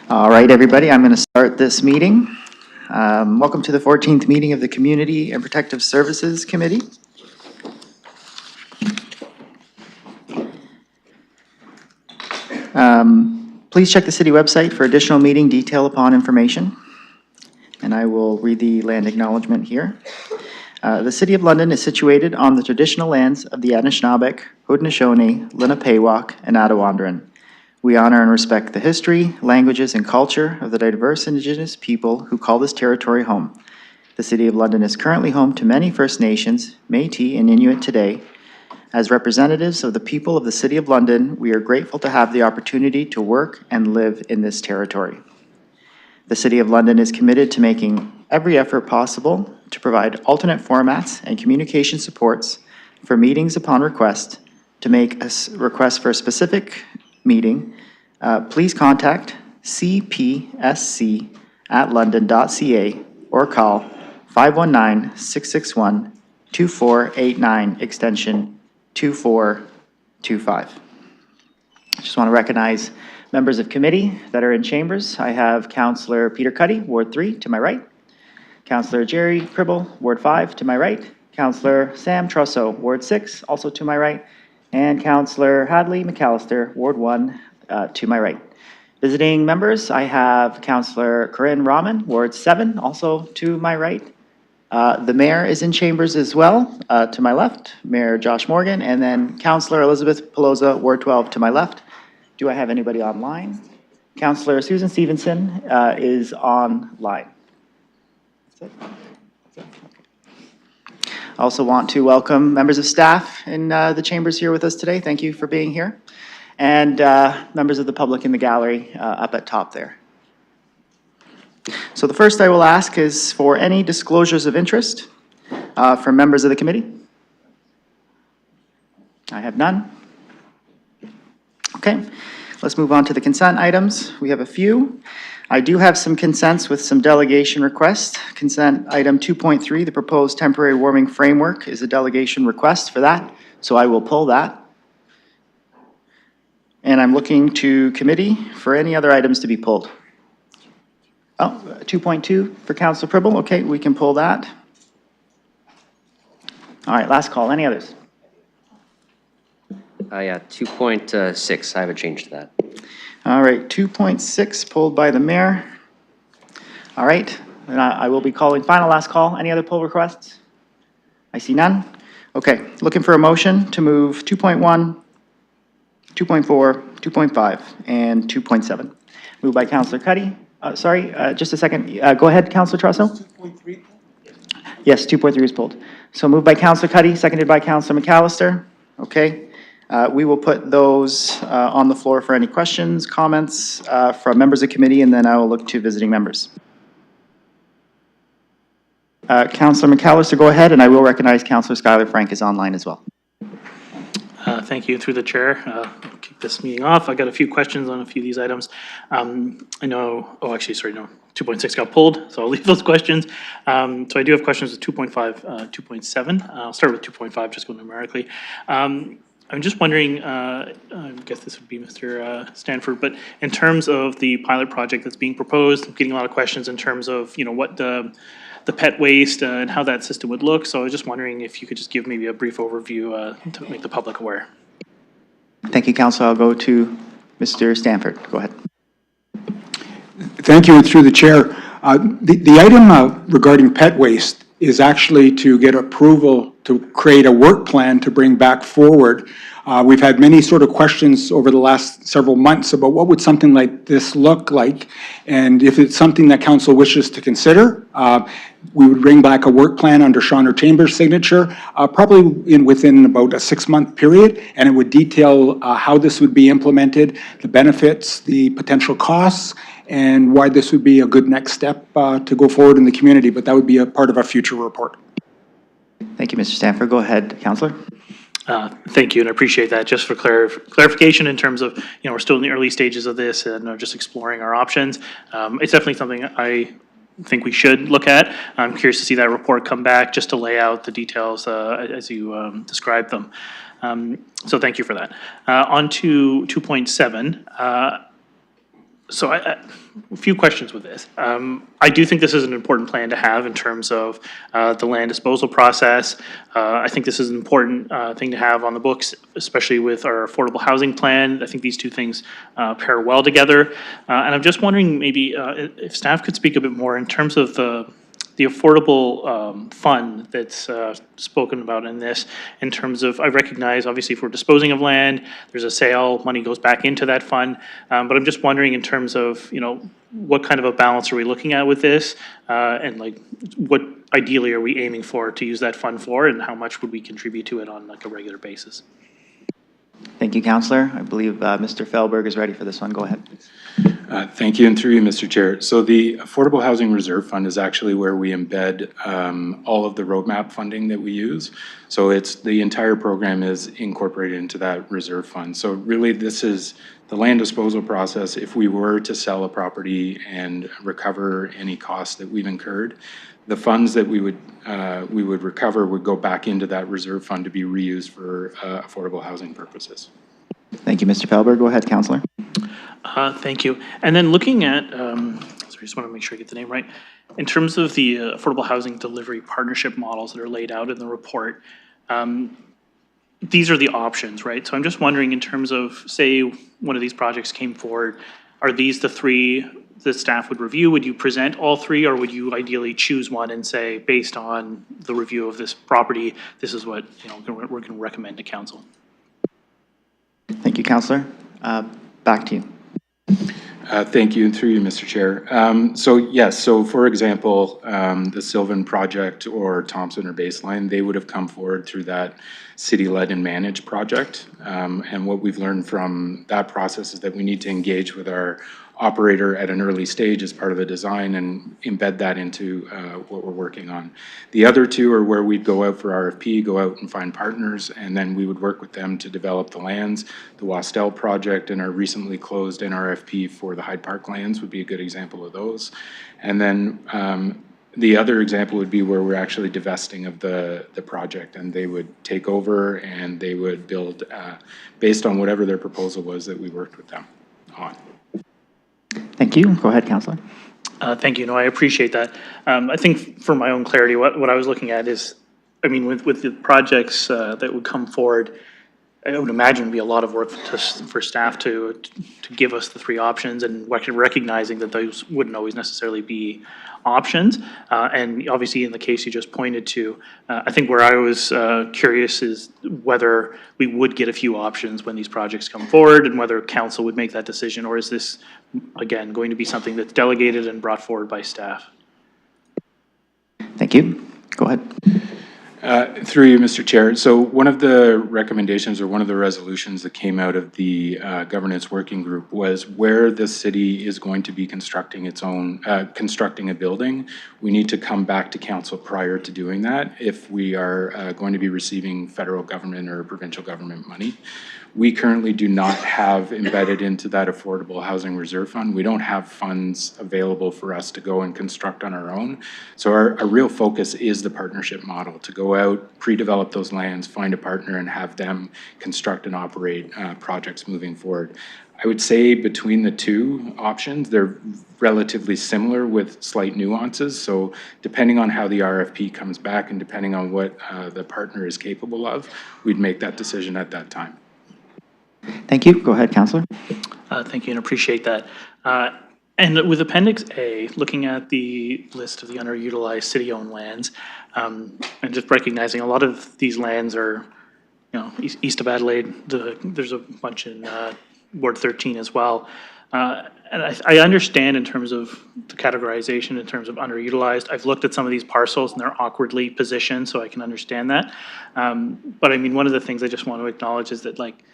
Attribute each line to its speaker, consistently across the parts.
Speaker 1: All right, everybody, I'm going to start this meeting. Welcome to the 14th meeting of the Community and Protective Services Committee. Please check the city website for additional meeting detail upon information. And I will read the land acknowledgement here. The City of London is situated on the traditional lands of the Anishinaabeg, Haudenosaunee, Lenapewauk, and Attawandaron. We honor and respect the history, languages, and culture of the diverse Indigenous people who call this territory home. The City of London is currently home to many First Nations, Métis, and Inuit today. As representatives of the people of the City of London, we are grateful to have the opportunity to work and live in this territory. The City of London is committed to making every effort possible to provide alternate formats and communication supports for meetings upon request. To make a request for a specific meeting, please contact cpsc@london.ca or call 519-661-2489, extension 2425. I just want to recognize members of committee that are in chambers. I have Councillor Peter Cuddy, Ward 3, to my right. Councillor Jerry Cribble, Ward 5, to my right. Councillor Sam Trusso, Ward 6, also to my right. And Councillor Hadley McAllister, Ward 1, to my right. Visiting members, I have Councillor Corinne Rahman, Ward 7, also to my right. The mayor is in chambers as well, to my left, Mayor Josh Morgan, and then Councillor Elizabeth Pelosa, Ward 12, to my left. Do I have anybody online? Councillor Susan Stevenson is online. That's it. That's it. Okay. I also want to welcome members of staff in the chambers here with us today. Thank you for being here. And members of the public in the gallery up at top there. So the first I will ask is for any disclosures of interest from members of the committee. I have none. Okay, let's move on to the consent items. We have a few. I do have some consents with some delegation requests. Consent item 2.3, the proposed temporary warming framework, is a delegation request for that, so I will pull that. And I'm looking to committee for any other items to be pulled. Oh, 2.2 for Councillor Pribble. Okay, we can pull that. All right, last call. Any others?
Speaker 2: Yeah, 2.6. I have a change to that.
Speaker 1: All right, 2.6 pulled by the mayor. All right, and I will be calling final last call. Any other pull requests? I see none. Okay, looking for a motion to move 2.1, 2.4, 2.5, and 2.7. Moved by Councillor Cuddy. Sorry, just a second. Go ahead, Councillor Trusso. 2.3? Yes, 2.3 is pulled. So moved by Councillor Cuddy, seconded by Councillor McAllister. Okay. We will put those on the floor for any questions, comments from members of committee, and then I will look to visiting members. Councillor McAllister, go ahead, and I will recognize Councillor Schuyler Frank is online as well.
Speaker 3: Thank you. Through the chair, I'll kick this meeting off. I got a few questions on a few of these items. I know, oh, actually, sorry, no, 2.6 got pulled, so I'll leave those questions. So I do have questions with 2.5, 2.7. I'll start with 2.5, just go numerically. I'm just wondering, I guess this would be Mr. Stanford, but in terms of the pilot project that's being proposed, I'm getting a lot of questions in terms of, what the pet waste and how that system would look. So I was just wondering if you could just give maybe a brief overview to make the public aware.
Speaker 1: Thank you, Councillor. I'll go to Mr. Stanford. Go ahead.
Speaker 4: Thank you, and through the chair. The item regarding pet waste is actually to get approval to create a work plan to bring back forward. We've had many sort of questions over the last several months about what would something like this look like, and if it's something that council wishes to consider, we would bring back a work plan under Shaunor Chambers' signature, probably within about a 6-month period, and it would detail how this would be implemented, the benefits, the potential costs, and why this would be a good next step to go forward in the community, but that would be a part of our future report.
Speaker 1: Thank you, Mr. Stanford. Go ahead, Councillor.
Speaker 3: Thank you, and I appreciate that. Just for clarification in terms of, we're still in the early stages of this and just exploring our options. It's definitely something I think we should look at. I'm curious to see that report come back just to lay out the details as you described them. So thank you for that. On to 2.7. So a few questions with this. I do think this is an important plan to have in terms of the land disposal process. I think this is an important thing to have on the books, especially with our affordable housing plan. I think these two things pair well together. And I'm just wondering maybe if staff could speak a bit more in terms of the affordable fund that's spoken about in this, in terms of, I recognize, obviously, if we're disposing of land, there's a sale, money goes back into that fund. But I'm just wondering in terms of, what kind of a balance are we looking at with this? And like, what ideally are we aiming for to use that fund for, and how much would we contribute to it on like a regular basis?
Speaker 1: Thank you, Councillor. I believe Mr. Felberg is ready for this one. Go ahead, please.
Speaker 5: Thank you, and through you, Mr. Chair. So the Affordable Housing Reserve Fund is actually where we embed all of the roadmap funding that we use. So it's the entire program is incorporated into that reserve fund. So really, this is the land disposal process. If we were to sell a property and recover any costs that we've incurred, the funds that we would recover would go back into that reserve fund to be reused for affordable housing purposes.
Speaker 1: Thank you, Mr. Felberg. Go ahead, Councillor.
Speaker 3: Thank you. And then looking at, sorry, I just want to make sure I get the name right. In terms of the affordable housing delivery partnership models that are laid out in the report, these are the options, right? So I'm just wondering in terms of, say, one of these projects came forward, are these the three the staff would review? Would you present all three, or would you ideally choose one and say, based on the review of this property, this is what we're going to recommend to council?
Speaker 1: Thank you, Councillor. Back to you.
Speaker 5: Thank you, and through you, Mr. Chair. So yes, so for example, the Sylvan project or Thompson or Baseline, they would have come forward through that city-led and managed project. And what we've learned from that process is that we need to engage with our operator at an early stage as part of the design and embed that into what we're working on. The other two are where we'd go out for RFP, go out and find partners, and then we would work with them to develop the lands. The Wastel project and our recently closed NRFP for the Hyde Park lands would be a good example of those. And then the other example would be where we're actually divesting of the project, and they would take over and they would build based on whatever their proposal was that we worked with them on.
Speaker 1: Thank you. Go ahead, Councillor.
Speaker 3: Thank you. No, I appreciate that. I think for my own clarity, what I was looking at is, I mean, with the projects that would come forward, I would imagine it'd be a lot of work for staff to give us the three options, and recognizing that those wouldn't always necessarily be options. And obviously, in the case you just pointed to, I think where I was curious is whether we would get a few options when these projects come forward, and whether council would make that decision, or is this, again, going to be something that's delegated and brought forward by staff?
Speaker 1: Thank you. Go ahead.
Speaker 5: Through you, Mr. Chair. So one of the recommendations or one of the resolutions that came out of the governance working group was where the city is going to be constructing its own, constructing a building, we need to come back to council prior to doing that if we are going to be receiving federal government or provincial government money. We currently do not have embedded into that affordable housing reserve fund. We don't have funds available for us to go and construct on our own. So our real focus is the partnership model, to go out, pre-develop those lands, find a partner, and have them construct and operate projects moving forward. I would say between the two options, they're relatively similar with slight nuances. So depending on how the RFP comes back and depending on what the partner is capable of, we'd make that decision at that time.
Speaker 1: Thank you. Go ahead, Councillor.
Speaker 3: Thank you, and appreciate that. And with Appendix A, looking at the list of the underutilized city-owned lands, and just recognizing a lot of these lands are, east of Adelaide. There's a bunch in Ward 13 as well. And I understand in terms of the categorization, in terms of underutilized. I've looked at some of these parcels and they're awkwardly positioned, so I can understand that. But I mean, one of the things I just want to acknowledge is that, like,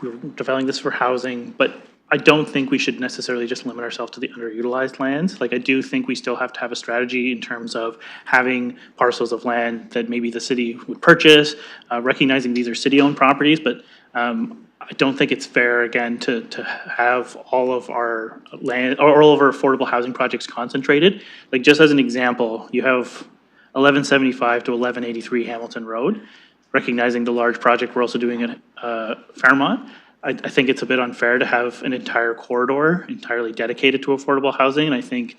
Speaker 3: we're developing this for housing, but I don't think we should necessarily just limit ourselves to the underutilized lands. Like, I do think we still have to have a strategy in terms of having parcels of land that maybe the city would purchase, recognizing these are city-owned properties, but I don't think it's fair, again, to have all of our land, or all of our affordable housing projects concentrated. Like, just as an example, you have 1175 to 1183 Hamilton Road. Recognizing the large project we're also doing at Fairmont, I think it's a bit unfair to have an entire corridor entirely dedicated to affordable housing. And I think,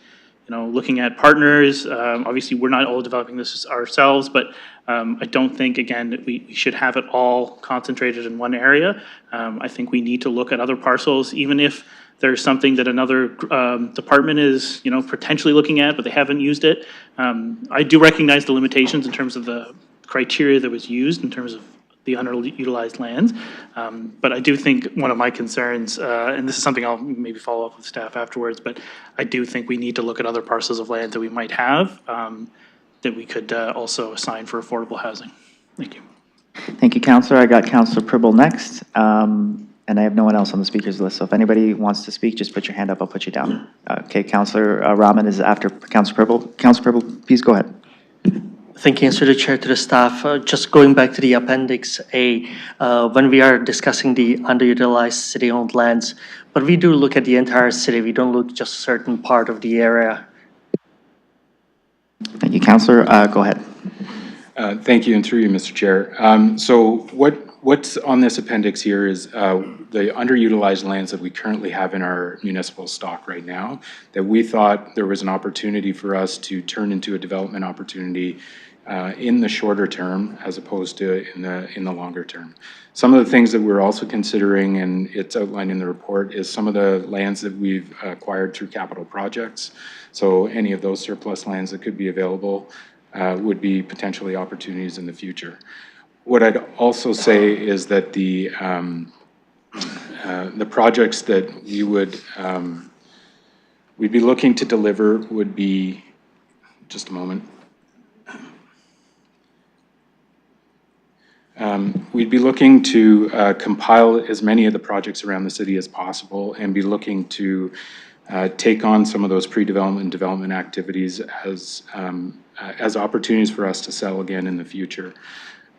Speaker 3: looking at partners, obviously, we're not all developing this ourselves, but I don't think, again, that we should have it all concentrated in one area. I think we need to look at other parcels, even if there's something that another department is, potentially looking at, but they haven't used it. I do recognize the limitations in terms of the criteria that was used in terms of the underutilized lands. But I do think one of my concerns, and this is something I'll maybe follow up with staff afterwards, but I do think we need to look at other parcels of land that we might have that we could also assign for affordable housing. Thank you.
Speaker 1: Thank you, Councillor. I got Councillor Pribble next, and I have no one else on the speakers list. So if anybody wants to speak, just put your hand up. I'll put you down. Okay, Councillor Rahman is after Councillor Pribble. Councillor Pribble, please go ahead.
Speaker 6: Thank you, and through the chair to the staff. Just going back to the Appendix A, when we are discussing the underutilized city-owned lands, but we do look at the entire city. We don't look just certain part of the area.
Speaker 1: Thank you, Councillor. Go ahead.
Speaker 5: Thank you, and through you, Mr. Chair. So what's on this appendix here is the underutilized lands that we currently have in our municipal stock right now, that we thought there was an opportunity for us to turn into a development opportunity in the shorter term as opposed to in the longer term. Some of the things that we're also considering, and it's outlined in the report, is some of the lands that we've acquired through capital projects. So any of those surplus lands that could be available would be potentially opportunities in the future. What I'd also say is that the projects that we would we'd be looking to deliver would be, just a moment. We'd be looking to compile as many of the projects around the city as possible and be looking to take on some of those pre-development and development activities as opportunities for us to sell again in the future.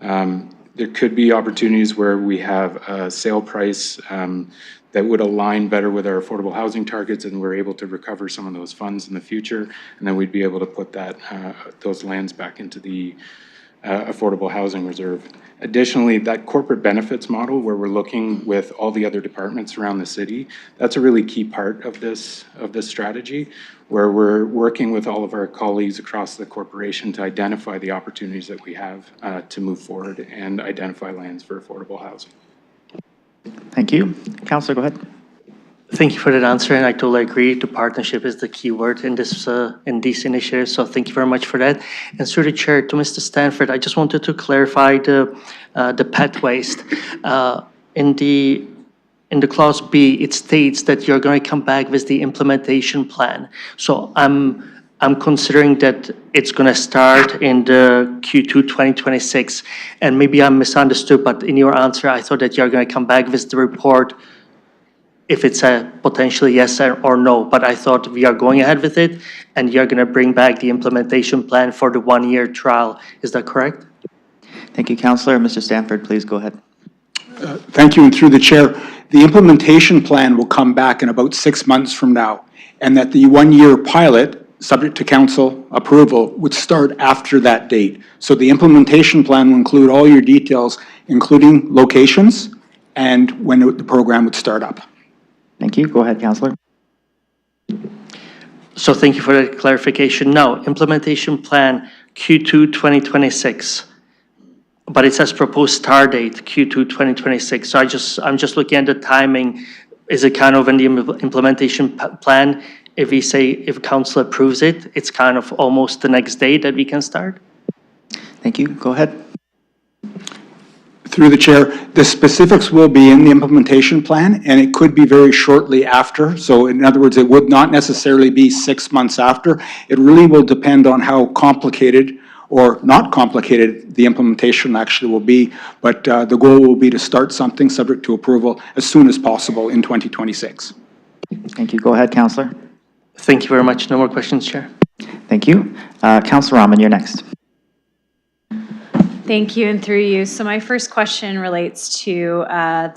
Speaker 5: There could be opportunities where we have a sale price that would align better with our affordable housing targets, and we're able to recover some of those funds in the future, and then we'd be able to put those lands back into the affordable housing reserve. Additionally, that corporate benefits model where we're looking with all the other departments around the city, that's a really key part of this strategy, where we're working with all of our colleagues across the corporation to identify the opportunities that we have to move forward and identify lands for affordable housing.
Speaker 1: Thank you. Councillor, go ahead.
Speaker 6: Thank you for that answer, and I totally agree. The partnership is the key word in these initiatives. So thank you very much for that. And through the chair to Mr. Stanford, I just wanted to clarify the pet waste. In the clause B, it states that you're going to come back with the implementation plan. So I'm considering that it's going to start in the Q2 2026, and maybe I misunderstood, but in your answer, I thought that you're going to come back with the report if it's a potentially yes or no, but I thought we are going ahead with it, and you're going to bring back the implementation plan for the one-year trial. Is that correct?
Speaker 1: Thank you, Councillor. Mr. Stanford, please go ahead.
Speaker 4: Thank you, and through the chair, the implementation plan will come back in about 6 months from now, and that the one-year pilot, subject to council approval, would start after that date. So the implementation plan will include all your details, including locations and when the program would start up.
Speaker 1: Thank you. Go ahead, Councillor.
Speaker 6: So thank you for that clarification. Now, implementation plan Q2 2026, but it says proposed start date Q2 2026. So I'm just looking at the timing. Is it kind of in the implementation plan? If council approves it, it's kind of almost the next day that we can start?
Speaker 1: Thank you. Go ahead.
Speaker 4: Through the chair, the specifics will be in the implementation plan, and it could be very shortly after. So in other words, it would not necessarily be 6 months after. It really will depend on how complicated or not complicated the implementation actually will be. But the goal will be to start something subject to approval as soon as possible in 2026.
Speaker 1: Thank you. Go ahead, Councillor.
Speaker 6: Thank you very much. No more questions, Chair.
Speaker 1: Thank you. Councillor Rahman, you're next.
Speaker 7: Thank you, and through you. So my first question relates to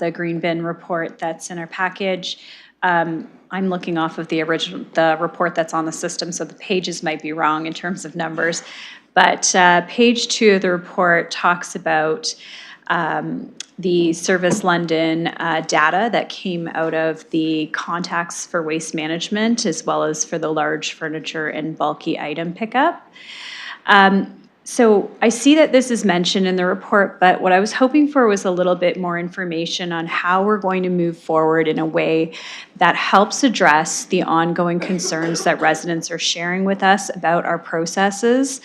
Speaker 7: the green bin report that's in our package. I'm looking off of the report that's on the system, so the pages might be wrong in terms of numbers. But page 2 of the report talks about the Service London data that came out of the contacts for waste management, as well as for the large furniture and bulky item pickup. So I see that this is mentioned in the report, but what I was hoping for was a little bit more information on how we're going to move forward in a way that helps address the ongoing concerns that residents are sharing with us about our processes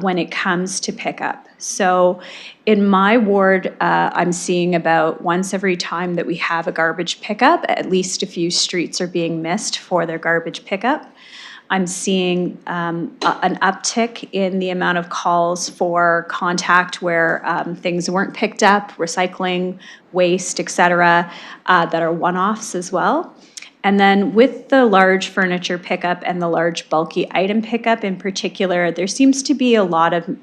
Speaker 7: when it comes to pickup. So in my ward, I'm seeing about once every time that we have a garbage pickup, at least a few streets are being missed for their garbage pickup. I'm seeing an uptick in the amount of calls for contact where things weren't picked up, recycling, waste, et cetera, that are one-offs as well. And then with the large furniture pickup and the large bulky item pickup in particular, there seems to be a lot of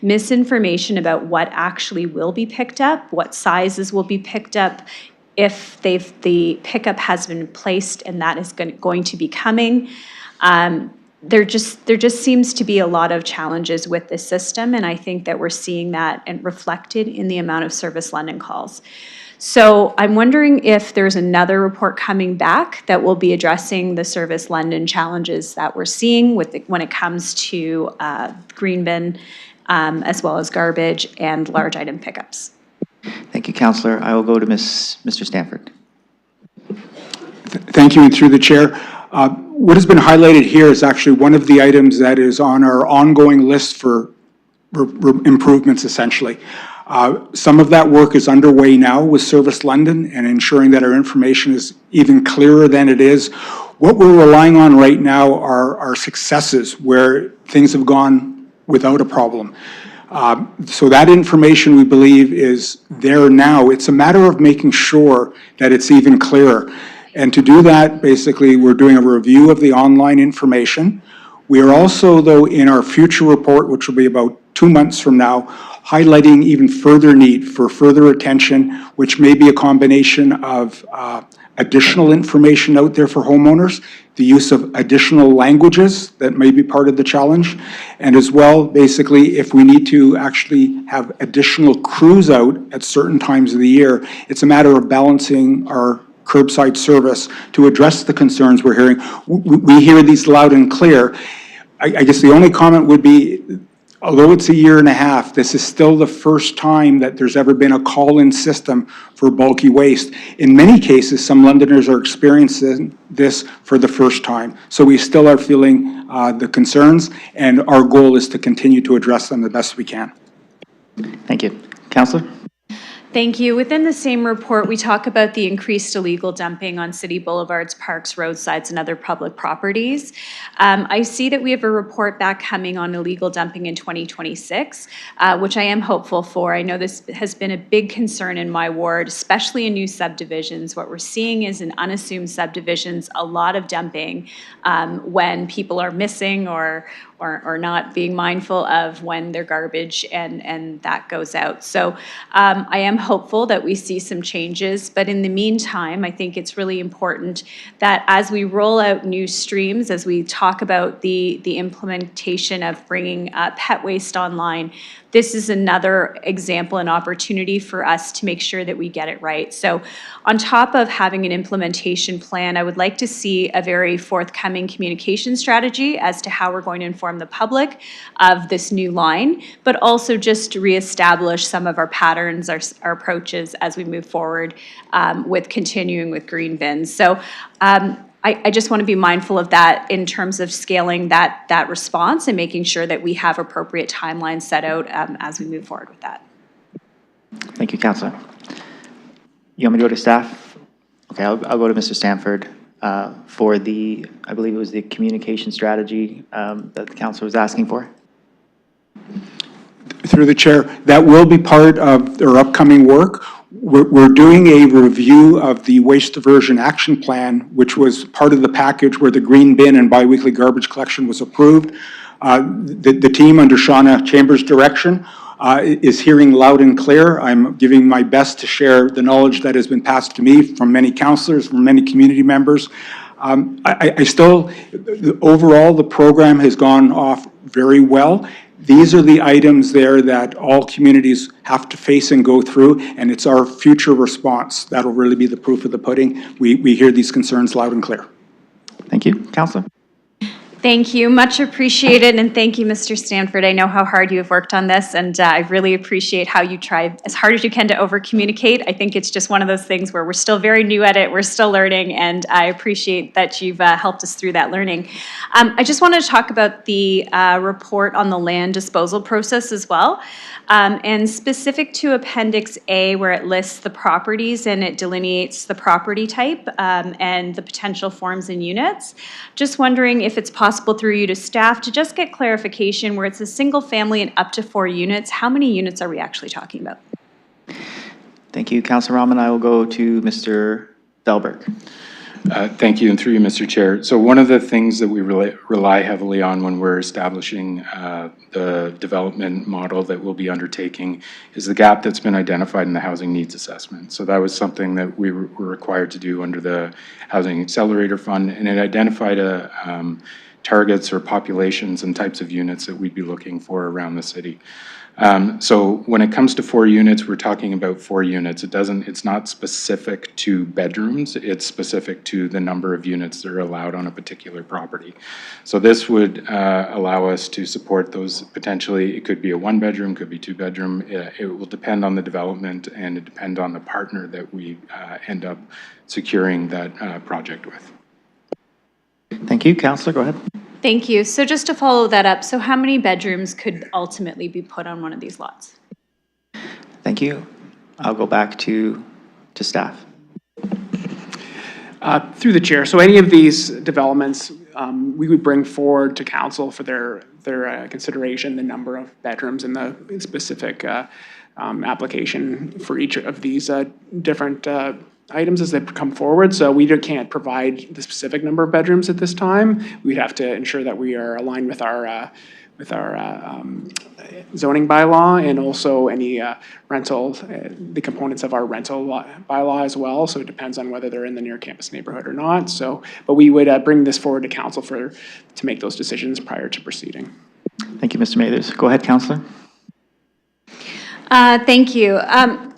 Speaker 7: misinformation about what actually will be picked up, what sizes will be picked up, if the pickup has been placed and that is going to be coming. There just seems to be a lot of challenges with this system, and I think that we're seeing that and reflected in the amount of Service London calls. So I'm wondering if there's another report coming back that will be addressing the Service London challenges that we're seeing when it comes to green bin, as well as garbage and large item pickups.
Speaker 1: Thank you, Councillor. I will go to Mr. Stanford.
Speaker 4: Thank you, and through the chair. What has been highlighted here is actually one of the items that is on our ongoing list for improvements, essentially. Some of that work is underway now with Service London and ensuring that our information is even clearer than it is. What we're relying on right now are our successes where things have gone without a problem. So that information, we believe, is there now. It's a matter of making sure that it's even clearer. And to do that, basically, we're doing a review of the online information. We are also, though, in our future report, which will be about 2 months from now, highlighting even further need for further attention, which may be a combination of additional information out there for homeowners, the use of additional languages that may be part of the challenge, and as well, basically, if we need to actually have additional crews out at certain times of the year, it's a matter of balancing our curbside service to address the concerns we're hearing. We hear these loud and clear. I guess the only comment would be, although it's a year and a half, this is still the first time that there's ever been a call-in system for bulky waste. In many cases, some Londoners are experiencing this for the first time. So we still are feeling the concerns, and our goal is to continue to address them the best we can.
Speaker 1: Thank you. Councillor?
Speaker 7: Thank you. Within the same report, we talk about the increased illegal dumping on city boulevards, parks, roadsides, and other public properties. I see that we have a report back coming on illegal dumping in 2026, which I am hopeful for. I know this has been a big concern in my ward, especially in new subdivisions. What we're seeing is in unassumed subdivisions, a lot of dumping when people are missing or not being mindful of when their garbage and that goes out. So I am hopeful that we see some changes, but in the meantime, I think it's really important that as we roll out new streams, as we talk about the implementation of bringing pet waste online, this is another example and opportunity for us to make sure that we get it right. So on top of having an implementation plan, I would like to see a very forthcoming communication strategy as to how we're going to inform the public of this new line, but also just to reestablish some of our patterns, our approaches as we move forward with continuing with green bins. So I just want to be mindful of that in terms of scaling that response and making sure that we have appropriate timelines set out as we move forward with that.
Speaker 1: Thank you, Councillor. You want me to go to staff? Okay, I'll go to Mr. Stanford for the, I believe it was the communication strategy that the councillor was asking for.
Speaker 4: Through the chair, that will be part of their upcoming work. We're doing a review of the Waste Diversion Action Plan, which was part of the package where the green bin and biweekly garbage collection was approved. The team under Shauna Chambers' direction is hearing loud and clear. I'm giving my best to share the knowledge that has been passed to me from many councillors, from many community members. Overall, the program has gone off very well. these are the items there that all communities have to face and go through, and it's our future response that'll really be the proof of the pudding. We hear these concerns loud and clear.
Speaker 1: Thank you. Counselor?
Speaker 7: Thank you, much appreciated, and thank you, Mr. Stanford. I know how hard you have worked on this, and I really appreciate how you try as hard as you can to over-communicate. I think it's just one of those things where we're still very new at it, we're still learning, and I appreciate that you've helped us through that learning. I just wanted to talk about the report on the land disposal process as well, and specific to Appendix A, where it lists the properties and it delineates the property type and the potential forms and units. Just wondering if it's possible through you to staff to just get clarification where it's a single family and up to 4 units, how many units are we actually talking about?
Speaker 1: Thank you, Counselor Rahman. I will go to Mr. Delberg.
Speaker 5: Thank you, and through you, Mr. Chair. So one of the things that we rely heavily on when we're establishing the development model that we'll be undertaking is the gap that's been identified in the housing needs assessment. So that was something that we were required to do under the Housing Accelerator Fund, and it identified targets or populations and types of units that we'd be looking for around the city. So when it comes to 4 units, we're talking about 4 units. It's not specific to bedrooms, it's specific to the number of units that are allowed on a particular property. So this would allow us to support those potentially, it could be a 1-bedroom, could be 2-bedroom. It will depend on the development and it depend on the partner that we end up securing that project with.
Speaker 1: Thank you. Counselor, go ahead.
Speaker 7: Thank you. So just to follow that up, so how many bedrooms could ultimately be put on one of these lots?
Speaker 1: Thank you. I'll go back to staff.
Speaker 8: Through the chair, so any of these developments, we would bring forward to council for their consideration, the number of bedrooms and the specific application for each of these different items as they come forward. So we can't provide the specific number of bedrooms at this time. We'd have to ensure that we are aligned with our zoning bylaw and also any rental, the components of our rental bylaw as well. So it depends on whether they're in the near campus neighborhood or not. So, but we would bring this forward to council to make those decisions prior to proceeding.
Speaker 1: Thank you, Mr. Mathers. Go ahead, Counselor.
Speaker 7: Thank you.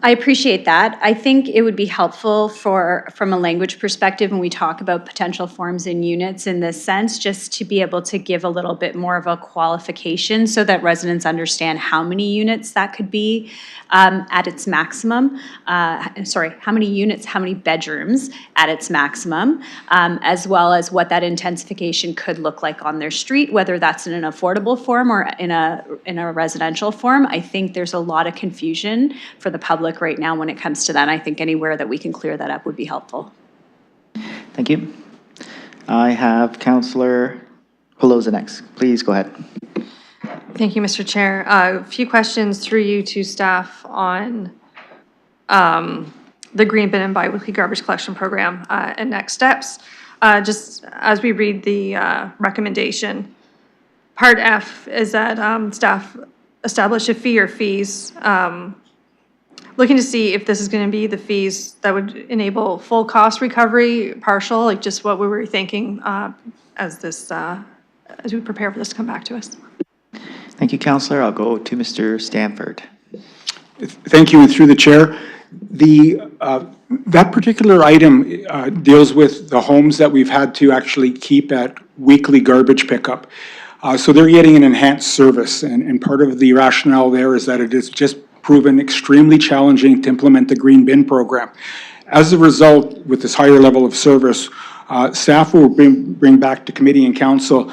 Speaker 7: I appreciate that. I think it would be helpful from a language perspective when we talk about potential forms and units in this sense, just to be able to give a little bit more of a qualification so that residents understand how many units that could be at its maximum. Sorry, how many units, how many bedrooms at its maximum, as well as what that intensification could look like on their street, whether that's in an affordable form or in a residential form. I think there's a lot of confusion for the public right now when it comes to that. I think anywhere that we can clear that up would be helpful.
Speaker 1: Thank you. I have Counselor Pelosa next. Please go ahead.
Speaker 9: Thank you, Mr. Chair. A few questions through you to staff on the green bin and biweekly garbage collection program and next steps. Just as we read the recommendation, Part F is that staff establish a fee or fees, looking to see if this is going to be the fees that would enable full cost recovery, partial, like just what we were thinking as we prepare for this to come back to us.
Speaker 1: Thank you, Counselor. I'll go to Mr. Stanford.
Speaker 4: Thank you, and through the chair. That particular item deals with the homes that we've had to actually keep at weekly garbage pickup. So they're getting an enhanced service, and part of the rationale there is that it has just proven extremely challenging to implement the green bin program. As a result, with this higher level of service, staff will bring back to committee and council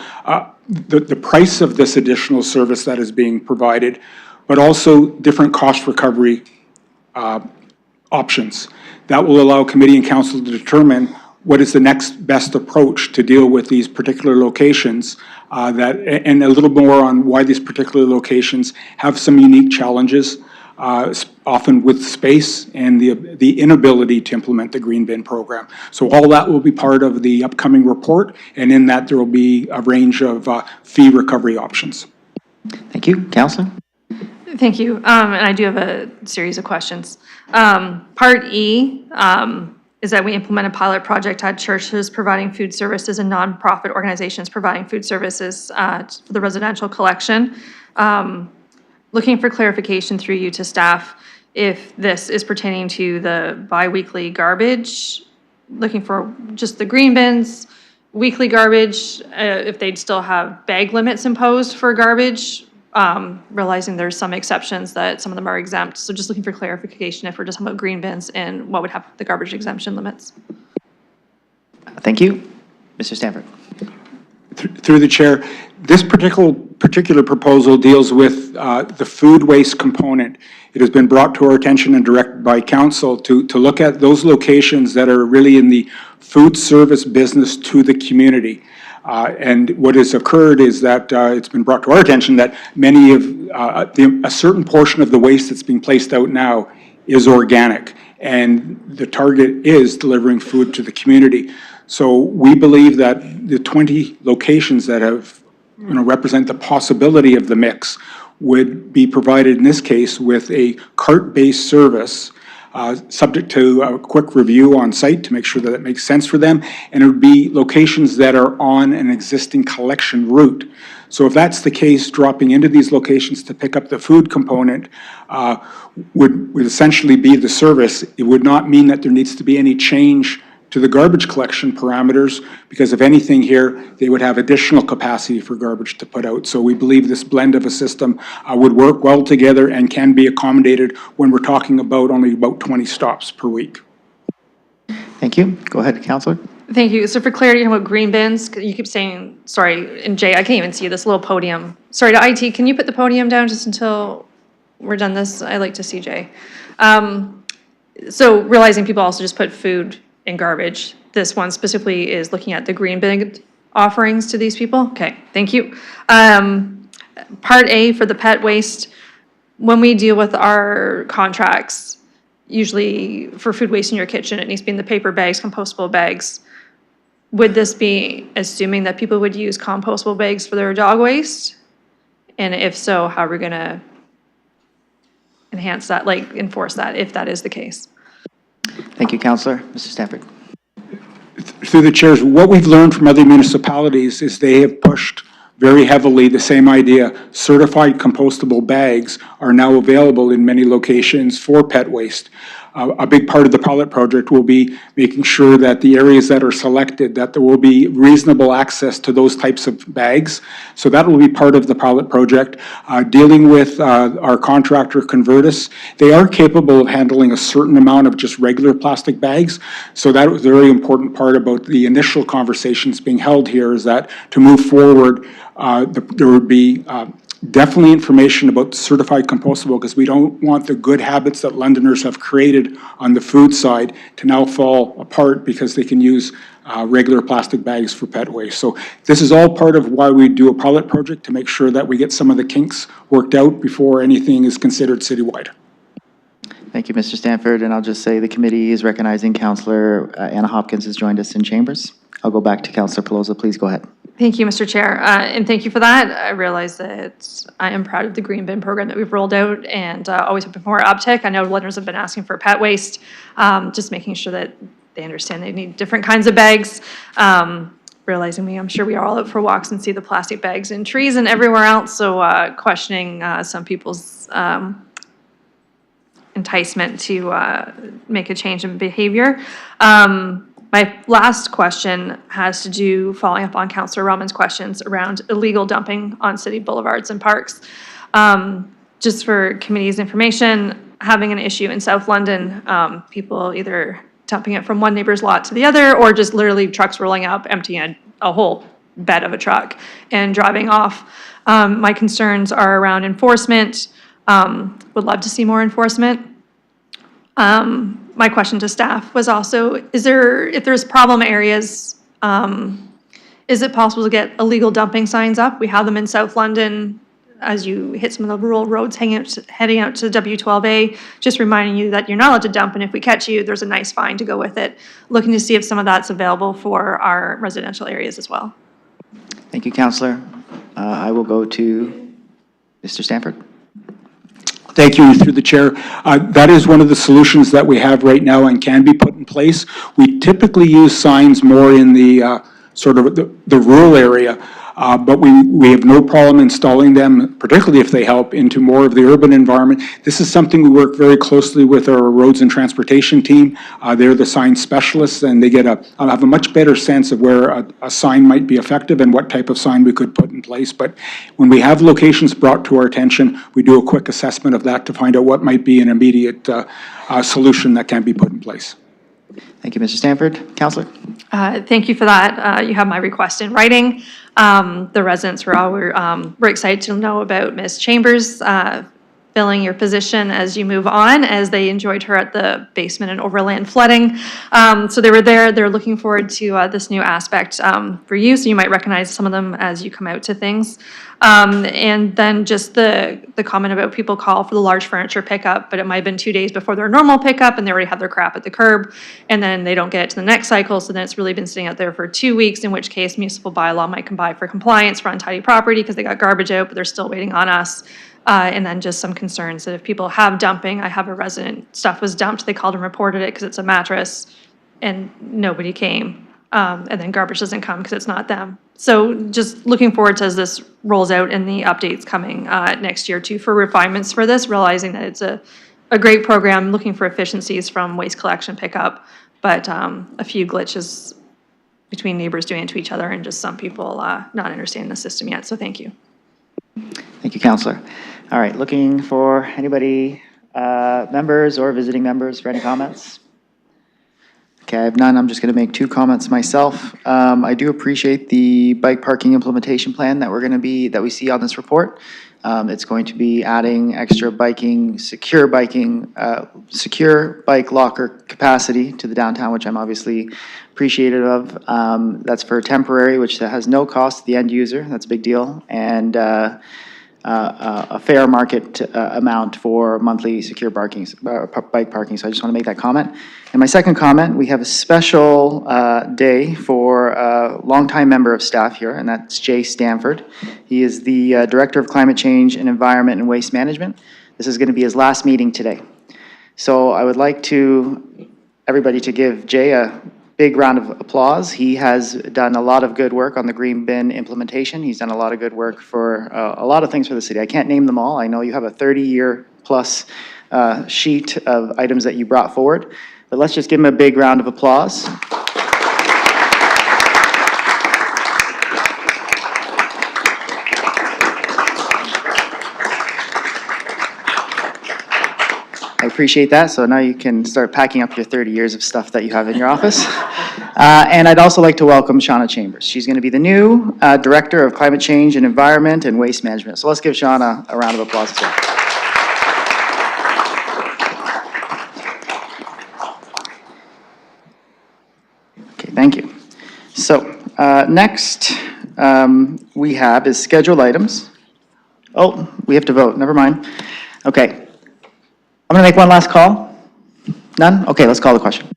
Speaker 4: the price of this additional service that is being provided, but also different cost recovery options. That will allow committee and council to determine what is the next best approach to deal with these particular locations, and a little more on why these particular locations have some unique challenges, often with space and the inability to implement the green bin program. So all that will be part of the upcoming report, and in that there will be a range of fee recovery options.
Speaker 1: Thank you. Counselor?
Speaker 9: Thank you. And I do have a series of questions. Part E, is that we implement a pilot project at churches providing food services and nonprofit organizations providing food services for the residential collection. Looking for clarification through you to staff if this is pertaining to the biweekly garbage, looking for just the green bins, weekly garbage, if they'd still have bag limits imposed for garbage, realizing there's some exceptions that some of them are exempt. So just looking for clarification if we're just talking about green bins and what would have the garbage exemption limits.
Speaker 1: Thank you. Mr. Stanford.
Speaker 4: Through the chair, this particular proposal deals with the food waste component. It has been brought to our attention and directed by council to look at those locations that are really in the food service business to the community. And what has occurred is that it's been brought to our attention that many of a certain portion of the waste that's being placed out now is organic, and the target is delivering food to the community. So we believe that the 20 locations that have, represent the possibility of the mix would be provided in this case with a cart-based service, subject to a quick review on site to make sure that it makes sense for them. And it would be locations that are on an existing collection route. So if that's the case, dropping into these locations to pick up the food component would essentially be the service. It would not mean that there needs to be any change to the garbage collection parameters, because if anything here, they would have additional capacity for garbage to put out. So we believe this blend of a system would work well together and can be accommodated when we're talking about only about 20 stops per week.
Speaker 1: Thank you. Go ahead, Councillor.
Speaker 9: Thank you. So for clarity about green bins, you keep saying, sorry, and Jay, I can't even see this little podium. Sorry, to IT, can you put the podium down just until we're done this? I like to see Jay. So realizing people also just put food and garbage. This one specifically is looking at the green bin offerings to these people. Okay, thank you. Part A for the pet waste, when we deal with our contracts, usually for food waste in your kitchen, it needs to be in the paper bags, compostable bags. Would this be assuming that people would use compostable bags for their dog waste? And if so, how are we gonna enhance that, like enforce that, if that is the case?
Speaker 1: Thank you, Councillor. Mr. Stanford.
Speaker 4: Through the chairs, what we've learned from other municipalities is they have pushed very heavily the same idea. Certified compostable bags are now available in many locations for pet waste. A big part of the pilot project will be making sure that the areas that are selected, that there will be reasonable access to those types of bags. So that will be part of the pilot project. Dealing with our contractor Convertus, they are capable of handling a certain amount of just regular plastic bags. So that was a very important part about the initial conversations being held here, is that to move forward, there would be definitely information about certified compostable, because we don't want the good habits that Londoners have created on the food side to now fall apart because they can use regular plastic bags for pet waste. So this is all part of why we do a pilot project, to make sure that we get some of the kinks worked out before anything is considered citywide.
Speaker 1: Thank you, Mr. Stanford. And I'll just say the committee is recognizing Councillor Anna Hopkins has joined us in chambers. I'll go back to Councillor Pelosi. Please go ahead.
Speaker 9: Thank you, Mr. Chair, and thank you for that. I realize that I am proud of the green bin program that we've rolled out, and always hoping for more uptick. I know Londoners have been asking for pet waste, just making sure that they understand they need different kinds of bags. Realizing I'm sure we are all out for walks and see the plastic bags in trees and everywhere else, so questioning some people's enticement to make a change in behavior. My last question has to do, following up on Councillor Rahman's questions around illegal dumping on city boulevards and parks. Just for committee's information, having an issue in South London, people either dumping it from one neighbor's lot to the other, or just literally trucks rolling up, emptying a whole bed of a truck and driving off. My concerns are around enforcement. Would love to see more enforcement. My question to staff was also, if there's problem areas, is it possible to get illegal dumping signs up? We have them in South London as you hit some of the rural roads heading out to W12A, just reminding you that you're not allowed to dump, and if we catch you, there's a nice fine to go with it. Looking to see if some of that's available for our residential areas as well.
Speaker 1: Thank you, Councillor. I will go to Mr. Stanford.
Speaker 4: Thank you, through the chair. That is one of the solutions that we have right now and can be put in place. We typically use signs more in the sort of the rural area, but we have no problem installing them, particularly if they help, into more of the urban environment. This is something we work very closely with our roads and transportation team. They're the sign specialists, and they have a much better sense of where a sign might be effective and what type of sign we could put in place. But when we have locations brought to our attention, we do a quick assessment of that to find out what might be an immediate solution that can be put in place.
Speaker 1: Thank you, Mr. Stanford. Counselor?
Speaker 9: Thank you for that. You have my request in writing. The residents were excited to know about Ms. Chambers filling your position as you move on, as they enjoyed her at the basement and overland flooding. So they were there. They're looking forward to this new aspect for you, so you might recognize some of them as you come out to things. And then just the comment about people call for the large furniture pickup, but it might have been 2 days before their normal pickup and they already have their crap at the curb, and then they don't get it to the next cycle, so then it's really been sitting out there for 2 weeks, in which case municipal bylaw might come by for compliance for untidy property because they got garbage out, but they're still waiting on us. And then just some concerns that if people have dumping, I have a resident, stuff was dumped, they called and reported it because it's a mattress, and nobody came. And then garbage doesn't come because it's not them. So just looking forward to as this rolls out and the updates coming next year too for refinements for this, realizing that it's a great program, looking for efficiencies from waste collection pickup, but a few glitches between neighbors doing it to each other and just some people not understanding the system yet. So thank you.
Speaker 1: Thank you, Counselor. All right, looking for anybody, members or visiting members for any comments? Okay, I have none. I'm just going to make 2 comments myself. I do appreciate the bike parking implementation plan that that we see on this report. It's going to be adding extra secure bike locker capacity to the downtown, which I'm obviously appreciative of. That's for temporary, which has no cost to the end user. That's a big deal. And a fair market amount for monthly secure bike parking. So I just want to make that comment. And my second comment, we have a special day for a longtime member of staff here, and that's Jay Stanford. He is the Director of Climate Change and Environment and Waste Management. This is going to be his last meeting today. So I would like everybody to give Jay a big round of applause. He has done a lot of good work on the green bin implementation. He's done a lot of good work for a lot of things for the city. I can't name them all. I know you have a 30-year plus sheet of items that you brought forward, but let's just give him a big round of applause. I appreciate that. So now you can start packing up your 30 years of stuff that you have in your office. And I'd also like to welcome Shauna Chambers. She's going to be the new Director of Climate Change and Environment and Waste Management. So let's give Shauna a round of applause as well. Okay, thank you. So next we have is scheduled items. Oh, we have to vote. Never mind. Okay. I'm going to make one last call. None? Okay, let's call the question.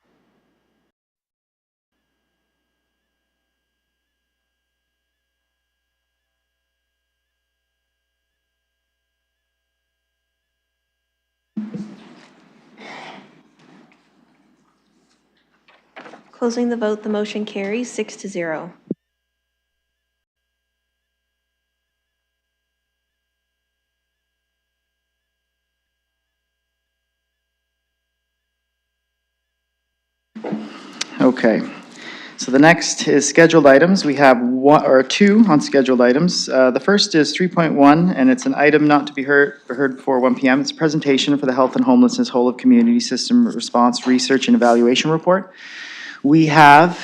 Speaker 10: Closing the vote, the motion carries 6-0.
Speaker 1: Okay. So the next is scheduled items. We have 1 or 2 on scheduled items. The first is 3.1, and it's an item not to be heard before 1 p.m. It's a presentation for the Health and Homelessness Whole of Community System Response Research and Evaluation Report. We have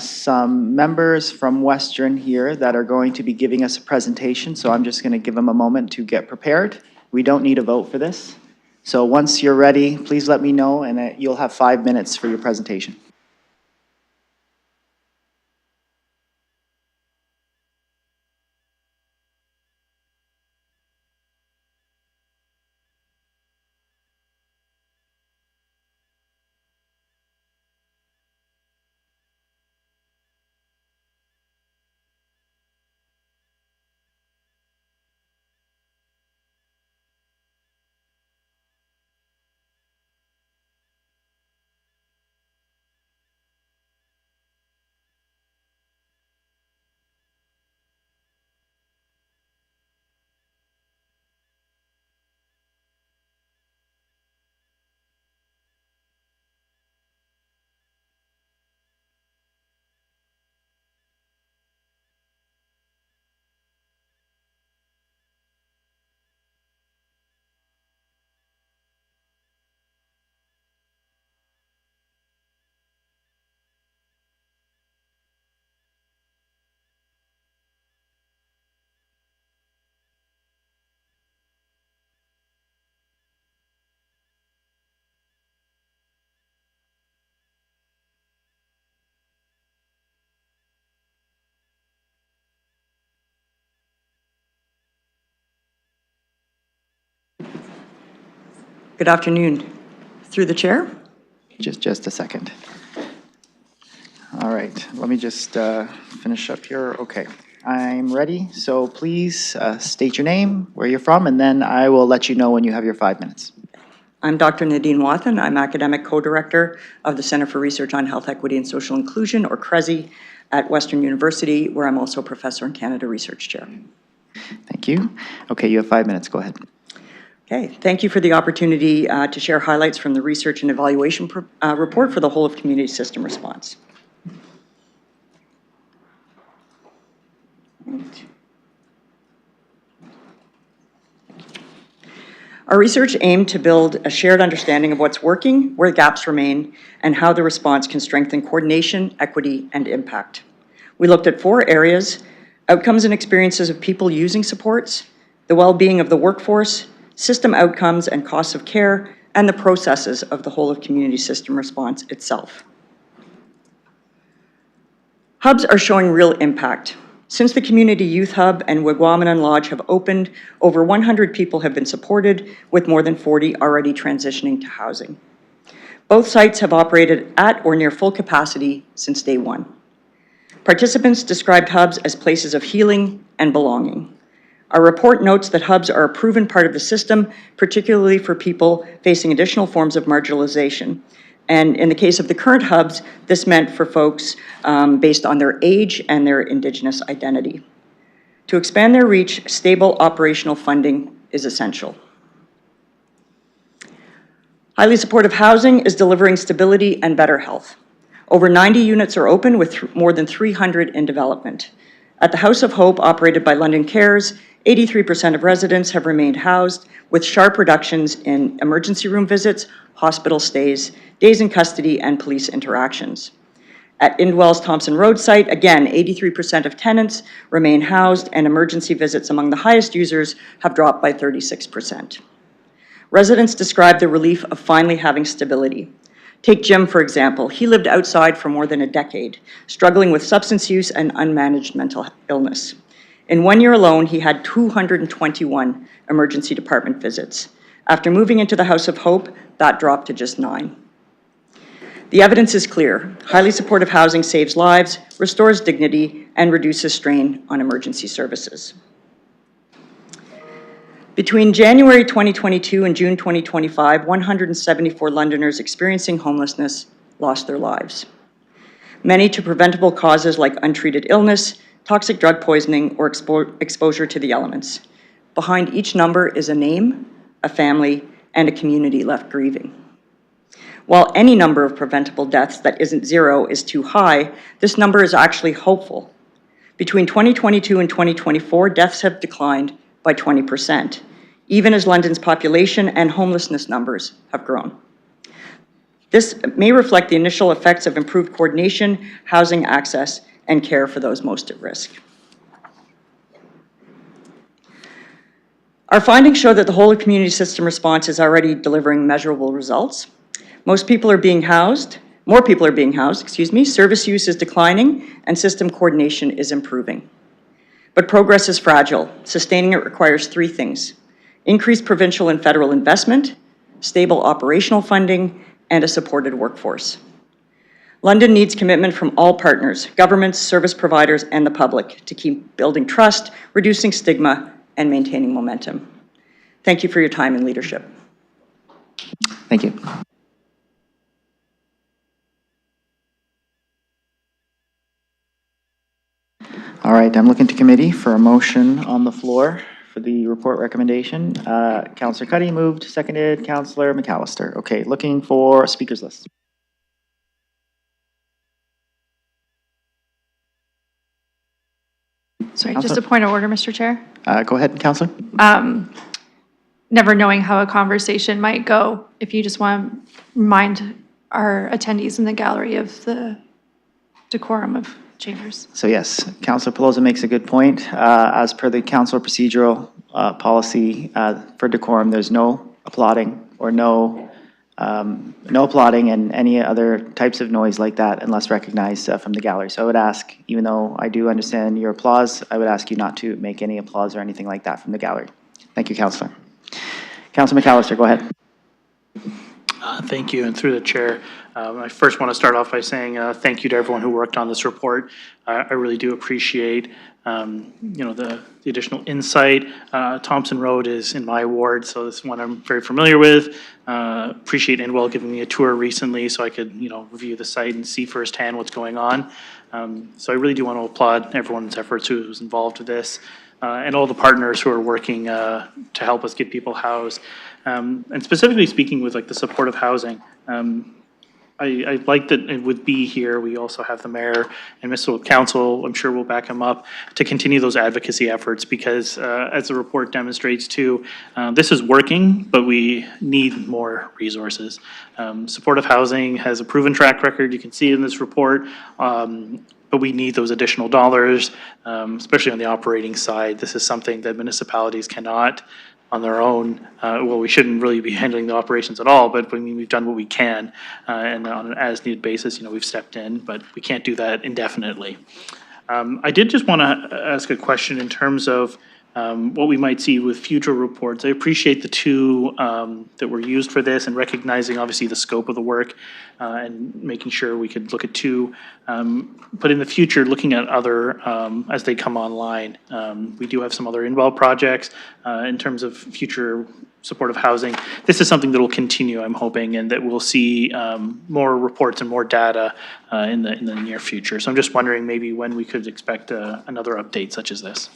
Speaker 1: some members from Western here that are going to be giving us a presentation, so I'm just going to give them a moment to get prepared. We don't need a vote for this. So once you're ready, please let me know, and you'll have 5 minutes for your presentation.
Speaker 11: Good afternoon. Through the chair.
Speaker 1: Just a second. All right, let me just finish up here. Okay, I'm ready. So please state your name, where you're from, and then I will let you know when you have your 5 minutes.
Speaker 11: I'm Dr. Nadine Wathen. I'm academic co-director of the Center for Research on Health Equity and Social Inclusion, or CRESI, at Western University, where I'm also a professor and Canada Research Chair.
Speaker 1: Thank you. Okay, you have 5 minutes. Go ahead.
Speaker 11: Okay, thank you for the opportunity to share highlights from the research and evaluation report for the whole of community system response. Our research aimed to build a shared understanding of what's working, where gaps remain, and how the response can strengthen coordination, equity, and impact. We looked at 4 areas: outcomes and experiences of people using supports, the well-being of the workforce, system outcomes and costs of care, and the processes of the whole of community system response itself. Hubs are showing real impact. Since the Community Youth Hub and Wigwamanon Lodge have opened, over 100 people have been supported, with more than 40 already transitioning to housing. Both sites have operated at or near full capacity since day one. Participants described hubs as places of healing and belonging. Our report notes that hubs are a proven part of the system, particularly for people facing additional forms of marginalization. And in the case of the current hubs, this meant for folks based on their age and their Indigenous identity. To expand their reach, stable operational funding is essential. Highly supportive housing is delivering stability and better health. Over 90 units are open, with more than 300 in development. At the House of Hope, operated by London Cares, 83% of residents have remained housed, with sharp reductions in emergency room visits, hospital stays, days in custody, and police interactions. At Indwell's Thompson Road site, again, 83% of tenants remain housed, and emergency visits among the highest users have dropped by 36%. Residents describe the relief of finally having stability. Take Jim, for example. He lived outside for more than a decade, struggling with substance use and unmanaged mental illness. In 1 year alone, he had 221 emergency department visits. After moving into the House of Hope, that dropped to just 9. The evidence is clear. Highly supportive housing saves lives, restores dignity, and reduces strain on emergency services. Between January 2022 and June 2025, 174 Londoners experiencing homelessness lost their lives. Many to preventable causes like untreated illness, toxic drug poisoning, or exposure to the elements. Behind each number is a name, a family, and a community left grieving. While any number of preventable deaths that isn't 0 is too high, this number is actually hopeful. Between 2022 and 2024, deaths have declined by 20%, even as London's population and homelessness numbers have grown. This may reflect the initial effects of improved coordination, housing access, and care for those most at risk. Our findings show that the whole of community system response is already delivering measurable results. More people are being housed, service use is declining, and system coordination is improving. But progress is fragile. Sustaining it requires 3 things: increased provincial and federal investment, stable operational funding, and a supported workforce. London needs commitment from all partners, governments, service providers, and the public to keep building trust, reducing stigma, and maintaining momentum. Thank you for your time and leadership.
Speaker 1: Thank you. All right, I'm looking to committee for a motion on the floor for the report recommendation. Councillor Cuddy moved, seconded. Councillor McAllister. Okay, looking for a speakers list.
Speaker 9: Sorry, just a point of order, Mr. Chair.
Speaker 1: Go ahead, Councillor.
Speaker 9: Never knowing how a conversation might go, if you just want to remind our attendees in the gallery of the decorum of chambers.
Speaker 1: So yes, Councillor Pelosi makes a good point. As per the council procedural policy for decorum, there's no applauding or no applauding and any other types of noise like that unless recognized from the gallery. So I would ask, even though I do understand your applause, I would ask you not to make any applause or anything like that from the gallery. Thank you, Councillor. Councillor McAllister, go ahead.
Speaker 3: Thank you, and through the chair, I first want to start off by saying thank you to everyone who worked on this report. I really do appreciate, the additional insight. Thompson Road is in my ward, so this is one I'm very familiar with. Appreciate Inwell giving me a tour recently so I could, review the site and see firsthand what's going on. So I really do want to applaud everyone's efforts who was involved with this. And all the partners who are working to help us get people housed. And specifically speaking with like the supportive housing, I like that it would be here. We also have the mayor and Mr. Council, I'm sure will back him up to continue those advocacy efforts because as the report demonstrates too, this is working, but we need more resources. Supportive housing has a proven track record. You can see in this report. But we need those additional dollars, especially on the operating side. This is something that municipalities cannot on their own. Well, we shouldn't really be handling the operations at all, but I mean, we've done what we can. And on an as-needed basis, we've stepped in, but we can't do that indefinitely. I did just want to ask a question in terms of what we might see with future reports. I appreciate the two that were used for this and recognizing obviously the scope of the work and making sure we could look at two. But in the future, looking at other as they come online. We do have some other Inwell projects in terms of future supportive housing. This is something that will continue, I'm hoping, and that we'll see more reports and more data in the near future. So I'm just wondering maybe when we could expect another update such as this.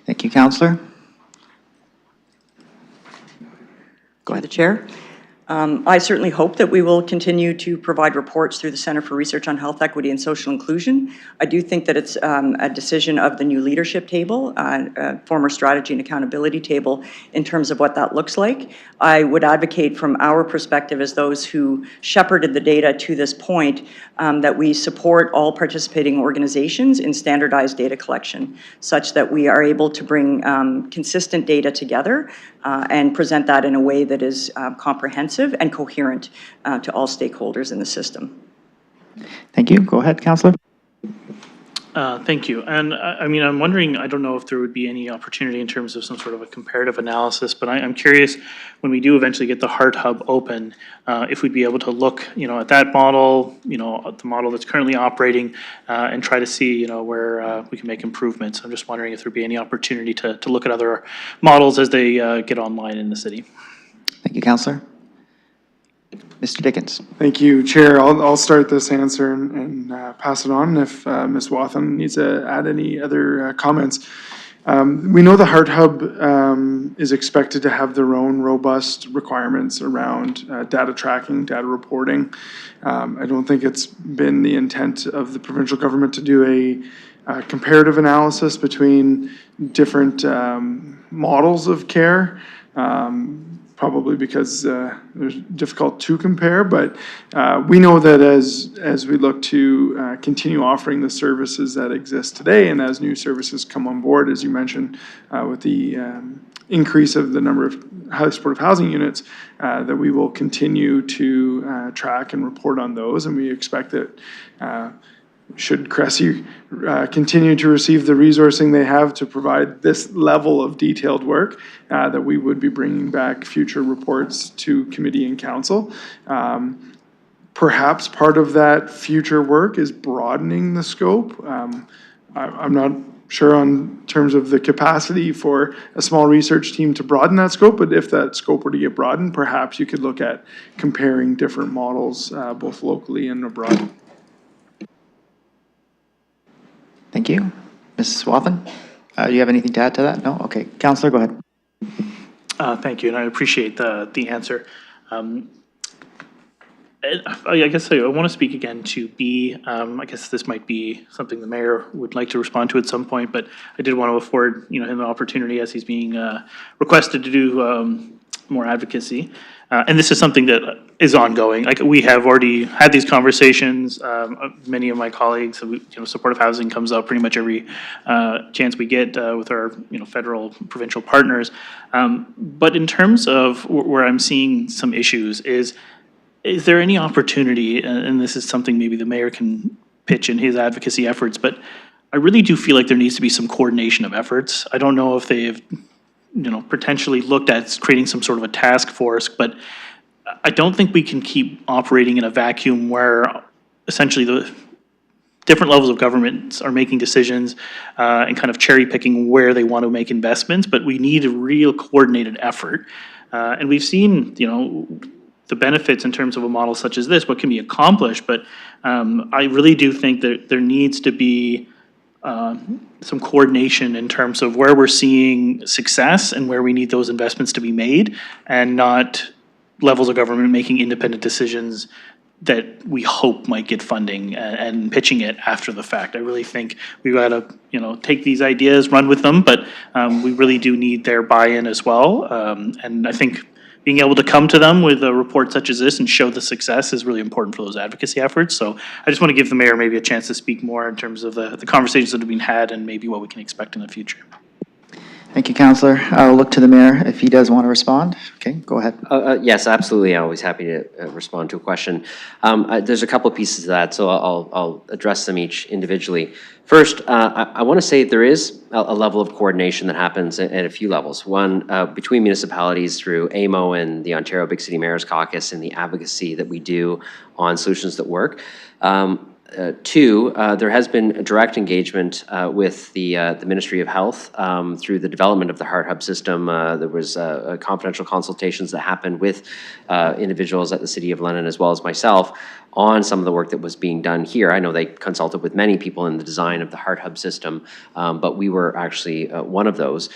Speaker 1: Thank you, Councillor.
Speaker 11: Go ahead, Chair. I certainly hope that we will continue to provide reports through the Centre for Research on Health Equity and Social Inclusion. I do think that it's a decision of the new leadership table, former strategy and accountability table, in terms of what that looks like. I would advocate from our perspective as those who shepherded the data to this point that we support all participating organizations in standardized data collection such that we are able to bring consistent data together and present that in a way that is comprehensive and coherent to all stakeholders in the system.
Speaker 1: Thank you. Go ahead, Councillor.
Speaker 3: Thank you. And I mean, I'm wondering, I don't know if there would be any opportunity in terms of some sort of a comparative analysis, but I'm curious when we do eventually get the Heart Hub open, if we'd be able to look, at that model, the model that's currently operating, and try to see, where we can make improvements. I'm just wondering if there'd be any opportunity to look at other models as they get online in the city.
Speaker 1: Thank you, Councillor. Mr. Dickens.
Speaker 12: Thank you, Chair. I'll start this answer and pass it on if Ms. Wathen needs to add any other comments. We know the Heart Hub is expected to have their own robust requirements around data tracking, data reporting. I don't think it's been the intent of the provincial government to do a comparative analysis between different models of care. Probably because they're difficult to compare, but we know that as we look to continue offering the services that exist today, and as new services come on board, as you mentioned, with the increase of the number of highly supportive housing units, that we will continue to track and report on those, and we expect that should Cressy continue to receive the resourcing they have to provide this level of detailed work, that we would be bringing back future reports to committee and council. Perhaps part of that future work is broadening the scope. I'm not sure on terms of the capacity for a small research team to broaden that scope, but if that scope were to get broadened, perhaps you could look at comparing different models both locally and abroad.
Speaker 1: Thank you. Ms. Wathen, do you have anything to add to that? No? Okay. Councillor, go ahead.
Speaker 3: Thank you, and I appreciate the answer. I guess I want to speak again to B. I guess this might be something the mayor would like to respond to at some point, but I did want to afford him the opportunity as he's being requested to do more advocacy. And this is something that is ongoing. Like we have already had these conversations. Many of my colleagues, supportive housing comes up pretty much every chance we get with our federal, provincial partners. But in terms of where I'm seeing some issues is there any opportunity, and this is something maybe the mayor can pitch in his advocacy efforts, but I really do feel like there needs to be some coordination of efforts. I don't know if they have potentially looked at creating some sort of a task force, but I don't think we can keep operating in a vacuum where essentially the different levels of governments are making decisions and kind of cherry picking where they want to make investments, but we need a real coordinated effort. And we've seen, the benefits in terms of a model such as this, what can be accomplished, but I really do think that there needs to be some coordination in terms of where we're seeing success and where we need those investments to be made, and not levels of government making independent decisions that we hope might get funding and pitching it after the fact. I really think we got to, take these ideas, run with them, but we really do need their buy-in as well. And I think being able to come to them with a report such as this and show the success is really important for those advocacy efforts. So I just want to give the mayor maybe a chance to speak more in terms of the conversations that have been had and maybe what we can expect in the future.
Speaker 1: Thank you, Councillor. I'll look to the mayor if he does want to respond. Okay, go ahead.
Speaker 2: Yes, absolutely. I'm always happy to respond to a question. There's a couple of pieces to that, so I'll address them each individually. First, I want to say there is a level of coordination that happens at a few levels. One, between municipalities through AMO and the Ontario Big City Mayors Caucus and the advocacy that we do on solutions that work. Two, there has been a direct engagement with the Ministry of Health through the development of the Heart Hub system. There was confidential consultations that happened with individuals at the City of London as well as myself on some of the work that was being done here. I know they consulted with many people in the design of the Heart Hub system, but we were actually one of those.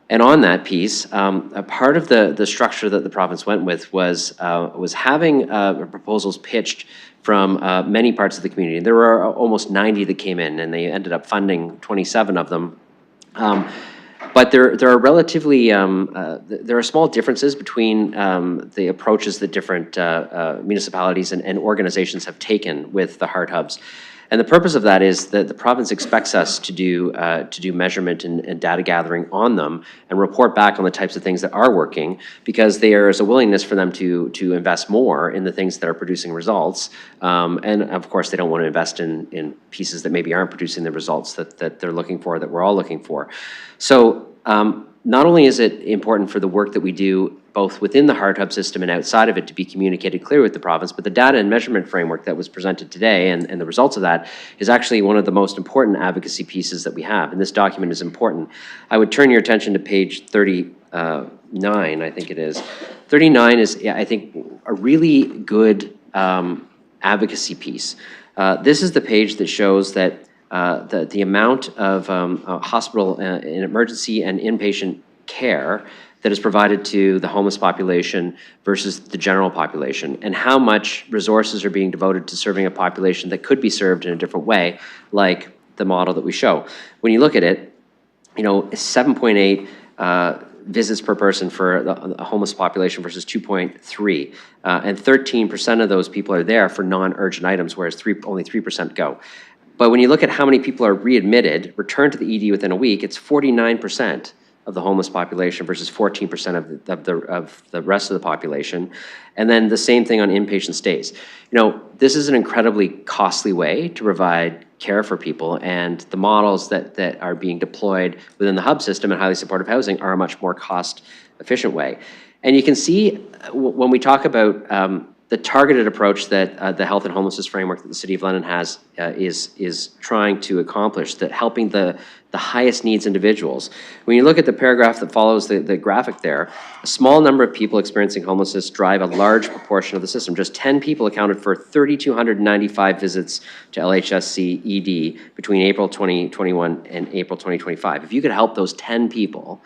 Speaker 2: And on that piece, a part of the structure that the province went with was having proposals pitched from many parts of the community. There were almost 90 that came in, and they ended up funding 27 of them. But there are relatively, there are small differences between the approaches that different municipalities and organizations have taken with the Heart Hubs. And the purpose of that is that the province expects us to do measurement and data gathering on them and report back on the types of things that are working, because there is a willingness for them to invest more in the things that are producing results. And of course, they don't want to invest in pieces that maybe aren't producing the results that they're looking for, that we're all looking for. So not only is it important for the work that we do both within the Heart Hub system and outside of it to be communicated clearly with the province, but the data and measurement framework that was presented today and the results of that is actually one of the most important advocacy pieces that we have, and this document is important. I would turn your attention to page 39, I think it is. 39 is, I think, a really good advocacy piece. This is the page that shows that the amount of hospital in emergency and inpatient care that is provided to the homeless population versus the general population, and how much resources are being devoted to serving a population that could be served in a different way, like the model that we show. When you look at it, 7.8 visits per person for the homeless population versus 2.3, and 13% of those people are there for non-urgent items, whereas only 3% go. But when you look at how many people are readmitted, returned to the ED within a week, it's 49% of the homeless population versus 14% of the rest of the population. And then the same thing on inpatient stays. This is an incredibly costly way to provide care for people, and the models that are being deployed within the hub system and highly supportive housing are a much more cost-efficient way. And you can see when we talk about the targeted approach that the health and homelessness framework that the City of London has is trying to accomplish, that helping the highest needs individuals. When you look at the paragraph that follows the graphic there, a small number of people experiencing homelessness drive a large proportion of the system. Just 10 people accounted for 3,295 visits to LHSC ED between April 2021 and April 2025. If you could help those 10 people,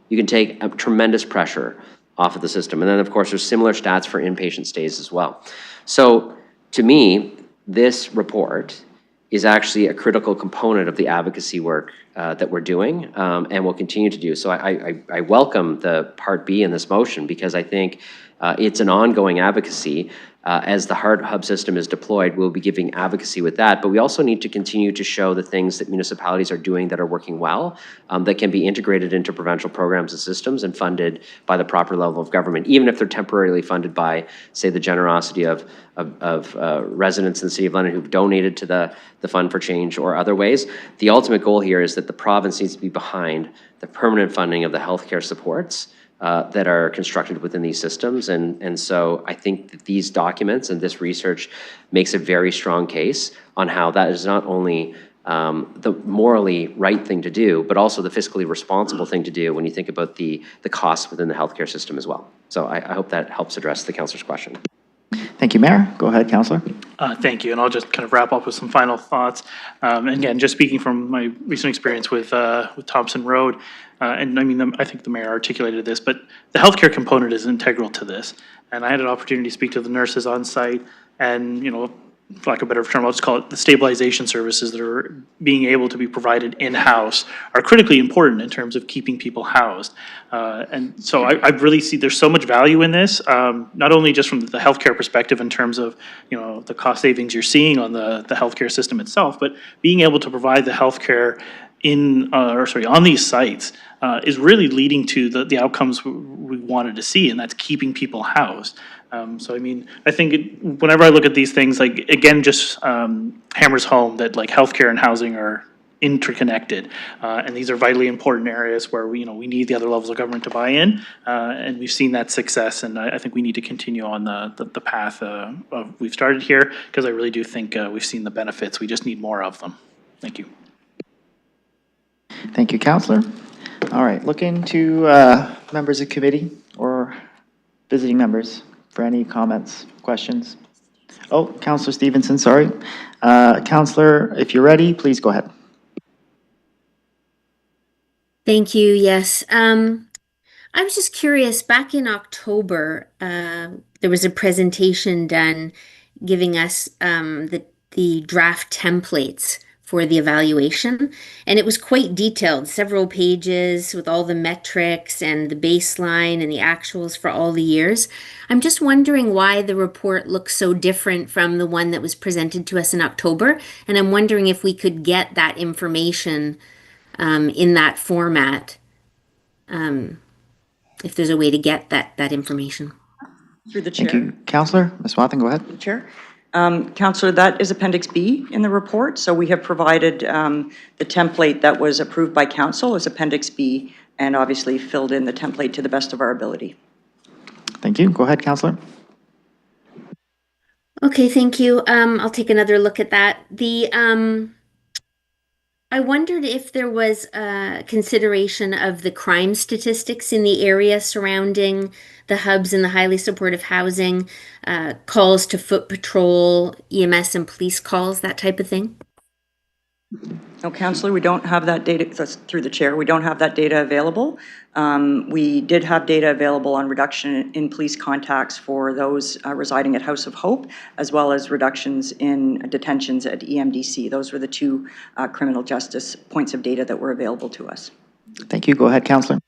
Speaker 2: you can take a tremendous pressure off of the system. And then, of course, there's similar stats for inpatient stays as well. So, to me, this report is actually a critical component of the advocacy work that we're doing and will continue to do. So I welcome the Part B in this motion, because I think it's an ongoing advocacy. As the Heart Hub system is deployed, we'll be giving advocacy with that, but we also need to continue to show the things that municipalities are doing that are working well, that can be integrated into provincial programs and systems and funded by the proper level of government, even if they're temporarily funded by, say, the generosity of residents in the City of London who've donated to the Fund for Change or other ways. The ultimate goal here is that the province needs to be behind the permanent funding of the healthcare supports that are constructed within these systems. And so I think that these documents and this research makes a very strong case on how that is not only the morally right thing to do, but also the fiscally responsible thing to do when you think about the costs within the healthcare system as well. So I hope that helps address the councillor's question.
Speaker 1: Thank you, Mayor. Go ahead, Councillor.
Speaker 3: Thank you, and I'll just kind of wrap up with some final thoughts. And again, just speaking from my recent experience with Thompson Road, and I mean, I think the mayor articulated this, but the healthcare component is integral to this. And I had an opportunity to speak to the nurses on site, and for lack of a better term, I'll just call it the stabilization services that are being able to be provided in-house are critically important in terms of keeping people housed. And so I really see there's so much value in this, not only just from the healthcare perspective in terms of, the cost savings you're seeing on the healthcare system itself, but being able to provide the healthcare on these sites is really leading to the outcomes we wanted to see, and that's keeping people housed. So I mean, I think whenever I look at these things, like again, just hammers home that like healthcare and housing are interconnected, and these are vitally important areas where we need the other levels of government to buy in, and we've seen that success, and I think we need to continue on the path we've started here, because I really do think we've seen the benefits. We just need more of them. Thank you.
Speaker 1: Thank you, Councillor. All right, looking to members of committee or visiting members for any comments, questions. Oh, Councillor Stevenson, sorry. Councillor, if you're ready, please go ahead.
Speaker 13: Thank you, yes. I was just curious, back in October, there was a presentation done giving us the draft templates for the evaluation, and it was quite detailed, several pages with all the metrics and the baseline and the actuals for all the years. I'm just wondering why the report looks so different from the one that was presented to us in October, and I'm wondering if we could get that information in that format, if there's a way to get that information.
Speaker 11: Through the chair.
Speaker 1: Thank you, Councillor. Ms. Wathen, go ahead.
Speaker 11: Chair. Councillor, that is Appendix B in the report. So we have provided the template that was approved by Council as Appendix B, and obviously filled in the template to the best of our ability.
Speaker 1: Thank you. Go ahead, Councillor.
Speaker 13: Okay, thank you. I'll take another look at that. I wondered if there was consideration of the crime statistics in the area surrounding the hubs and the highly supportive housing, calls to foot patrol, EMS and police calls, that type of thing.
Speaker 11: No, Councillor, we don't have that data, that's through the chair, we don't have that data available. We did have data available on reduction in police contacts for those residing at House of Hope, as well as reductions in detentions at EMDC. Those were the two criminal justice points of data that were available to us.
Speaker 1: Thank you. Go ahead, Councillor.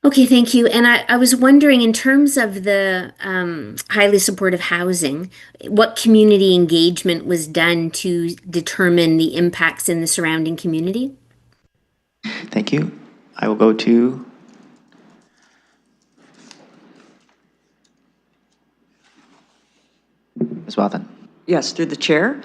Speaker 13: Okay, thank you. And I was wondering, in terms of the highly supportive housing, what community engagement was done to determine the impacts in the surrounding community?
Speaker 1: Thank you. I will go to Ms. Wathen.
Speaker 11: Yes, through the chair.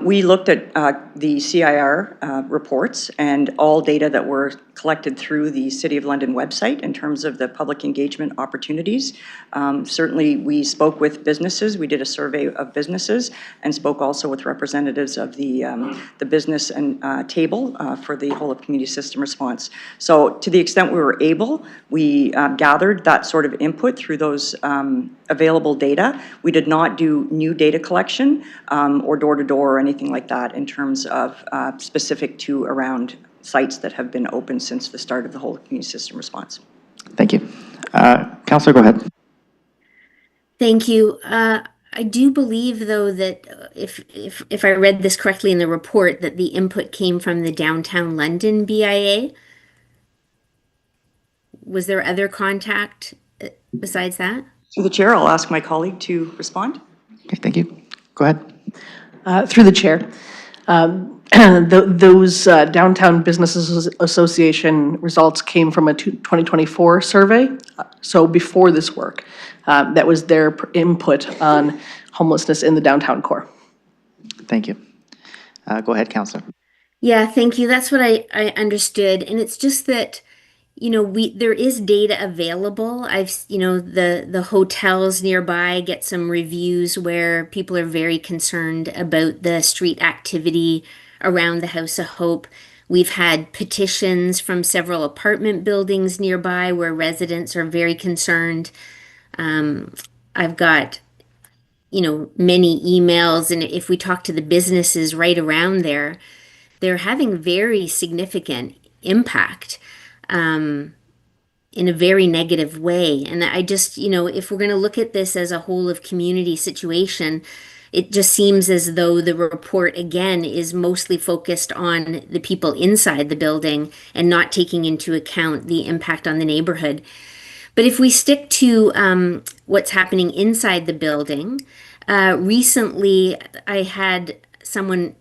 Speaker 11: We looked at the CIR reports and all data that were collected through the City of London website in terms of the public engagement opportunities. Certainly, we spoke with businesses. We did a survey of businesses and spoke also with representatives of the business and table for the whole of community system response. So to the extent we were able, we gathered that sort of input through those available data. We did not do new data collection or door-to-door or anything like that in terms of specific to around sites that have been open since the start of the whole community system response.
Speaker 1: Thank you. Councillor, go ahead.
Speaker 13: Thank you. I do believe, though, that if I read this correctly in the report, that the input came from the Downtown London BIA. Was there other contact besides that?
Speaker 11: Through the chair, I'll ask my colleague to respond.
Speaker 1: Okay, thank you. Go ahead.
Speaker 14: Through the chair. Those Downtown Businesses Association results came from a 2024 survey. So before this work, that was their input on homelessness in the downtown core.
Speaker 1: Thank you. Go ahead, Councillor.
Speaker 13: Yeah, thank you. That's what I understood. And it's just that there is data available. The hotels nearby get some reviews where people are very concerned about the street activity around the House of Hope. We've had petitions from several apartment buildings nearby where residents are very concerned. I've got, many emails, and if we talk to the businesses right around there, they're having very significant impact in a very negative way. And I just, if we're going to look at this as a whole of community situation, it just seems as though the report, again, is mostly focused on the people inside the building and not taking into account the impact on the neighborhood. But if we stick to what's happening inside the building, recently I had someone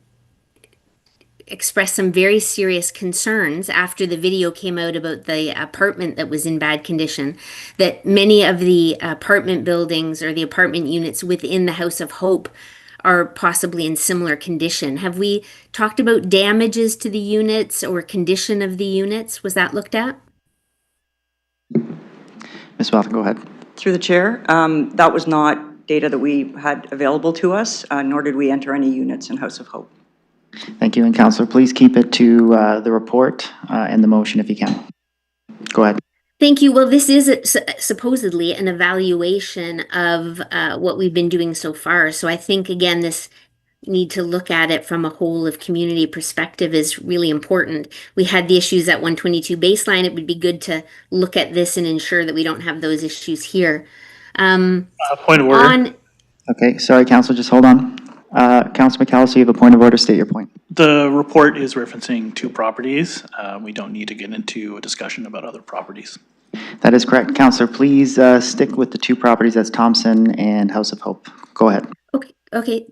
Speaker 13: express some very serious concerns after the video came out about the apartment that was in bad condition, that many of the apartment buildings or the apartment units within the House of Hope are possibly in similar condition. Have we talked about damages to the units or condition of the units? Was that looked at?
Speaker 1: Ms. Wathen, go ahead.
Speaker 11: Through the chair, that was not data that we had available to us, nor did we enter any units in House of Hope.
Speaker 1: Thank you. And Councillor, please keep it to the report and the motion if you can. Go ahead.
Speaker 13: Thank you. Well, this is supposedly an evaluation of what we've been doing so far. So I think, again, this need to look at it from a whole of community perspective is really important. We had the issues at 122 baseline. It would be good to look at this and ensure that we don't have those issues here.
Speaker 3: Point of order.
Speaker 1: Okay, sorry, Councillor, just hold on. Councillor McAllister, you have a point of order. State your point.
Speaker 3: The report is referencing 2 properties. We don't need to get into a discussion about other properties.
Speaker 1: That is correct. Councillor, please stick with the 2 properties. That's Thompson and House of Hope. Go ahead.
Speaker 13: Okay.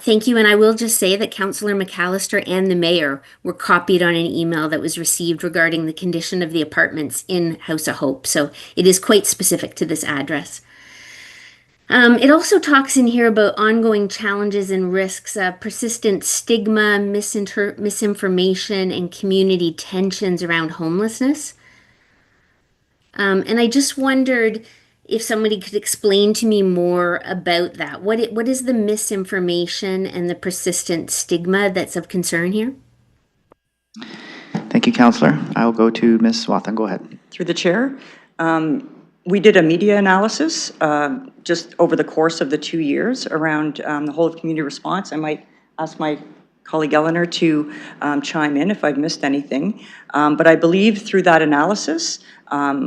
Speaker 13: Thank you. And I will just say that Councillor McAllister and the mayor were copied on an email that was received regarding the condition of the apartments in House of Hope. So it is quite specific to this address. It also talks in here about ongoing challenges and risks, persistent stigma, misinformation, and community tensions around homelessness. And I just wondered if somebody could explain to me more about that. What is the misinformation and the persistent stigma that's of concern here?
Speaker 1: Thank you, Councillor. I'll go to Ms. Wathen. Go ahead.
Speaker 11: Through the chair, we did a media analysis just over the course of the 2 years around the whole of community response. I might ask my colleague Eleanor to chime in if I've missed anything. But I believe through that analysis,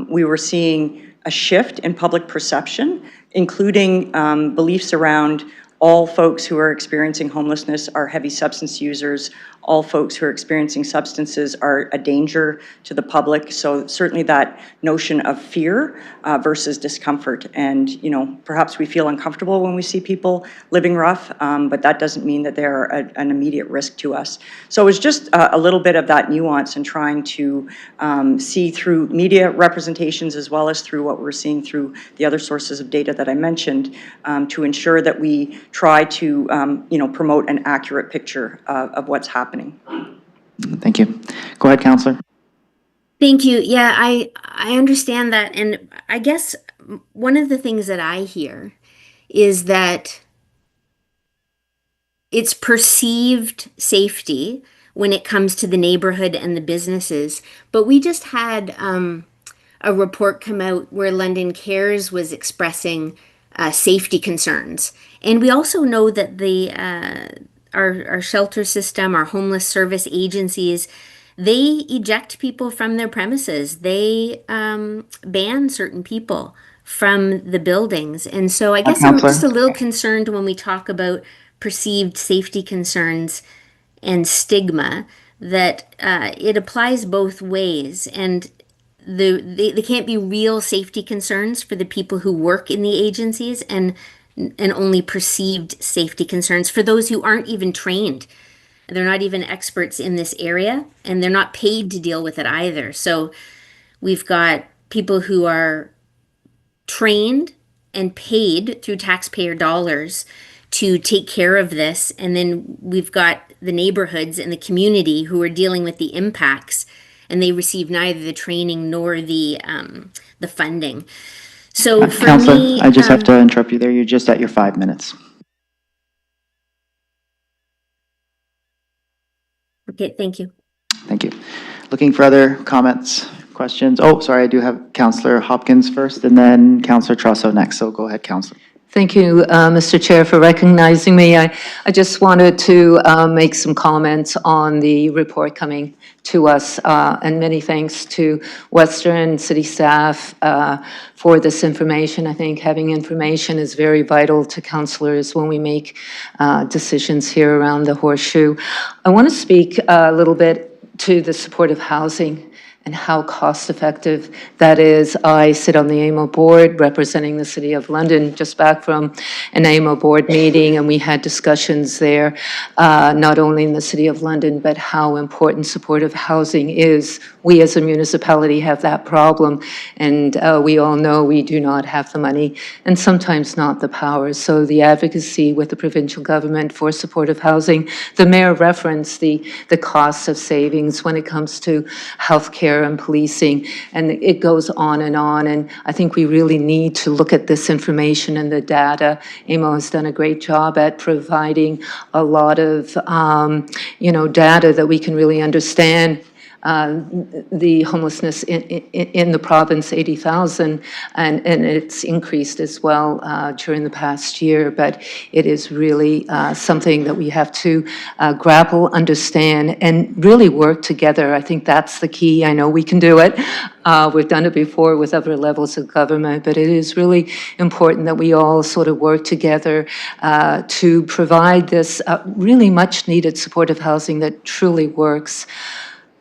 Speaker 11: we were seeing a shift in public perception, including beliefs around all folks who are experiencing homelessness are heavy substance users. All folks who are experiencing substances are a danger to the public. So certainly that notion of fear versus discomfort. And, perhaps we feel uncomfortable when we see people living rough, but that doesn't mean that they're an immediate risk to us. So it's just a little bit of that nuance in trying to see through media representations as well as through what we're seeing through the other sources of data that I mentioned to ensure that we try to, promote an accurate picture of what's happening.
Speaker 1: Thank you. Go ahead, Councillor.
Speaker 13: Thank you. Yeah, I understand that. And I guess one of the things that I hear is that it's perceived safety when it comes to the neighborhood and the businesses. But we just had a report come out where London Cares was expressing safety concerns. And we also know that our shelter system, our homeless service agencies, they eject people from their premises. They ban certain people from the buildings. And so I guess I'm just a little concerned when we talk about perceived safety concerns and stigma that it applies both ways. And they can't be real safety concerns for the people who work in the agencies and only perceived safety concerns for those who aren't even trained. They're not even experts in this area, and they're not paid to deal with it either. So we've got people who are trained and paid through taxpayer dollars to take care of this, and then we've got the neighborhoods and the community who are dealing with the impacts. and they receive neither the training nor the funding. So for
Speaker 1: Counselor,
Speaker 13: me,
Speaker 1: I just have to interrupt you there. You're just at your 5 minutes.
Speaker 13: okay, thank you.
Speaker 1: Thank you. Looking for other comments, questions? Oh, sorry, I do have Counselor Hopkins first, and then Counselor Trusso next. So go ahead, Counselor.
Speaker 15: Thank you, Mr. Chair, for recognizing me. I just wanted to make some comments on the report coming to us, and many thanks to Western City staff for this information. I think having information is very vital to councillors when we make decisions here around the Horseshoe. I want to speak a little bit to the supportive housing and how cost-effective that is. I sit on the AMO board representing the City of London, just back from an AMO board meeting, and we had discussions there, not only in the City of London, but how important supportive housing is. We as a municipality have that problem, and we all know we do not have the money and sometimes not the power. So the advocacy with the provincial government for supportive housing, the mayor referenced the cost of savings when it comes to healthcare and policing, and it goes on, and I think we really need to look at this information and the data. AMO has done a great job at providing a lot of, data that we can really understand the homelessness in the province, 80,000, and it's increased as well during the past year, but it is really something that we have to grapple, understand, and really work together. I think that's the key. I know we can do it. We've done it before with other levels of government, but it is really important that we all sort of work together to provide this really much needed supportive housing that truly works.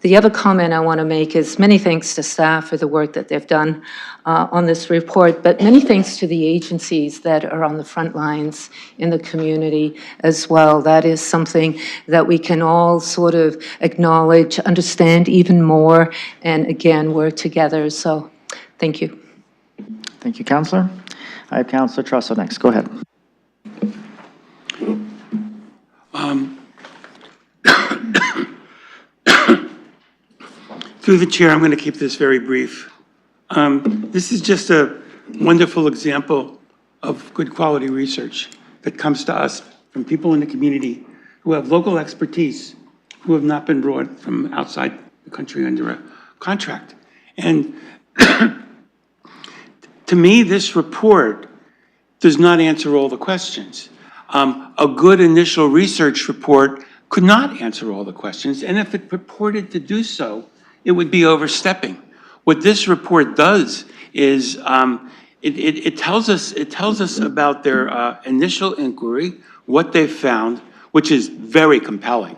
Speaker 15: The other comment I want to make is many thanks to staff for the work that they've done on this report, but many thanks to the agencies that are on the front lines in the community as well. That is something that we can all sort of acknowledge, understand even more, and again, work together. So thank you.
Speaker 1: Thank you, Counselor. I have Counselor Trusso next. Go ahead.
Speaker 16: Through the chair, I'm going to keep this very brief. This is just a wonderful example of good quality research that comes to us from people in the community who have local expertise, who have not been brought from outside the country under a contract. And to me, this report does not answer all the questions. A good initial research report could not answer all the questions, and if it purported to do so, it would be overstepping. What this report does is it tells us about their initial inquiry, what they found, which is very compelling.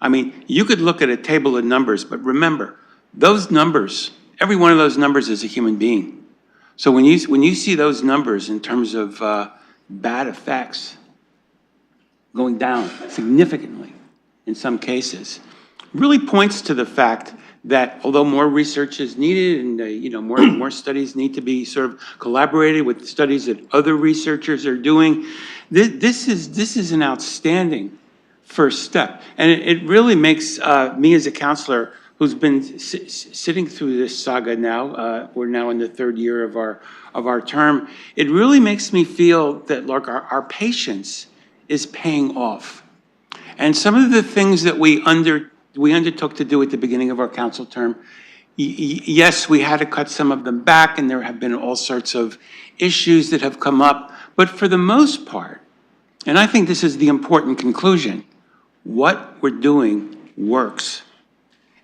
Speaker 16: I mean, you could look at a table of numbers, but remember, those numbers, every one of those numbers is a human being. So when you see those numbers in terms of bad effects going down significantly in some cases, really points to the fact that although more research is needed and more studies need to be sort of collaborated with studies that other researchers are doing, this is an outstanding first step. And it really makes me as a counselor who's been sitting through this saga now, we're now in the third year of our term, it really makes me feel that like our patience is paying off. And some of the things that we undertook to do at the beginning of our council term, yes, we had to cut some of them back, and there have been all sorts of issues that have come up. But for the most part, and I think this is the important conclusion, what we're doing works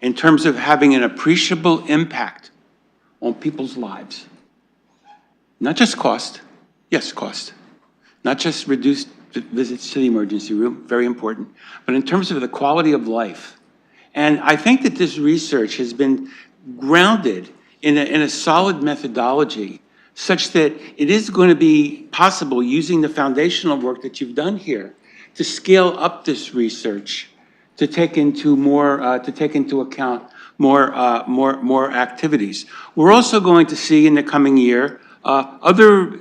Speaker 16: in terms of having an appreciable impact on people's lives. Not just cost, yes, cost. Not just reduced visits to the emergency room, very important, but in terms of the quality of life. And I think that this research has been grounded in a solid methodology such that it is going to be possible, using the foundational work that you've done here, to scale up this research, to take into account more activities. We're also going to see in the coming year other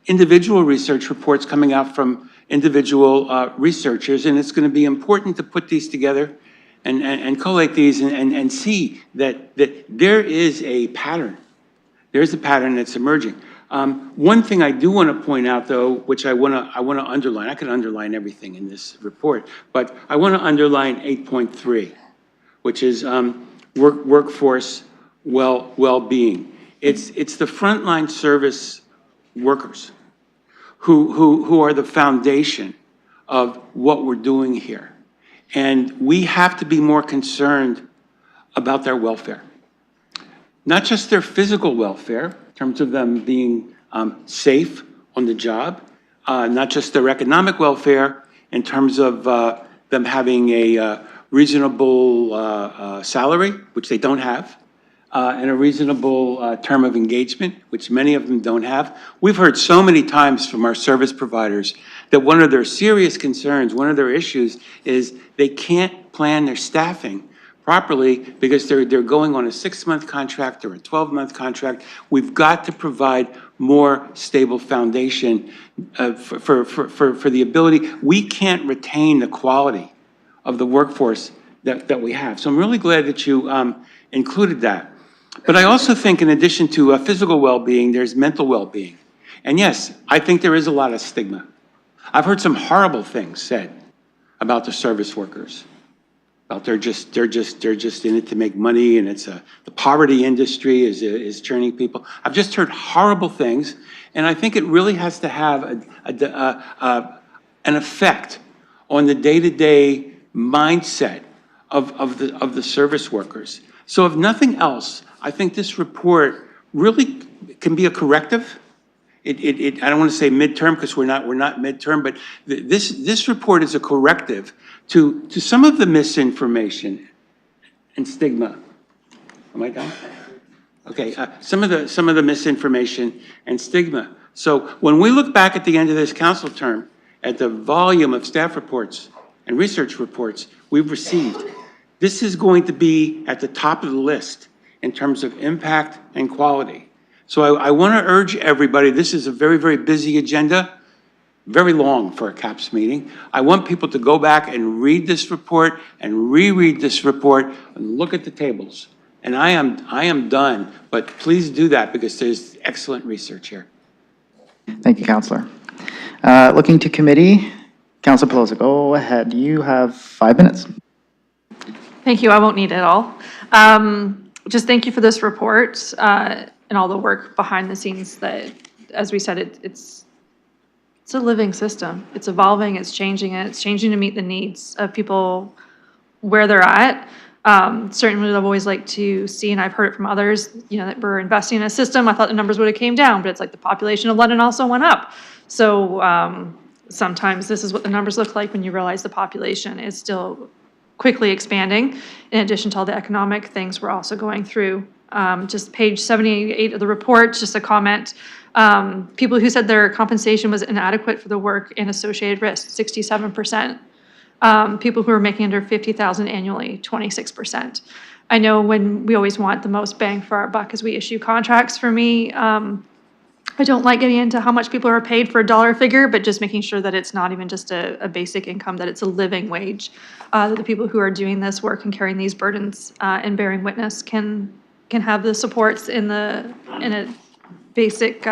Speaker 16: individual research reports coming out from individual researchers, and it's going to be important to put these together and collate these and see that there is a pattern. There's a pattern that's emerging. One thing I do want to point out, though, which I want to underline, I could underline everything in this report, but I want to underline 8.3, which is workforce well-being. It's the frontline service workers who are the foundation of what we're doing here. And we have to be more concerned about their welfare. Not just their physical welfare, in terms of them being safe on the job, not just their economic welfare, in terms of them having a reasonable salary, which they don't have, and a reasonable term of engagement, which many of them don't have. We've heard so many times from our service providers that one of their serious concerns, one of their issues is they can't plan their staffing properly because they're going on a 6-month contract or a 12-month contract. We've got to provide more stable foundation for the ability. We can't retain the quality of the workforce that we have. So I'm really glad that you included that. But I also think in addition to physical well-being, there's mental well-being. And yes, I think there is a lot of stigma. I've heard some horrible things said about the service workers. About they're just in it to make money, and it's the poverty industry is churning people. I've just heard horrible things, and I think it really has to have an effect on the day-to-day mindset of the service workers. So if nothing else, I think this report really can be a corrective. I don't want to say midterm because we're not midterm, but this report is a corrective to some of the misinformation and stigma. Am I done? Okay, some of the misinformation and stigma. So when we look back at the end of this council term at the volume of staff reports and research reports we've received, this is going to be at the top of the list in terms of impact and quality. So I want to urge everybody, this is a very, very busy agenda, very long for a CAPS meeting. I want people to go back and read this report and reread this report and look at the tables. And I am done, but please do that because there's excellent research here.
Speaker 1: Thank you, Councillor. Looking to committee, Councillor Pelosi, go ahead. You have 5 minutes.
Speaker 9: Thank you. I won't need it all. Just thank you for this report and all the work behind the scenes that, as we said, it's a living system. It's evolving, it's changing, and it's changing to meet the needs of people where they're at. Certainly I've always liked to see, and I've heard it from others, that we're investing in a system. I thought the numbers would have came down, but it's like the population of London also went up. So sometimes this is what the numbers look like when you realize the population is still quickly expanding, in addition to all the economic things we're also going through. Just page 78 of the report, just a comment. People who said their compensation was inadequate for the work and associated risks, 67%. People who are making under $50,000 annually, 26%. I know when we always want the most bang for our buck as we issue contracts. For me, I don't like getting into how much people are paid for a dollar figure, but just making sure that it's not even just a basic income, that it's a living wage. That the people who are doing this work and carrying these burdens and bearing witness can have the supports in a basic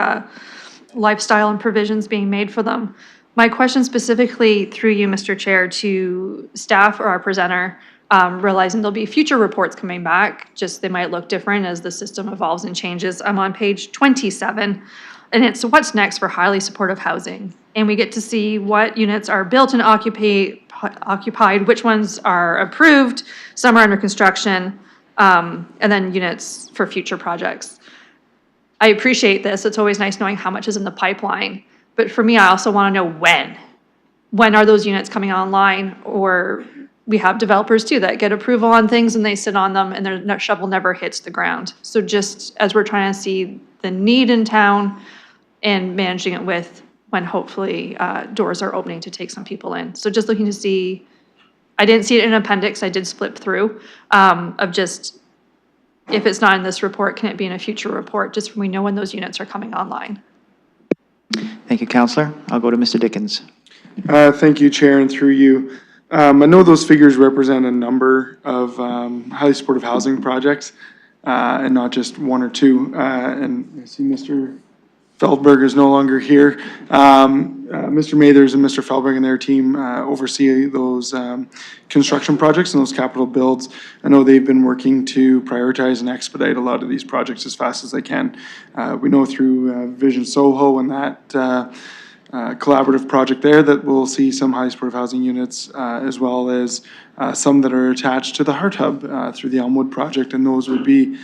Speaker 9: lifestyle and provisions being made for them. My question specifically through you, Mr. Chair, to staff or our presenter, realizing there'll be future reports coming back, just they might look different as the system evolves and changes. I'm on page 27, and it's what's next for highly supportive housing. And we get to see what units are built and occupied, which ones are approved, some are under construction, and then units for future projects. I appreciate this. It's always nice knowing how much is in the pipeline. But for me, I also want to know when. When are those units coming online? Or we have developers too that get approval on things and they sit on them and their shovel never hits the ground. So just as we're trying to see the need in town and managing it with when hopefully doors are opening to take some people in. So just looking to see, I didn't see it in an appendix, I did flip through, of just, if it's not in this report, can it be in a future report, just so we know when those units are coming online?
Speaker 1: Thank you, Councillor. I'll go to Mr. Dickens.
Speaker 12: Thank you, Chair, and through you. I know those figures represent a number of highly supportive housing projects, and not just one or two. And I see Mr. Feldberg is no longer here. Mr. Mathers and Mr. Feldberg and their team oversee those construction projects and those capital builds. I know they've been working to prioritize and expedite a lot of these projects as fast as they can. We know through Vision Soho and that collaborative project there that we'll see some highly supportive housing units as well as some that are attached to the Heart Hub through the Elmwood project, and those would be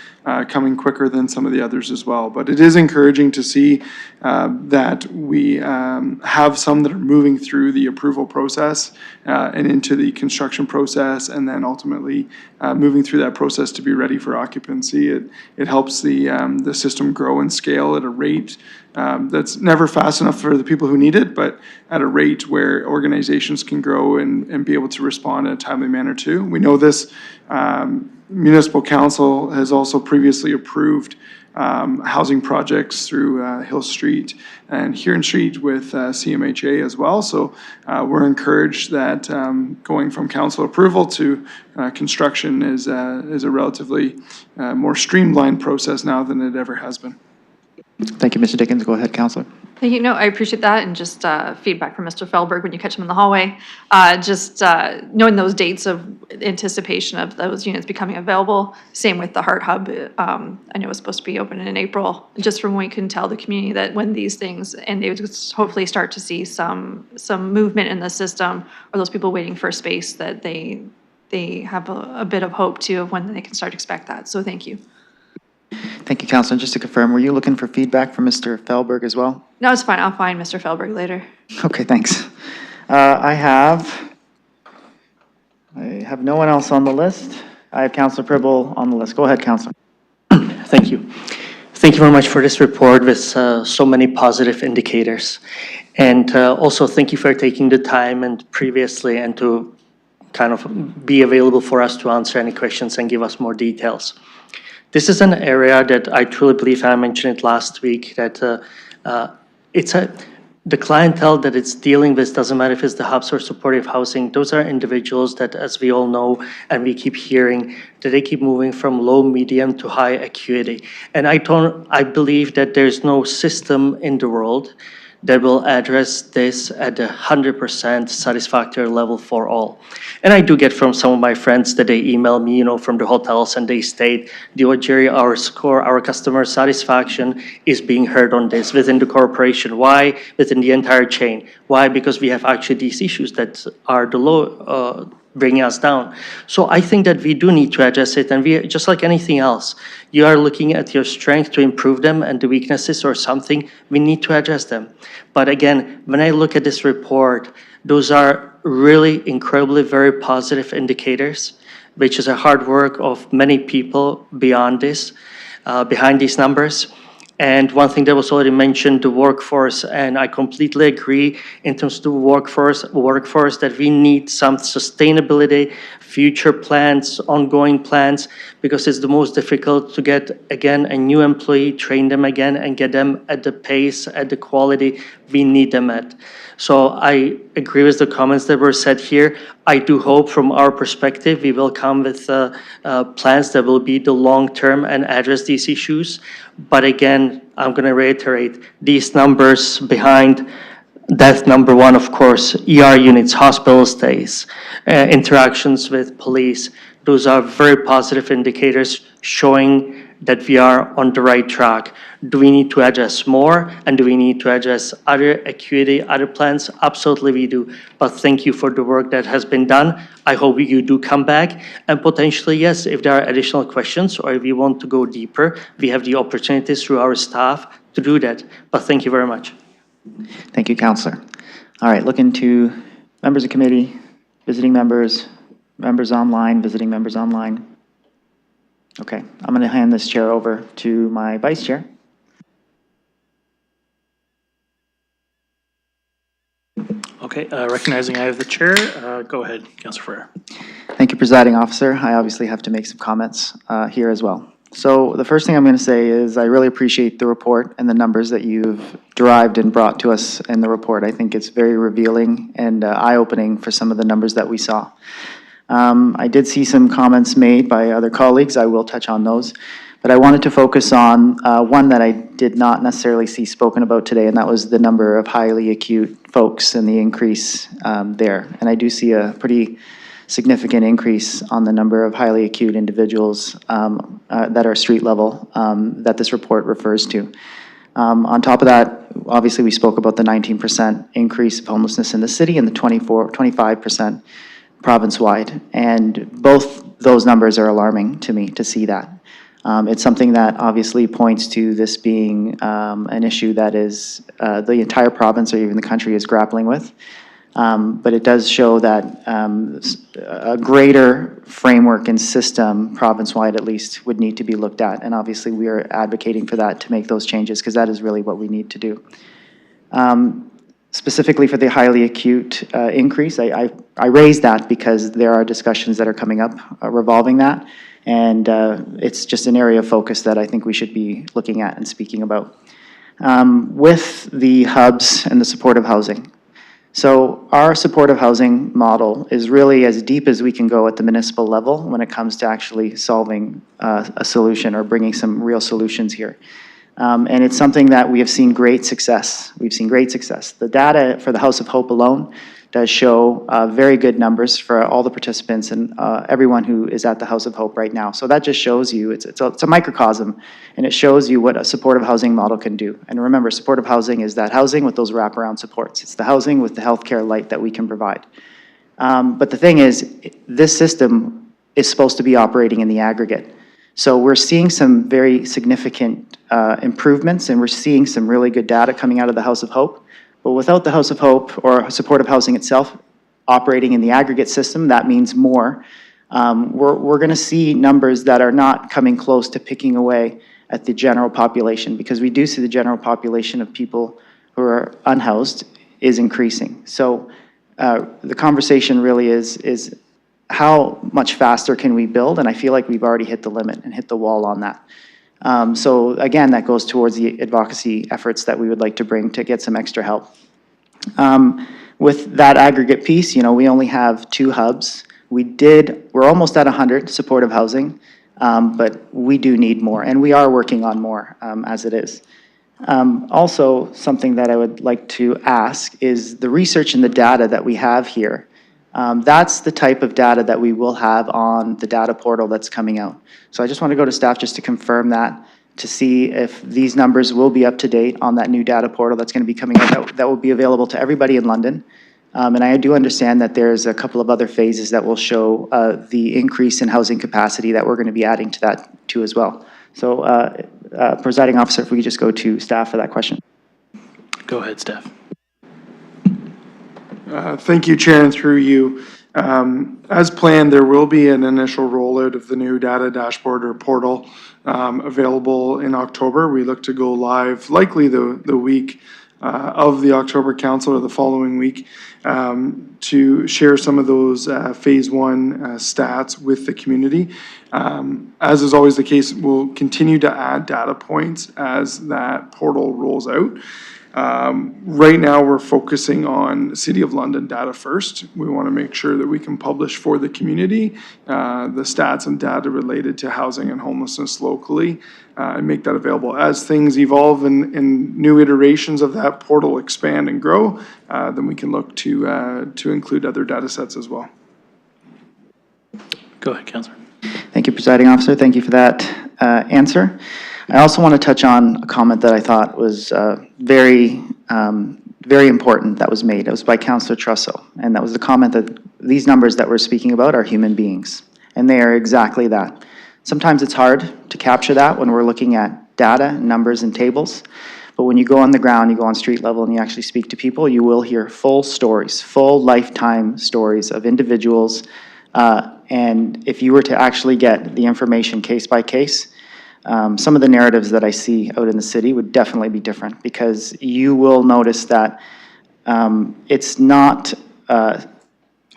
Speaker 12: coming quicker than some of the others as well. But it is encouraging to see that we have some that are moving through the approval process and into the construction process, and then ultimately moving through that process to be ready for occupancy. It helps the system grow and scale at a rate that's never fast enough for the people who need it, but at a rate where organizations can grow and be able to respond in a timely manner too. We know this municipal council has also previously approved housing projects through Hill Street and Huron Street with CMHA as well. So we're encouraged that going from council approval to construction is a relatively more streamlined process now than it ever has been.
Speaker 1: Thank you, Mr. Dickens. Go ahead, Councillor.
Speaker 9: Thank you. No, I appreciate that, and just feedback from Mr. Feldberg when you catch him in the hallway. Just knowing those dates of anticipation of those units becoming available. Same with the Heart Hub. I know it was supposed to be open in April. Just from what we can tell the community that when these things, and they would just hopefully start to see some movement in the system, or those people waiting for space, that they have a bit of hope too of when they can start to expect that. So thank you.
Speaker 1: Thank you, Councillor. Just to confirm, were you looking for feedback from Mr. Feldberg as well?
Speaker 9: No, it's fine. I'll find Mr. Feldberg later.
Speaker 1: Okay, thanks. I have no one else on the list. I have Councillor Pribble on the list. Go ahead, Councillor.
Speaker 6: Thank you. Thank you very much for this report with so many positive indicators. And also thank you for taking the time and previously and to kind of be available for us to answer any questions and give us more details. This is an area that I truly believe, and I mentioned it last week, that the clientele that it's dealing with, doesn't matter if it's the hubs or supportive housing, those are individuals that, as we all know, and we keep hearing, that they keep moving from low, medium to high acuity. And I believe that there's no system in the world that will address this at a 100% satisfactory level for all. And I do get from some of my friends that they email me, from the hotels, and they state, Jerry, our score, our customer satisfaction is being heard on this within the corporation. Why? Within the entire chain. Why? Because we have actually these issues that are the low, bringing us down. So I think that we do need to address it, and we, just like anything else, you are looking at your strength to improve them and the weaknesses or something, we need to address them. But again, when I look at this report, those are really incredibly very positive indicators, which is a hard work of many people beyond this, behind these numbers. And one thing that was already mentioned, the workforce, and I completely agree in terms of the workforce that we need some sustainability, future plans, ongoing plans, because it's the most difficult to get, again, a new employee, train them again, and get them at the pace, at the quality we need them at. So I agree with the comments that were said here. I do hope from our perspective, we will come with plans that will be the long term and address these issues. But again, I'm going to reiterate, these numbers behind that number one, of course, ER units, hospital stays, interactions with police, those are very positive indicators showing that we are on the right track. Do we need to address more? And do we need to address other acuity, other plans? Absolutely we do. But thank you for the work that has been done. I hope you do come back. And potentially, yes, if there are additional questions or if you want to go deeper, we have the opportunities through our staff to do that. But thank you very much.
Speaker 1: Thank you, Councillor. All right, looking to members of committee, visiting members, members online, visiting members online. Okay, I'm going to hand this chair over to my vice chair.
Speaker 3: Okay, recognizing I have the chair, go ahead, Councillor Ferrer.
Speaker 1: Thank you, Presiding Officer. I obviously have to make some comments here as well. So the first thing I'm going to say is I really appreciate the report and the numbers that you've derived and brought to us in the report. I think it's very revealing and eye-opening for some of the numbers that we saw. I did see some comments made by other colleagues. I will touch on those. But I wanted to focus on one that I did not necessarily see spoken about today, and that was the number of highly acute folks and the increase there. And I do see a pretty significant increase on the number of highly acute individuals that are street level that this report refers to. On top of that, obviously we spoke about the 19% increase of homelessness in the city and the 25% province-wide. And both those numbers are alarming to me to see that. It's something that obviously points to this being an issue that is the entire province or even the country is grappling with. But it does show that a greater framework and system, province-wide at least, would need to be looked at. And obviously, we are advocating for that to make those changes, because that is really what we need to do. Specifically for the highly acute increase, I raised that because there are discussions that are coming up revolving that. And it's just an area of focus that I think we should be looking at and speaking about. With the hubs and the supportive housing. So our supportive housing model is really as deep as we can go at the municipal level when it comes to actually solving a solution or bringing some real solutions here. And it's something that we have seen great success. We've seen great success. The data for the House of Hope alone does show very good numbers for all the participants and everyone who is at the House of Hope right now. So that just shows you, it's a microcosm, and it shows you what a supportive housing model can do. And remember, supportive housing is that housing with those wraparound supports. It's the housing with the healthcare light that we can provide. But the thing is, this system is supposed to be operating in the aggregate. So we're seeing some very significant improvements, and we're seeing some really good data coming out of the House of Hope. But without the House of Hope or supportive housing itself operating in the aggregate system, that means more. We're going to see numbers that are not coming close to picking away at the general population, because we do see the general population of people who are unhoused is increasing. So the conversation really is how much faster can we build? And I feel like we've already hit the limit and hit the wall on that. So again, that goes towards the advocacy efforts that we would like to bring to get some extra help. With that aggregate piece, you know, we only have 2 hubs. We're almost at 100 supportive housing, but we do need more, and we are working on more as it is. Also, something that I would like to ask is the research and the data that we have here. That's the type of data that we will have on the data portal that's coming out. So I just want to go to staff just to confirm that, to see if these numbers will be up to date on that new data portal that's going to be coming out, that will be available to everybody in London. And I do understand that there's a couple of other phases that will show the increase in housing capacity that we're going to be adding to that too as well. So Presiding Officer, if we could just go to staff for that question.
Speaker 3: Go ahead, Steph.
Speaker 12: Thank you, Chair, and through you. As planned, there will be an initial rollout of the new data dashboard or portal available in October. We look to go live likely the week of the October Council or the following week to share some of those phase 1 stats with the community. As is always the case, we'll continue to add data points as that portal rolls out. Right now, we're focusing on City of London data first. We want to make sure that we can publish for the community the stats and data related to housing and homelessness locally and make that available. As things evolve and new iterations of that portal expand and grow, then we can look to include other data sets as well.
Speaker 3: Go ahead, Councillor.
Speaker 1: Thank you, Presiding Officer. Thank you for that answer. I also want to touch on a comment that I thought was very important that was made. It was by Councillor Trusso, and that was the comment that these numbers that we're speaking about are human beings, and they are exactly that. Sometimes it's hard to capture that when we're looking at data, numbers, and tables, but when you go on the ground, you go on street level, and you actually speak to people, you will hear full stories, full lifetime stories of individuals, and if you were to actually get the information case by case, some of the narratives that I see out in the city would definitely be different, because you will notice that it's not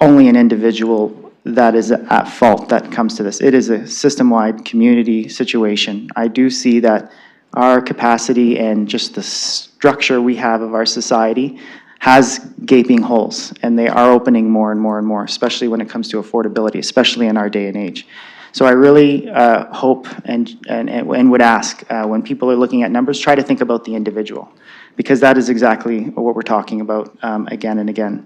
Speaker 1: only an individual that is at fault that comes to this. It is a system-wide community situation. I do see that our capacity and just the structure we have of our society has gaping holes, and they are opening more and more and more, especially when it comes to affordability, especially in our day and age. So I really hope and would ask, when people are looking at numbers, try to think about the individual, because that is exactly what we're talking about again and again.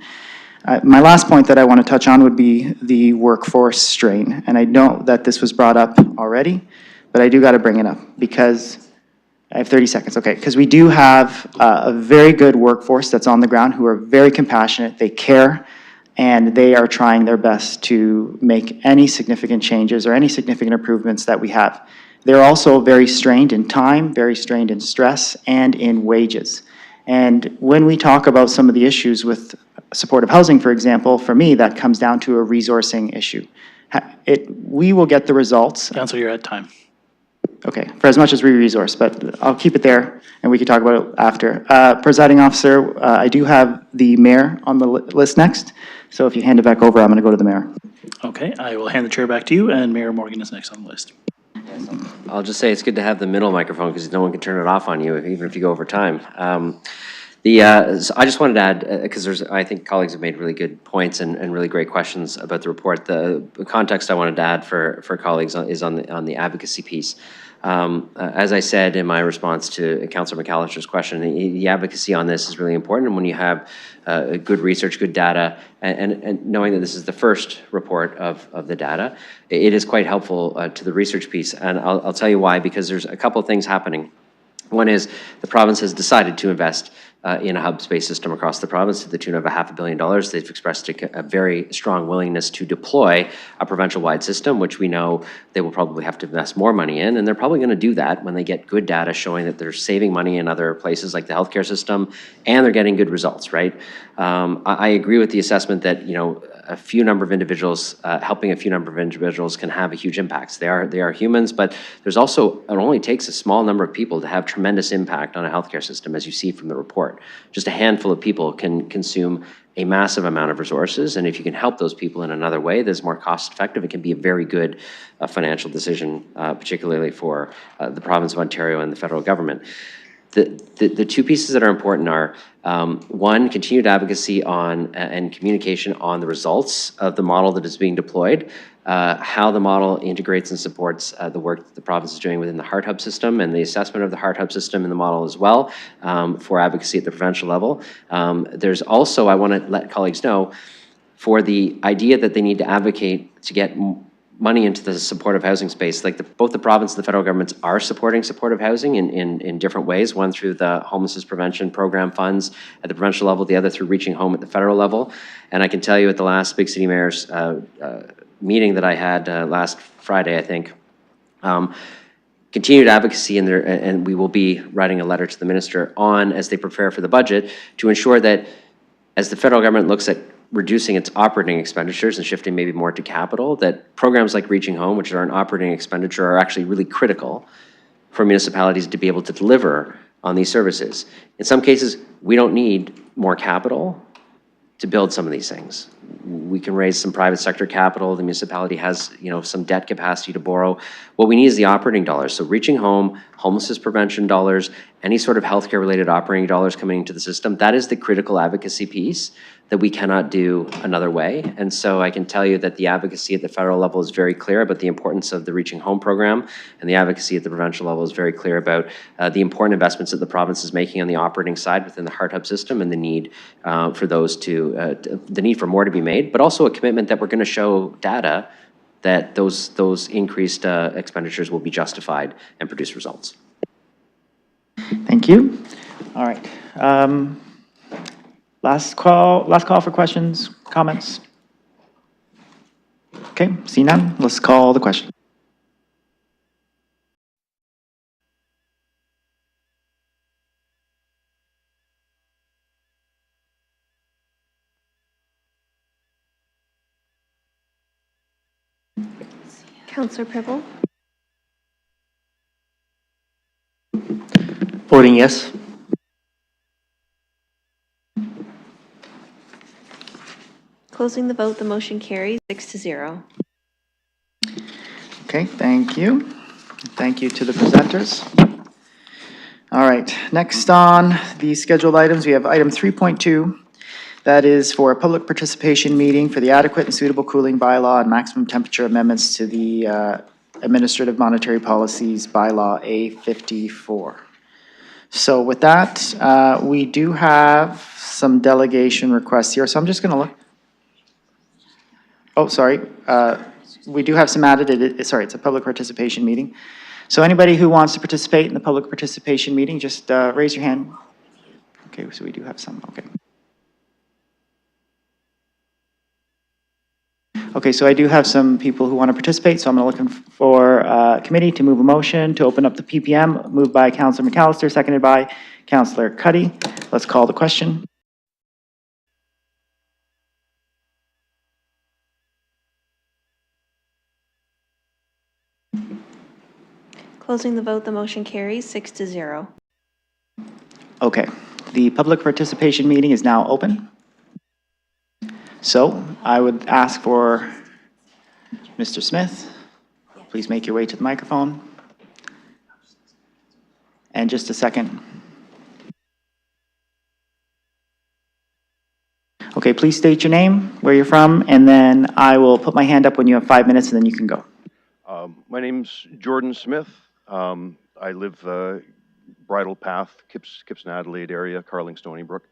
Speaker 1: My last point that I want to touch on would be the workforce strain, and I know that this was brought up already, but I do got to bring it up because I have 30 seconds, okay, because we do have a very good workforce that's on the ground who are very compassionate, they care, and they are trying their best to make any significant changes or any significant improvements that we have. They're also very strained in time, very strained in stress, and in wages. And when we talk about some of the issues with supportive housing, for example, for me, that comes down to a resourcing issue. We will get the results.
Speaker 3: Councilor, you're at time.
Speaker 1: Okay, for as much as we resource, but I'll keep it there, and we can talk about it after. Presiding officer, I do have the mayor on the list next, so if you hand it back over, I'm going to go to the mayor.
Speaker 3: Okay, I will hand the chair back to you, and Mayor Morgan is next on the list.
Speaker 2: I'll just say it's good to have the middle microphone because no one can turn it off on you, even if you go over time. So I just wanted to add, because I think colleagues have made really good points and really great questions about the report. The context I wanted to add for colleagues is on the advocacy piece. As I said in my response to Councillor McAllister's question, the advocacy on this is really important. And when you have good research, good data, and knowing that this is the first report of the data, it is quite helpful to the research piece. And I'll tell you why, because there's a couple of things happening. One is the province has decided to invest in a hub space system across the province to the tune of $500 million. They've expressed a very strong willingness to deploy a provincial-wide system, which we know they will probably have to invest more money in, and they're probably going to do that when they get good data showing that they're saving money in other places like the healthcare system, and they're getting good results, right? I agree with the assessment that, you know, a few number of individuals, helping a few number of individuals can have a huge impact. They are humans, but there's also, it only takes a small number of people to have tremendous impact on a healthcare system, as you see from the report. Just a handful of people can consume a massive amount of resources, and if you can help those people in another way that's more cost effective, it can be a very good financial decision, particularly for the province of Ontario and the federal government. The two pieces that are important are, one, continued advocacy on and communication on the results of the model that is being deployed, how the model integrates and supports the work that the province is doing within the Heart Hub system, and the assessment of the Heart Hub system in the model as well, for advocacy at the provincial level. There's also, I want to let colleagues know, for the idea that they need to advocate to get money into the supportive housing space. Like both the province and the federal governments are supporting supportive housing in different ways, one through the homelessness prevention program funds at the provincial level, the other through Reaching Home at the federal level. And I can tell you at the last Big City Mayors meeting that I had last Friday, I think, continued advocacy in there, and we will be writing a letter to the minister on, as they prepare for the budget, to ensure that as the federal government looks at reducing its operating expenditures and shifting maybe more to capital, that programs like Reaching Home, which are an operating expenditure, are actually really critical for municipalities to be able to deliver on these services. In some cases, we don't need more capital to build some of these things. We can raise some private sector capital. The municipality has, you know, some debt capacity to borrow. What we need is the operating dollars. So Reaching Home, homelessness prevention dollars, any sort of healthcare related operating dollars coming into the system, that is the critical advocacy piece that we cannot do another way. And so I can tell you that the advocacy at the federal level is very clear about the importance of the Reaching Home program, and the advocacy at the provincial level is very clear about the important investments that the province is making on the operating side within the Heart Hub system, and the need for those the need for more to be made, but also a commitment that we're going to show data that those increased expenditures will be justified and produce results.
Speaker 1: Thank you. All right. Last call for questions, comments. Okay, see none. Let's call the question.
Speaker 10: Councillor Pribble?
Speaker 6: Voting yes.
Speaker 10: Closing the vote, the motion carries 6-0.
Speaker 1: Okay, thank you. Thank you to the presenters. All right, next on the scheduled items, we have item 3.2. That is for a public participation meeting for the adequate and suitable cooling bylaw and maximum temperature amendments to the administrative monetary policies bylaw A54. So with that, we do have some delegation requests here, so I'm just going to look. Oh, sorry. We do have some added, sorry, it's a public participation meeting. So anybody who wants to participate in the public participation meeting, just raise your hand. Okay, so we do have some, okay. Okay, so I do have some people who want to participate, so I'm looking for a committee to move a motion to open up the PPM, moved by Councillor McAllister, seconded by Councillor Cuddy. Let's call the question.
Speaker 10: Closing the vote, the motion carries 6-0.
Speaker 1: Okay, the public participation meeting is now open. So I would ask for Mr. Smith, please make your way to the microphone. And just a second. Okay, please state your name, where you're from, and then I will put my hand up when you have 5 minutes, and then you can go.
Speaker 17: My name's Jordan Smith. I live Bridle Path, Kipson Adelaide area, Carling Stony Brook.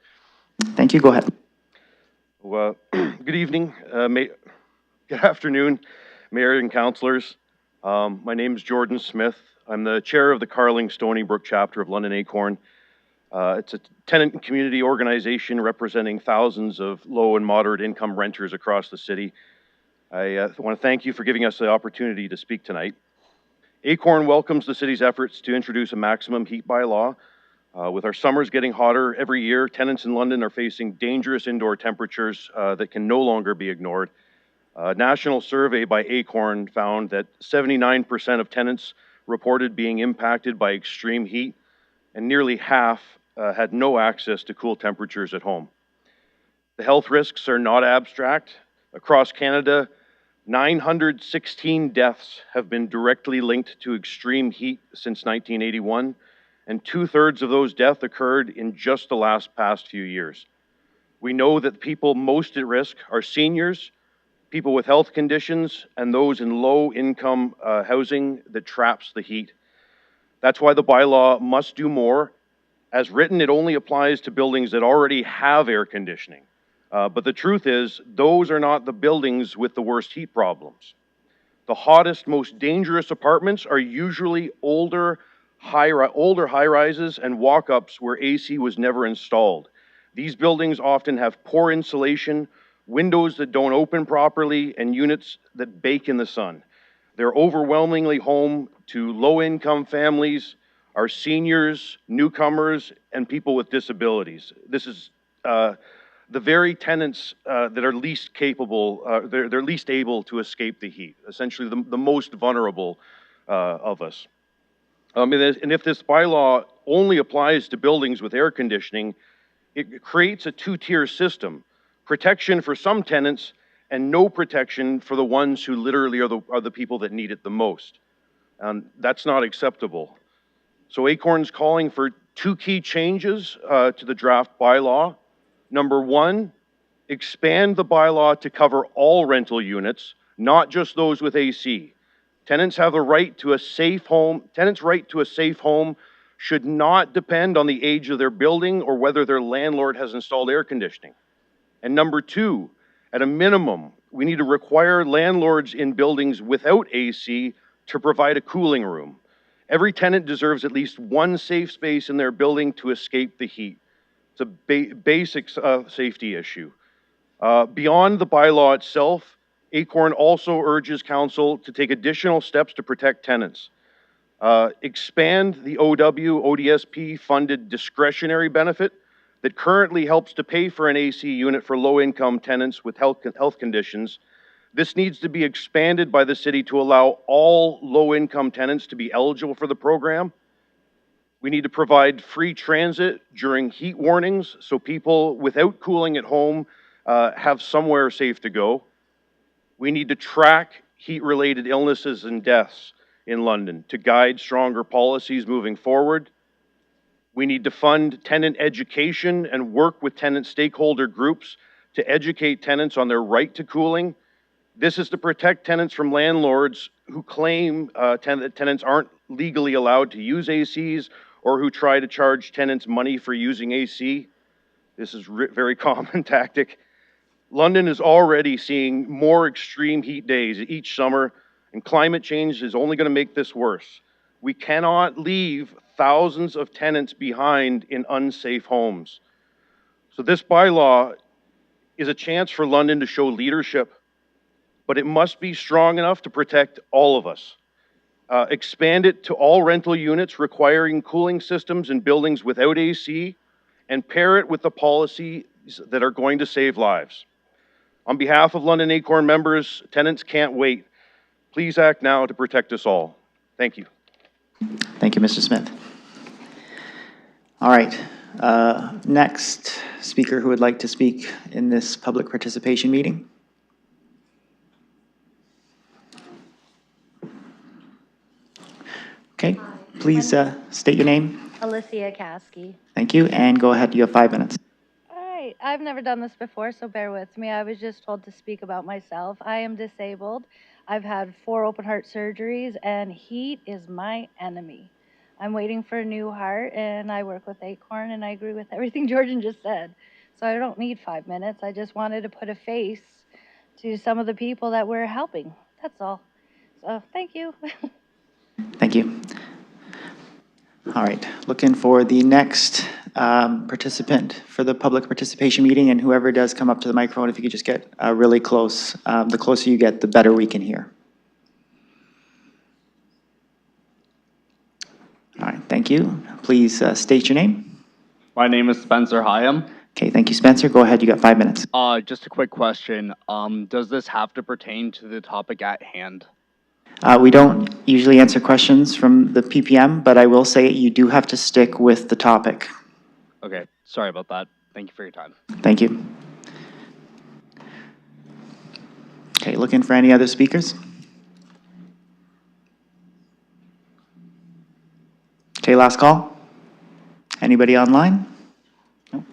Speaker 1: Thank you, go ahead.
Speaker 17: Well, good evening, good afternoon, Mayor and councillors. My name's Jordan Smith. I'm the chair of the Carling Stony Brook chapter of London Acorn. It's a tenant and community organization representing thousands of low and moderate income renters across the city. I want to thank you for giving us the opportunity to speak tonight. Acorn welcomes the city's efforts to introduce a maximum heat bylaw. With our summers getting hotter every year, tenants in London are facing dangerous indoor temperatures that can no longer be ignored. A national survey by Acorn found that 79% of tenants reported being impacted by extreme heat, and nearly half had no access to cool temperatures at home. The health risks are not abstract. Across Canada, 916 deaths have been directly linked to extreme heat since 1981, and 2/3 of those deaths occurred in just the past few years. We know that people most at risk are seniors, people with health conditions, and those in low-income housing that traps the heat. That's why the bylaw must do more. As written, it only applies to buildings that already have air conditioning. But the truth is, those are not the buildings with the worst heat problems. The hottest, most dangerous apartments are usually older high-rises and walk-ups where AC was never installed. These buildings often have poor insulation, windows that don't open properly, and units that bake in the sun. They're overwhelmingly home to low-income families, our seniors, newcomers, and people with disabilities. This is the very tenants that are least capable, they're least able to escape the heat, essentially the most vulnerable of us. And if this bylaw only applies to buildings with air conditioning, it creates a two-tier system, protection for some tenants and no protection for the ones who literally are the people that need it the most. And that's not acceptable. So Acorn's calling for two key changes to the draft bylaw. Number one, expand the bylaw to cover all rental units, not just those with AC. Tenants have the right to a safe home. Tenants' right to a safe home should not depend on the age of their building or whether their landlord has installed air conditioning. And number two, at a minimum, we need to require landlords in buildings without AC to provide a cooling room. Every tenant deserves at least one safe space in their building to escape the heat. It's a basic safety issue. Beyond the bylaw itself, Acorn also urges council to take additional steps to protect tenants. Expand the ODSP funded discretionary benefit that currently helps to pay for an AC unit for low-income tenants with health conditions. This needs to be expanded by the city to allow all low-income tenants to be eligible for the program. We need to provide free transit during heat warnings so people without cooling at home have somewhere safe to go. We need to track heat-related illnesses and deaths in London to guide stronger policies moving forward. We need to fund tenant education and work with tenant stakeholder groups to educate tenants on their right to cooling. This is to protect tenants from landlords who claim tenants aren't legally allowed to use ACs or who try to charge tenants money for using AC. This is a very common tactic. London is already seeing more extreme heat days each summer, and climate change is only going to make this worse. We cannot leave thousands of tenants behind in unsafe homes. So this bylaw is a chance for London to show leadership, but it must be strong enough to protect all of us. Expand it to all rental units requiring cooling systems in buildings without AC, and pair it with the policies that are going to save lives. On behalf of London Acorn members, tenants can't wait. Please act now to protect us all. Thank you.
Speaker 1: Thank you, Mr. Smith. All right. Next speaker who would like to speak in this public participation meeting. Okay, please state your name.
Speaker 18: Alicia Caskey.
Speaker 1: Thank you, and go ahead. You have 5 minutes.
Speaker 18: All right, I've never done this before, so bear with me. I was just told to speak about myself. I am disabled. I've had 4 open heart surgeries, and heat is my enemy. I'm waiting for a new heart, and I work with Acorn, and I agree with everything Jordan just said. So I don't need 5 minutes. I just wanted to put a face to some of the people that we're helping. That's all. So thank you.
Speaker 1: Thank you. All right, looking for the next participant for the public participation meeting, and whoever does come up to the microphone, if you could just get really close. The closer you get, the better we can hear. All right, thank you. Please state your name.
Speaker 19: My name is Spencer Hyam.
Speaker 1: Okay, thank you, Spencer. Go ahead, you got 5 minutes.
Speaker 19: Just a quick question. Does this have to pertain to the topic at hand?
Speaker 1: We don't usually answer questions from the PPM, but I will say you do have to stick with the topic.
Speaker 19: Okay, sorry about that. Thank you for your time.
Speaker 1: Thank you. Okay, looking for any other speakers? Okay, last call. Anybody online? No?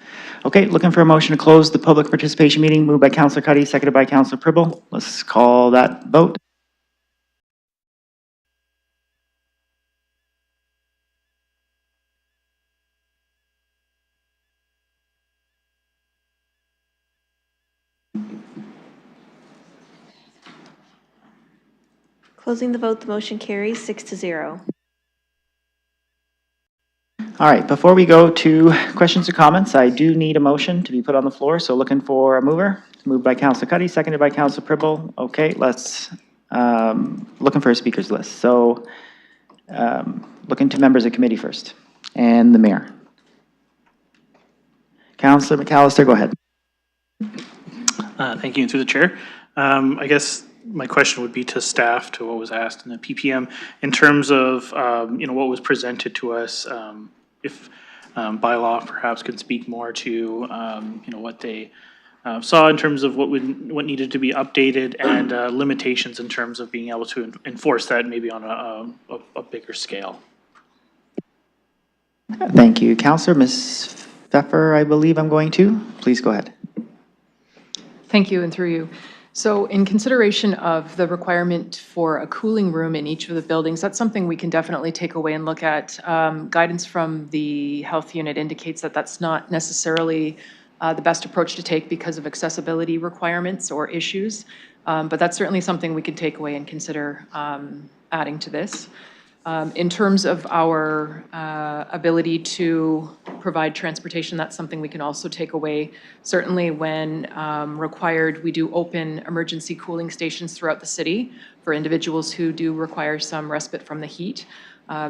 Speaker 1: Okay, looking for a motion to close the public participation meeting, moved by Councillor Cuddy, seconded by Councillor Pribble. Let's call that vote.
Speaker 10: Closing the vote, the motion carries 6-0.
Speaker 1: All right, before we go to questions or comments, I do need a motion to be put on the floor, so looking for a mover. Moved by Councillor Cuddy, seconded by Councillor Pribble. Okay, let's, looking for a speakers list. So, looking to members of committee first, and the mayor. Councillor McAllister, go ahead.
Speaker 3: Thank you, and through the chair. I guess my question would be to staff, to what was asked in the PPM, in terms of, what was presented to us, if bylaw perhaps could speak more to, what they saw in terms of what needed to be updated and limitations in terms of being able to enforce that maybe on a bigger scale.
Speaker 1: Thank you. Councillor, Ms. Pfeffer, I believe I'm going to. Please go ahead.
Speaker 20: Thank you, and through you. So in consideration of the requirement for a cooling room in each of the buildings, that's something we can definitely take away and look at. Guidance from the health unit indicates that that's not necessarily the best approach to take because of accessibility requirements or issues. But that's certainly something we could take away and consider adding to this. In terms of our ability to provide transportation, that's something we can also take away. Certainly when required, we do open emergency cooling stations throughout the city for individuals who do require some respite from the heat.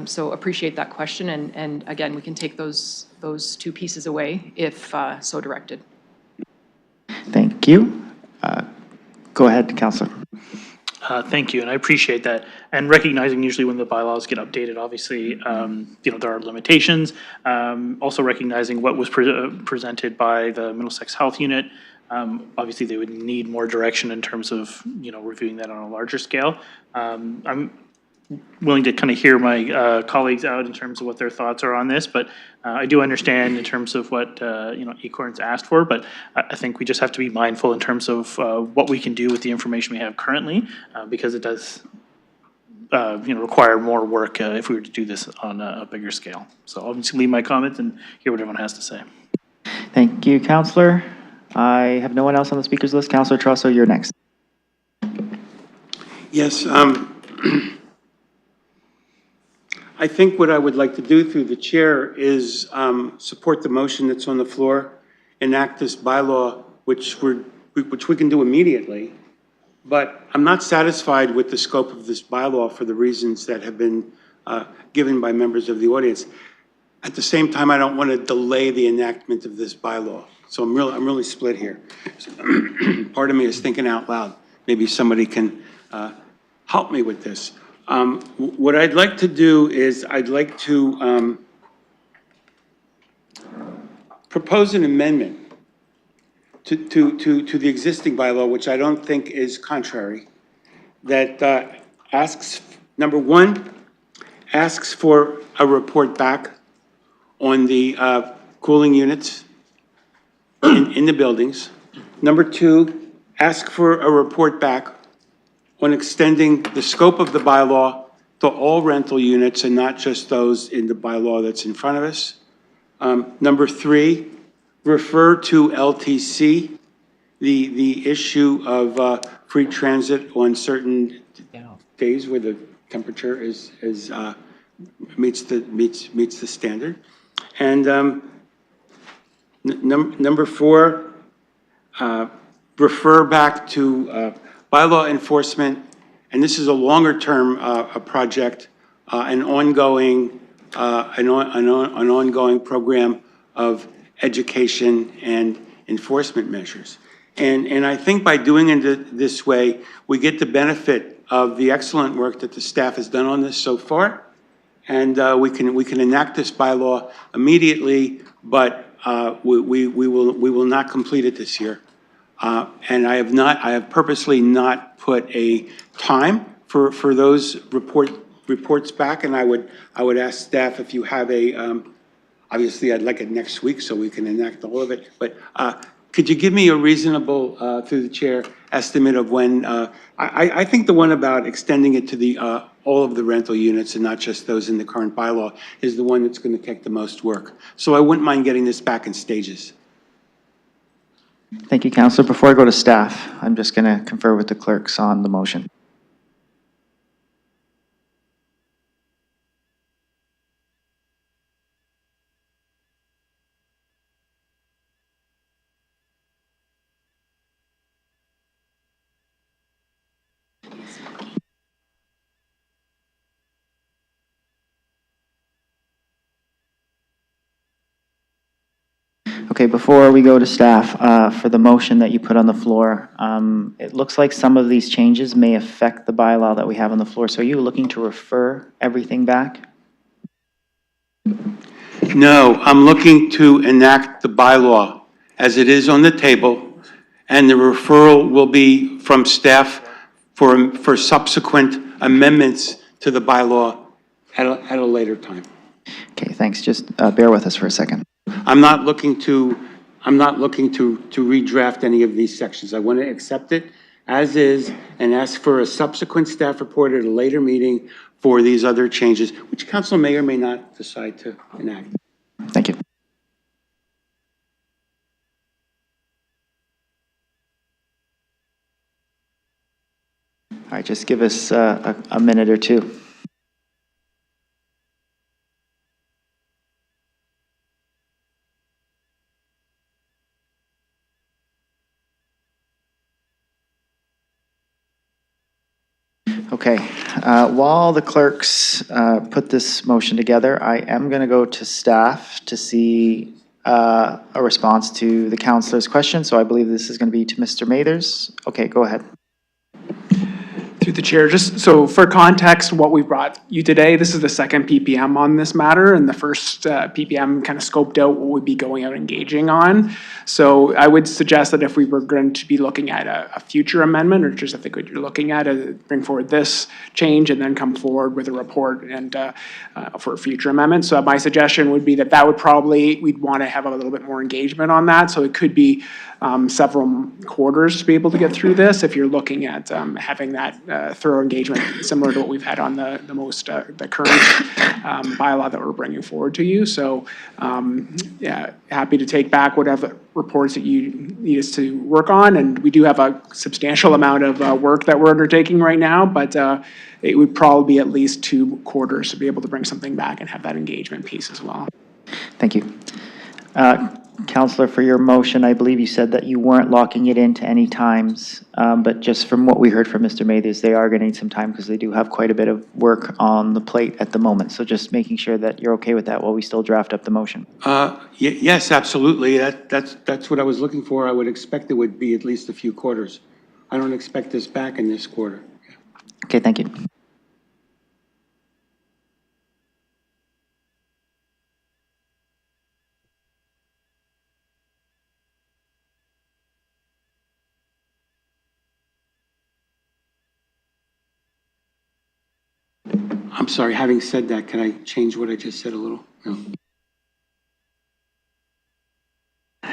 Speaker 20: So appreciate that question, and again, we can take those 2 pieces away if so directed.
Speaker 1: Thank you. Go ahead, Councillor.
Speaker 3: Thank you, and I appreciate that. And recognizing usually when the bylaws get updated, obviously, there are limitations. Also recognizing what was presented by the Middlesex Health Unit Obviously, they would need more direction in terms of, reviewing that on a larger scale. I'm willing to kind of hear my colleagues out in terms of what their thoughts are on this, but I do understand in terms of what, Acorn's asked for, but I think we just have to be mindful in terms of what we can do with the information we have currently, because it does, require more work if we were to do this on a bigger scale. So I'll just leave my comments and hear what everyone has to say.
Speaker 1: Thank you, Counselor. I have no one else on the speakers list. Counselor Trusso, you're next.
Speaker 16: Yes, I think what I would like to do through the chair is support the motion that's on the floor, enact this bylaw, which we can do immediately. But I'm not satisfied with the scope of this bylaw for the reasons that have been given by members of the audience. At the same time, I don't want to delay the enactment of this bylaw. So I'm really split here. Part of me is thinking out loud. Maybe somebody can help me with this. What I'd like to do is I'd like to propose an amendment to the existing bylaw, which I don't think is contrary, that asks, number one, asks for a report back on the cooling units in the buildings. Number two, ask for a report back on extending the scope of the bylaw to all rental units and not just those in the bylaw that's in front of us. Number three, refer to LTC the issue of free transit on certain days where the temperature meets the standard. And number four, refer back to bylaw enforcement, and this is a longer-term project, an ongoing program of education and enforcement measures. And I think by doing it this way, we get the benefit of the excellent work that the staff has done on this so far, and we can enact this bylaw immediately, but we will not complete it this year. And I have purposely not put a time for those reports back, and I would ask staff if you have obviously I'd like it next week so we can enact all of it, but could you give me a reasonable, through the chair, estimate of when, I think the one about extending it to all of the rental units and not just those in the current bylaw is the one that's going to take the most work. So I wouldn't mind getting this back in stages.
Speaker 1: Thank you, Counselor. Before I go to staff, I'm just going to confer with the clerks on the motion. Okay, before we go to staff, for the motion that you put on the floor, it looks like some of these changes may affect the bylaw that we have on the floor. So are you looking to refer everything back?
Speaker 16: No, I'm looking to enact the bylaw as it is on the table, and the referral will be from staff for subsequent amendments to the bylaw at a later time.
Speaker 1: Okay, thanks. Just bear with us for a second.
Speaker 16: I'm not looking to redraft any of these sections. I want to accept it as is and ask for a subsequent staff report at a later meeting for these other changes, which council may or may not decide to enact.
Speaker 1: Thank you. All right, just give us a minute or two. Okay, while the clerks put this motion together, I am going to go to staff to see a response to the councillor's question. So I believe this is going to be to Mr. Mathers. Okay, go ahead.
Speaker 8: Through the chair, just so for context, what we brought you today, this is the second PPM on this matter, and the first PPM kind of scoped out what we'd be going out engaging on. So I would suggest that if we were going to be looking at a future amendment, or just I think what you're looking at, bring forward this change and then come forward with a report and for a future amendment. So my suggestion would be that would probably, we'd want to have a little bit more engagement on that. So it could be several quarters to be able to get through this if you're looking at having that thorough engagement similar to what we've had on the current bylaw that we're bringing forward to you. So yeah, happy to take back whatever reports that you need us to work on. And we do have a substantial amount of work that we're undertaking right now, but it would probably be at least 2 quarters to be able to bring something back and have that engagement piece as well.
Speaker 1: Thank you. Counselor, for your motion, I believe you said that you weren't locking it into any times, but just from what we heard from Mr. Matthews, they are going to need some time because they do have quite a bit of work on the plate at the moment. So just making sure that you're okay with that while we still draft up the motion.
Speaker 16: Yes, absolutely. That's what I was looking for. I would expect it would be at least a few quarters. I don't expect this back in this quarter.
Speaker 1: Okay, thank you.
Speaker 16: I'm sorry, having said that, can I change what I just said a little? No.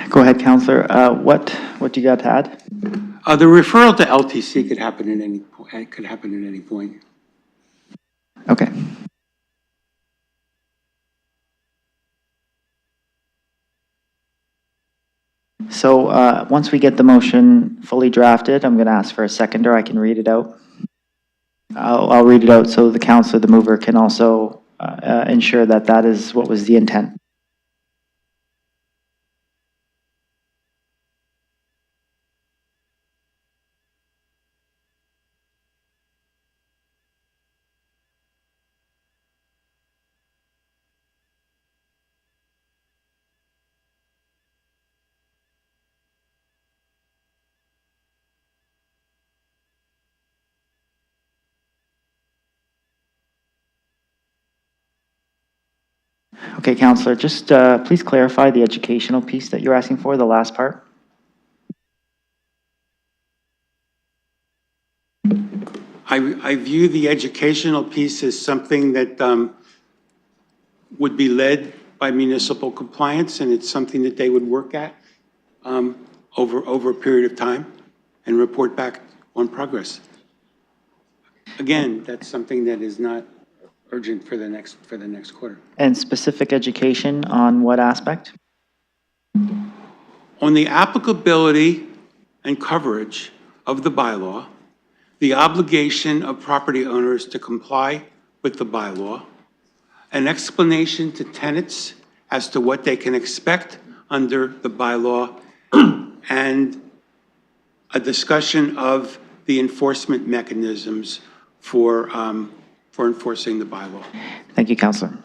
Speaker 1: Go ahead, Counselor. What do you got to add?
Speaker 16: The referral to LTC could happen at any point.
Speaker 1: Okay. So once we get the motion fully drafted, I'm going to ask for a seconder. I can read it out. I'll read it out so the counselor, the mover, can also ensure that that is what was the intent. Okay, Counselor, just please clarify the educational piece that you're asking for, the last part.
Speaker 16: I view the educational piece as something that would be led by municipal compliance, and it's something that they would work at over a period of time and report back on progress. Again, that's something that is not urgent for the next quarter.
Speaker 1: And specific education on what aspect?
Speaker 16: On the applicability and coverage of the bylaw, the obligation of property owners to comply with the bylaw, an explanation to tenants as to what they can expect under the bylaw, and a discussion of the enforcement mechanisms for enforcing the bylaw.
Speaker 1: Thank you, Counselor.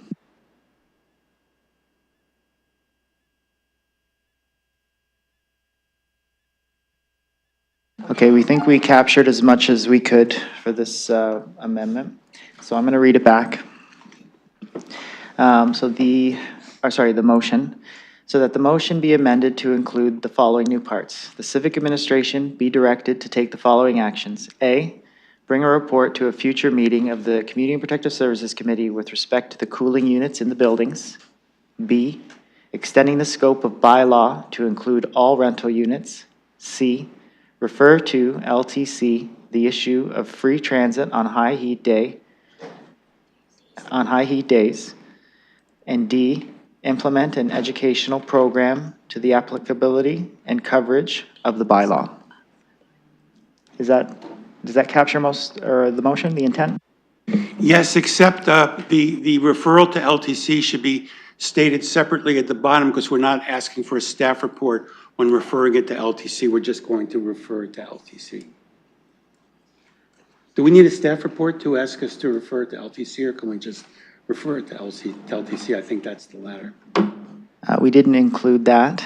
Speaker 1: Okay, we think we captured as much as we could for this amendment. So I'm going to read it back. The motion. So that the motion be amended to include the following new parts. The civic administration be directed to take the following actions. A, bring a report to a future meeting of the Community and Protective Services Committee with respect to the cooling units in the buildings. B, extending the scope of bylaw to include all rental units. C, refer to LTC the issue of free transit on high heat days. And D, implement an educational program to the applicability and coverage of the bylaw. Does that capture the motion, the intent?
Speaker 16: Yes, except the referral to LTC should be stated separately at the bottom, because we're not asking for a staff report when referring it to LTC. We're just going to refer it to LTC. Do we need a staff report to ask us to refer it to LTC, or can we just refer it to LTC? I think that's the latter.
Speaker 1: We didn't include that.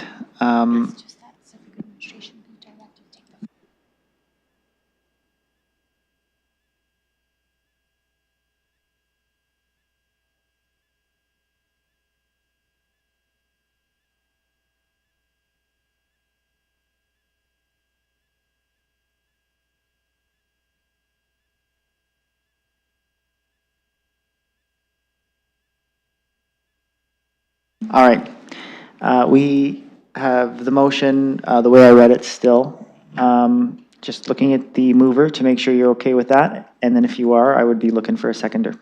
Speaker 1: All right. We have the motion, the way I read it still. Just looking at the mover to make sure you're okay with that. And then if you are, I would be looking for a seconder.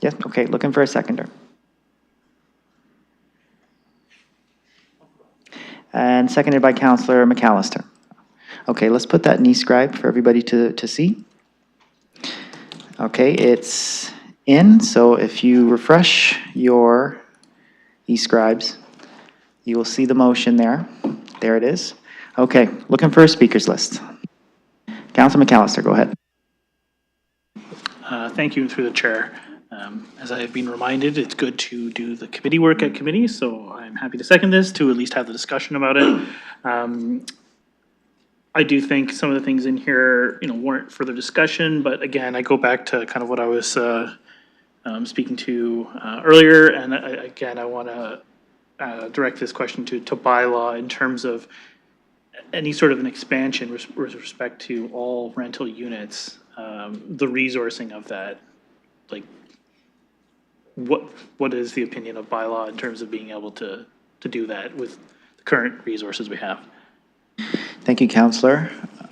Speaker 1: Yes, okay, looking for a seconder. And seconded by Councillor McAllister. Okay, let's put that in e-scribe for everybody to see. Okay, it's in, so if you refresh your e-scribes, you will see the motion there. There it is. Okay, looking for a speakers list. Councillor McAllister, go ahead.
Speaker 3: Thank you, through the chair. As I have been reminded, it's good to do the committee work at committee, so I'm happy to second this, to at least have the discussion about it. I do think some of the things in here, warrant further discussion, but again, I go back to kind of what I was speaking to earlier, and I want to direct this question to bylaw in terms of any sort of an expansion with respect to all rental units, the resourcing of that, like what is the opinion of bylaw in terms of being able to do that with the current resources we have?
Speaker 1: Thank you, Councillor.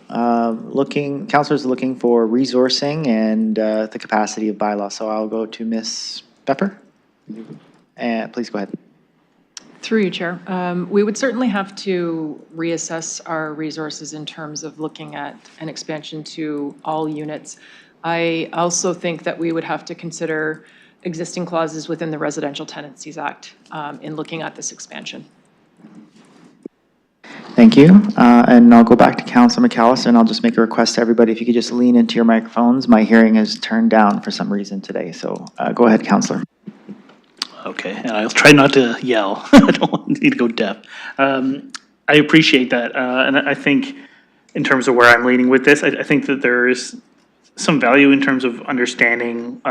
Speaker 1: Councillor's looking for resourcing and the capacity of bylaw, so I'll go to Ms. Pepper. Please go ahead.
Speaker 20: Through you, Chair. We would certainly have to reassess our resources in terms of looking at an expansion to all units. I also think that we would have to consider existing clauses within the Residential Tenancies Act in looking at this expansion.
Speaker 1: Thank you. And I'll go back to Councillor McAllister, and I'll just make a request to everybody, if you could just lean into your microphones. My hearing is turned down for some reason today, so go ahead, Councillor.
Speaker 3: Okay, and I'll try not to yell. I don't need to go deaf. I appreciate that, and I think in terms of where I'm leaning with this, I think that there is some value in terms of understanding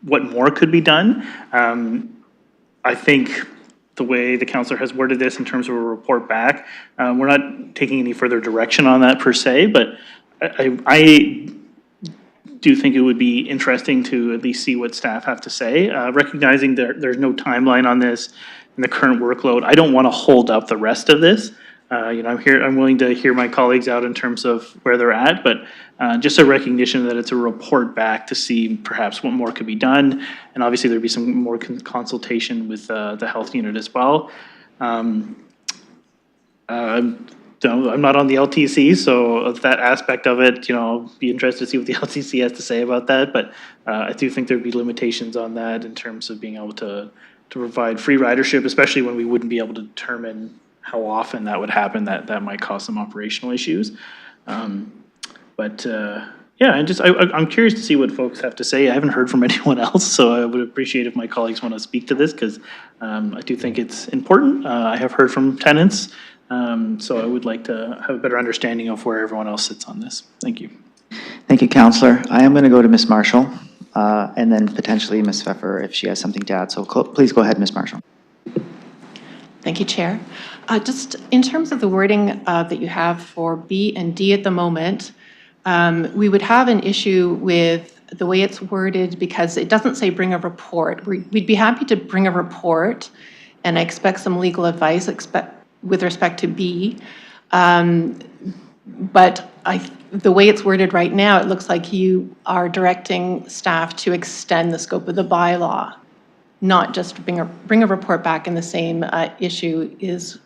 Speaker 3: what more could be done. I think the way the councillor has worded this in terms of a report back, we're not taking any further direction on that per se, but I do think it would be interesting to at least see what staff have to say, recognizing there's no timeline on this and the current workload. I don't want to hold up the rest of this. I'm willing to hear my colleagues out in terms of where they're at, but just a recognition that it's a report back to see perhaps what more could be done. And obviously there'd be some more consultation with the health unit as well. I'm not on the LTC, so that aspect of it, be interested to see what the LTC has to say about that. But I do think there'd be limitations on that in terms of being able to provide free ridership, especially when we wouldn't be able to determine how often that would happen. That might cause some operational issues. I'm curious to see what folks have to say. I haven't heard from anyone else, so I would appreciate if my colleagues want to speak to this, because I do think it's important. I have heard from tenants. So I would like to have a better understanding of where everyone else sits on this. Thank you.
Speaker 1: Thank you, Councillor. I am going to go to Ms. Marshall, and then potentially Ms. Pfeffer if she has something to add. So please go ahead, Ms. Marshall.
Speaker 21: Thank you, Chair. Just in terms of the wording that you have for B and D at the moment, we would have an issue with the way it's worded because it doesn't say bring a report. We'd be happy to bring a report, and I expect some legal advice with respect to B. But the way it's worded right now, it looks like you are directing staff to extend the scope of the bylaw, not just bring a report back, and the same issue is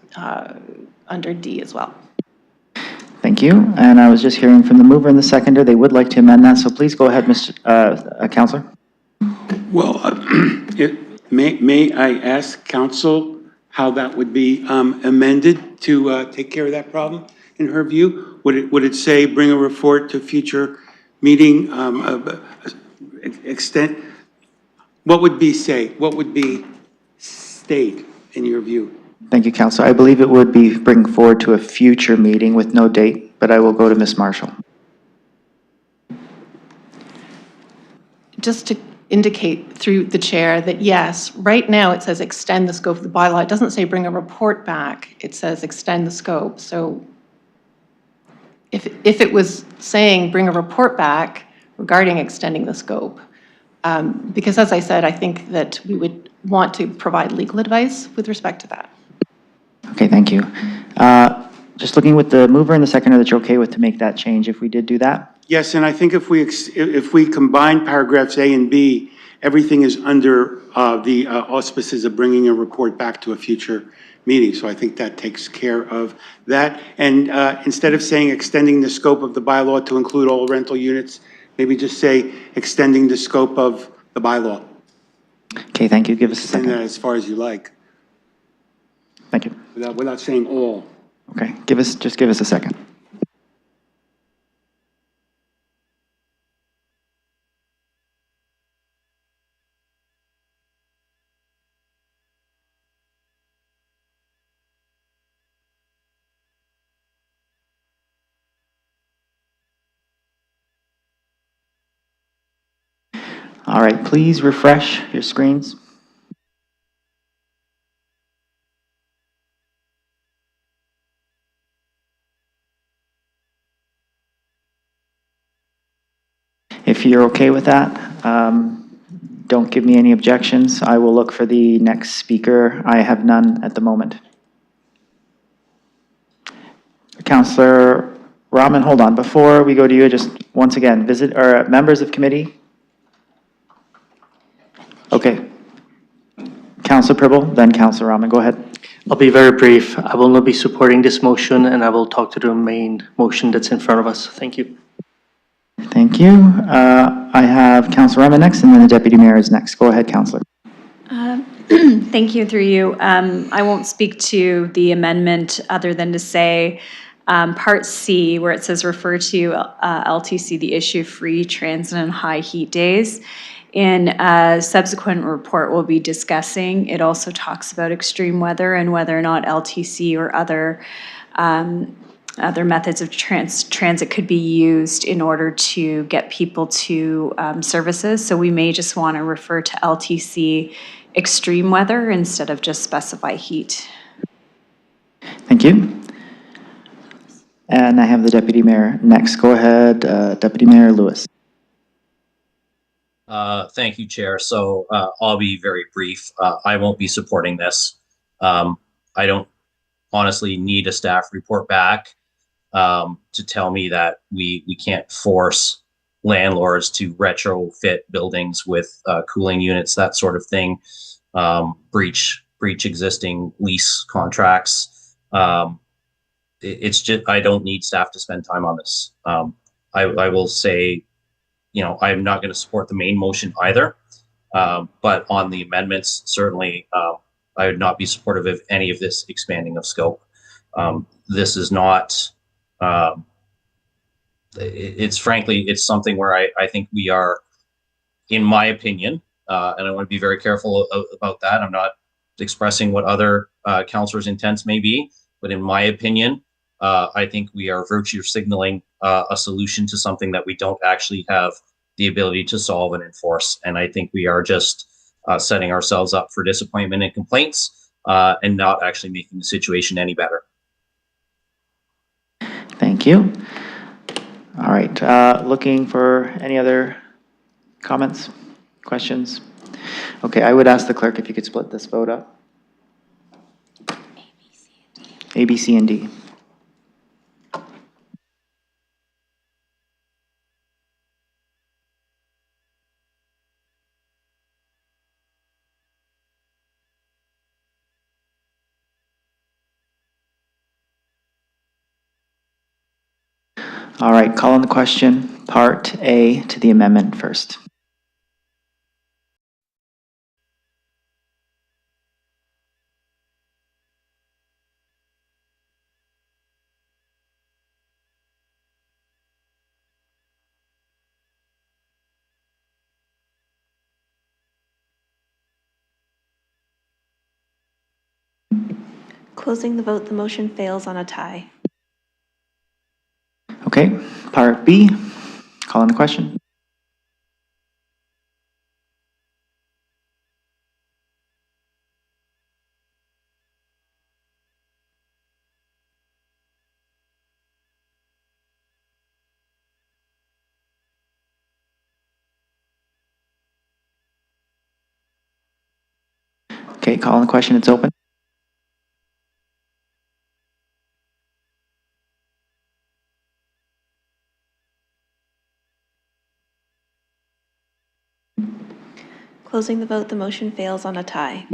Speaker 21: under D as well.
Speaker 1: Thank you. And I was just hearing from the mover and the seconder, they would like to amend that. So please go ahead, Mr. Councillor.
Speaker 16: Well, may I ask council how that would be amended to take care of that problem in her view? Would it say bring a report to future meeting extent? What would be state in your view?
Speaker 1: Thank you, Councillor. I believe it would be bring forward to a future meeting with no date, but I will go to Ms. Marshall.
Speaker 21: Just to indicate through the chair that yes, right now it says extend the scope of the bylaw. It doesn't say bring a report back. It says extend the scope. So if it was saying bring a report back regarding extending the scope, Because as I said, I think that we would want to provide legal advice with respect to that.
Speaker 1: Okay, thank you. Just looking with the mover and the seconder that you're okay with to make that change if we did do that?
Speaker 16: Yes, and I think if we combine paragraphs A and B, everything is under the auspices of bringing a report back to a future meeting. So I think that takes care of that. And instead of saying extending the scope of the bylaw to include all rental units, maybe just say extending the scope of the bylaw.
Speaker 1: Okay, thank you. Give us a
Speaker 16: Extend
Speaker 1: second.
Speaker 16: that as far as you like,
Speaker 1: Thank you.
Speaker 16: without saying all.
Speaker 1: Okay, just give us a second. All right, please refresh your screens. If you're okay with that, don't give me any objections. I will look for the next speaker. I have none at the moment. Councillor Rahman, hold on. Before we go to you, just once again, members of committee. Okay. Councillor Pribble, then Councillor Rahman. Go ahead.
Speaker 6: I'll be very brief. I will not be supporting this motion, and I will talk to the main motion that's in front of us. Thank you.
Speaker 1: Thank you. I have Councillor Rahman next, and then the Deputy Mayor is next. Go ahead, Councillor.
Speaker 7: Thank you, through you. I won't speak to the amendment other than to say, Part C, where it says refer to LTC, the issue of free transit and high heat days. In a subsequent report we'll be discussing, it also talks about extreme weather and whether or not LTC or other methods of transit could be used in order to get people to services. So we may just want to refer to LTC extreme weather instead of just specify heat.
Speaker 1: Thank you. And I have the Deputy Mayor next. Go ahead, Deputy Mayor Lewis.
Speaker 5: Thank you, Chair. So I'll be very brief. I won't be supporting this. I don't honestly need a staff report back to tell me that we can't force landlords to retrofit buildings with cooling units, that sort of thing, breach existing lease contracts. It's just, I don't need staff to spend time on this. I will say, you know, I'm not going to support the main motion either, but on the amendments, certainly I would not be supportive of any of this expanding of scope. This is not, it's frankly, it's something where I think we are, in my opinion, and I want to be very careful about that. I'm not expressing what other councillors' intents may be, but in my opinion, I think we are virtue signaling a solution to something that we don't actually have the ability to solve and enforce. And I think we are just setting ourselves up for disappointment and complaints and not actually making the situation any better.
Speaker 1: Thank you. All right, looking for any other comments, questions? Okay, I would ask the clerk if you could split this vote up. A, B, C, and D. All right, call on the question, Part A to the amendment first.
Speaker 10: Closing the vote, the motion fails on a tie.
Speaker 1: Okay, Part B, call on the question. Okay, call on the question, it's open.
Speaker 10: Closing the vote, the motion fails on a tie.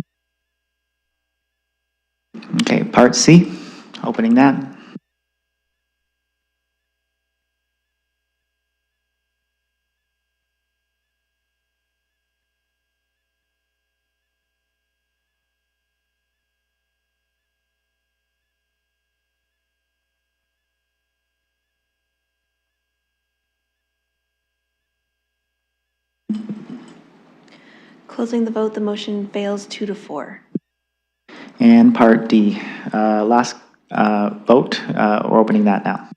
Speaker 1: Okay, part C, opening that.
Speaker 10: Closing the vote, the motion fails 2-4.
Speaker 1: And part D, last vote, we're opening that now.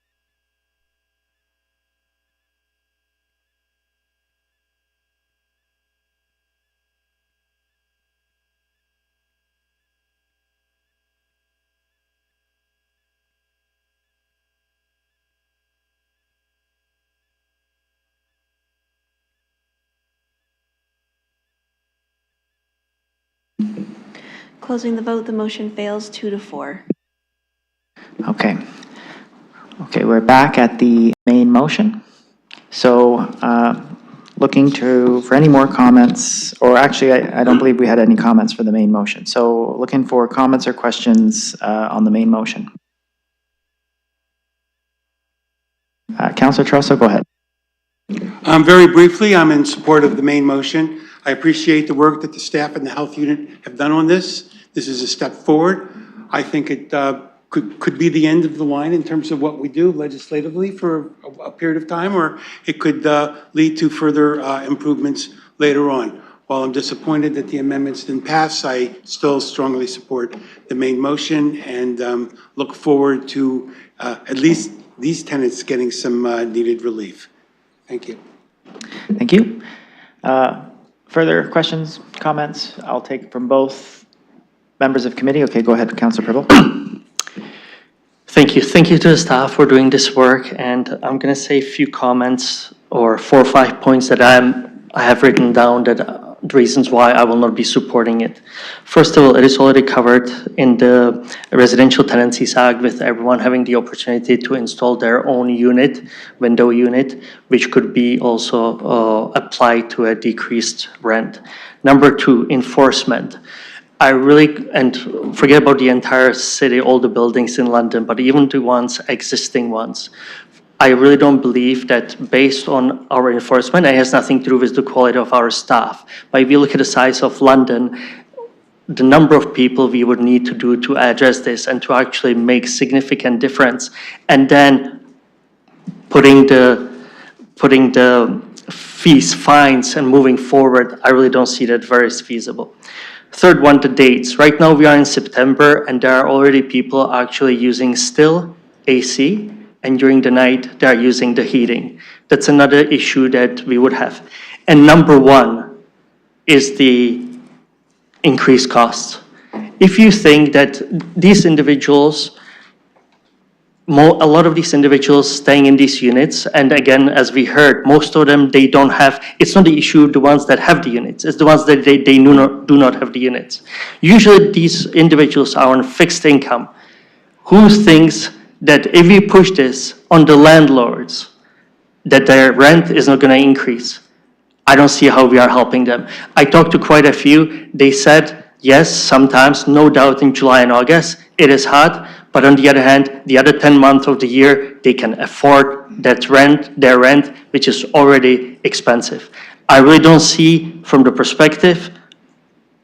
Speaker 10: Closing the vote, the motion fails 2-4.
Speaker 1: Okay. Okay, we're back at the main motion. So looking for any more comments, or actually, I don't believe we had any comments for the main motion. So looking for comments or questions on the main motion. Councillor Trosso, go ahead.
Speaker 16: Very briefly, I'm in support of the main motion. I appreciate the work that the staff and the health unit have done on this. This is a step forward. I think it could be the end of the line in terms of what we do legislatively for a period of time, or it could lead to further improvements later on. While I'm disappointed that the amendments didn't pass, I still strongly support the main motion and look forward to at least these tenants getting some needed relief. Thank you.
Speaker 1: Thank you. Further questions, comments? I'll take from both members of committee. Okay, go ahead, Councillor Pribble.
Speaker 6: Thank you. Thank you to the staff for doing this work. And I'm going to say a few comments or 4 or 5 points that I have written down that the reasons why I will not be supporting it. First of all, it is already covered in the Residential Tenancies Act with everyone having the opportunity to install their own unit, window unit, which could be also applied to a decreased rent. Number 2, enforcement. I really, and forget about the entire city, all the buildings in London, but even the ones, existing ones. I really don't believe that based on our enforcement, it has nothing to do with the quality of our staff. But if you look at the size of London, the number of people we would need to do to address this and to actually make significant difference, and then putting the fees, fines, and moving forward, I really don't see that very feasible. Third one, the dates. Right now we are in September and there are already people actually using still AC, and during the night they are using the heating. That's another issue that we would have. And number 1 is the increased costs. If you think that these individuals, a lot of these individuals staying in these units, and again, as we heard, most of them, they don't have, it's not the issue, the ones that have the units, it's the ones that they do not have the units. Usually these individuals are on fixed income. Who thinks that if we push this on the landlords, that their rent is not going to increase? I don't see how we are helping them. I talked to quite a few, they said, yes, sometimes, no doubt in July and August, it is hard, but on the other hand, the other 10 months of the year, they can afford that rent, their rent, which is already expensive. I really don't see, from the perspective,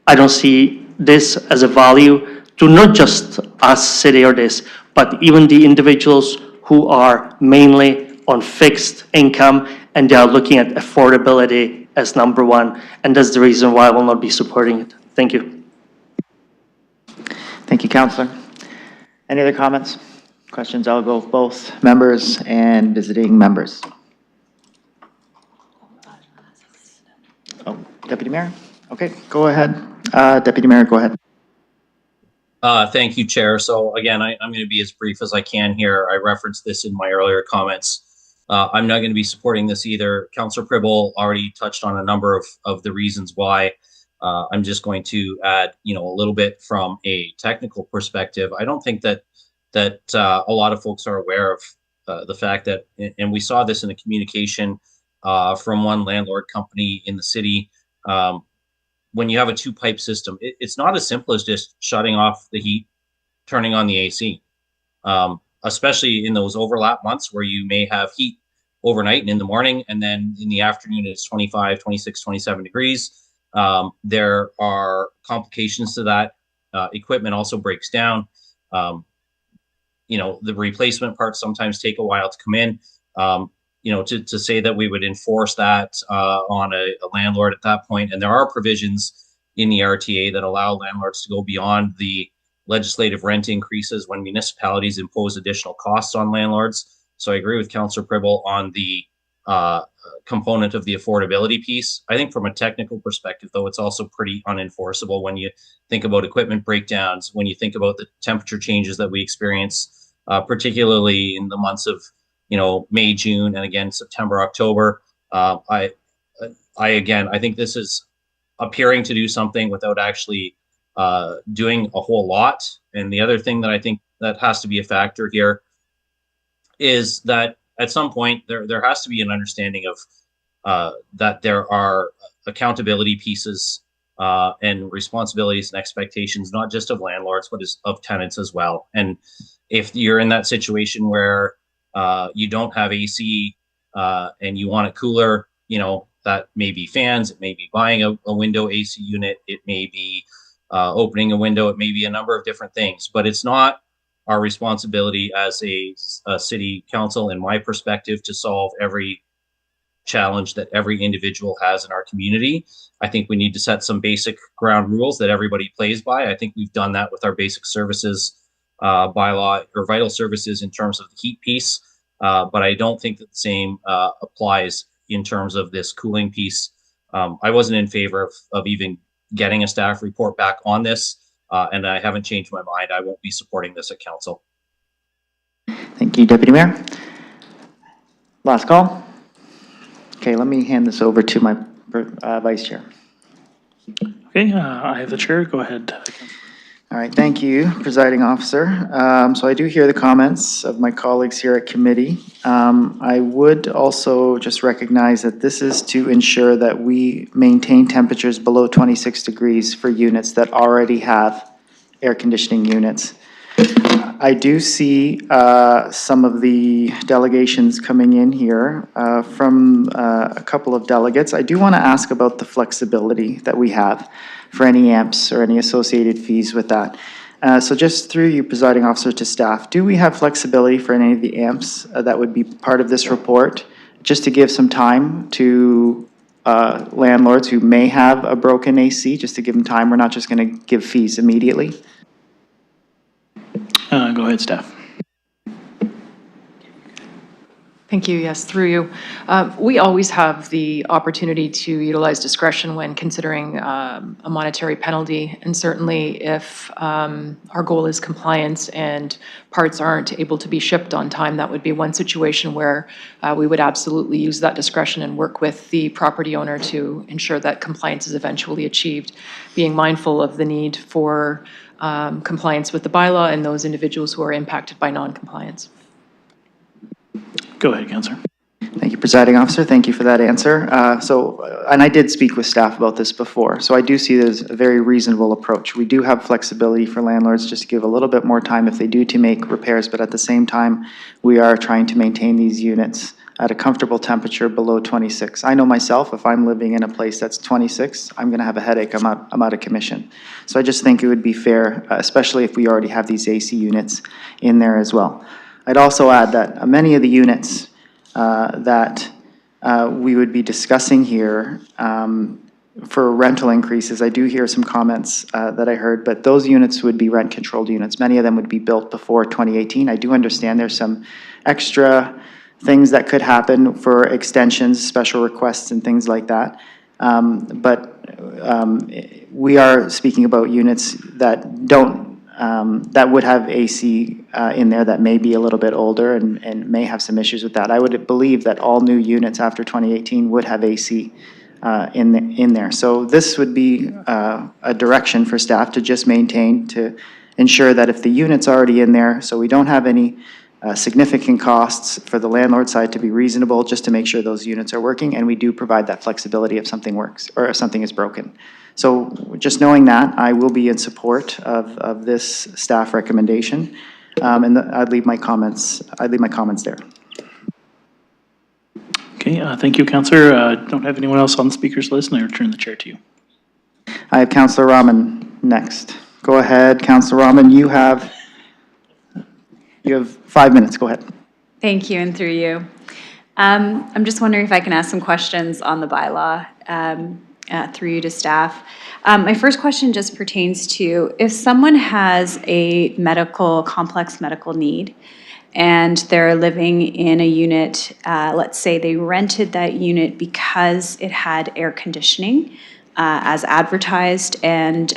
Speaker 6: I don't see this as a value to not just us, city or this, but even the individuals who are mainly on fixed income and they are looking at affordability as number 1. And that's the reason why I will not be supporting it. Thank you.
Speaker 1: Thank you, Councillor. Any other comments, questions? I'll go with both members and visiting members. Oh, Deputy Mayor? Okay, go ahead. Deputy Mayor, go ahead.
Speaker 5: Thank you, Chair. So again, I'm going to be as brief as I can here. I referenced this in my earlier comments. I'm not going to be supporting this either. Councillor Pribble already touched on a number of the reasons why. I'm just going to add, a little bit from a technical perspective. I don't think that a lot of folks are aware of the fact that, and we saw this in the communication from one landlord company in the city. When you have a two-pipe system, it's not as simple as just shutting off the heat, turning on the AC, especially in those overlap months where you may have heat overnight and in the morning, and then in the afternoon it's 25, 26, 27 degrees. There are complications to that. Equipment also breaks down. The replacement parts sometimes take a while to come in. To say that we would enforce that on a landlord at that point, and there are provisions in the RTA that allow landlords to go beyond the legislative rent increases when municipalities impose additional costs on landlords. So I agree with Councillor Pribble on the component of the affordability piece. I think from a technical perspective, though, it's also pretty unenforceable when you think about equipment breakdowns, when you think about the temperature changes that we experience, particularly in the months of May, June, and again September, October. I think this is appearing to do something without actually doing a whole lot. And the other thing that I think that has to be a factor here is that at some point there has to be an understanding of that there are accountability pieces and responsibilities and expectations, not just of landlords, but of tenants as well. And if you're in that situation where you don't have AC and you want it cooler, that may be fans, it may be buying a window AC unit, it may be opening a window, it may be a number of different things, but it's not our responsibility as a city council, in my perspective, to solve every challenge that every individual has in our community. I think we need to set some basic ground rules that everybody plays by. I think we've done that with our basic services bylaw or vital services in terms of the heat piece, but I don't think that the same applies in terms of this cooling piece. I wasn't in favor of even getting a staff report back on this, and I haven't changed my mind. I won't be supporting this at council.
Speaker 1: Thank you, Deputy Mayor. Last call. Okay, let me hand this over to my Vice Chair.
Speaker 3: Okay, I have the chair. Go ahead.
Speaker 1: All right, thank you, Presiding Officer. So I do hear the comments of my colleagues here at committee. I would also just recognize that this is to ensure that we maintain temperatures below 26 degrees for units that already have air conditioning units. I do see some of the delegations coming in here from a couple of delegates. I do want to ask about the flexibility that we have for any amps or any associated fees with that. So just through you, Presiding Officer, to staff, do we have flexibility for any of the amps that would be part of this report, just to give some time to landlords who may have a broken AC, just to give them time? We're not just going to give fees immediately.
Speaker 3: Go ahead, staff.
Speaker 20: Thank you. Yes, through you. We always have the opportunity to utilize discretion when considering a monetary penalty. And certainly if our goal is compliance and parts aren't able to be shipped on time, that would be one situation where we would absolutely use that discretion and work with the property owner to ensure that compliance is eventually achieved, being mindful of the need for compliance with the bylaw and those individuals who are impacted by non-compliance.
Speaker 3: Go ahead, Councillor.
Speaker 1: Thank you, Presiding Officer. Thank you for that answer. And I did speak with staff about this before, so I do see this as a very reasonable approach. We do have flexibility for landlords just to give a little bit more time if they do to make repairs, but at the same time, we are trying to maintain these units at a comfortable temperature below 26. I know myself, if I'm living in a place that's 26, I'm going to have a headache. I'm out of commission. So I just think it would be fair, especially if we already have these AC units in there as well. I'd also add that many of the units that we would be discussing here for rental increases, I do hear some comments that I heard, but those units would be rent-controlled units. Many of them would be built before 2018. I do understand there's some extra things that could happen for extensions, special requests, and things like that. But we are speaking about units that don't that would have AC in there that may be a little bit older and may have some issues with that. I would believe that all new units after 2018 would have AC in there. So this would be a direction for staff to just maintain, to ensure that if the unit's already in there, so we don't have any significant costs for the landlord side, to be reasonable, just to make sure those units are working, and we do provide that flexibility if something works or if something is broken. So just knowing that, I will be in support of this staff recommendation, and I'd leave my comments there.
Speaker 3: Okay, thank you, Councillor. Don't have anyone else on the speakers list, and I return the chair to you.
Speaker 1: I have Councillor Rahman next. Go ahead, Councillor Rahman, you have 5 minutes, go ahead.
Speaker 7: Thank you, and through you. I'm just wondering if I can ask some questions on the bylaw through you to staff. My first question just pertains to if someone has a complex medical need, and they're living in a unit, let's say they rented that unit because it had air conditioning as advertised, and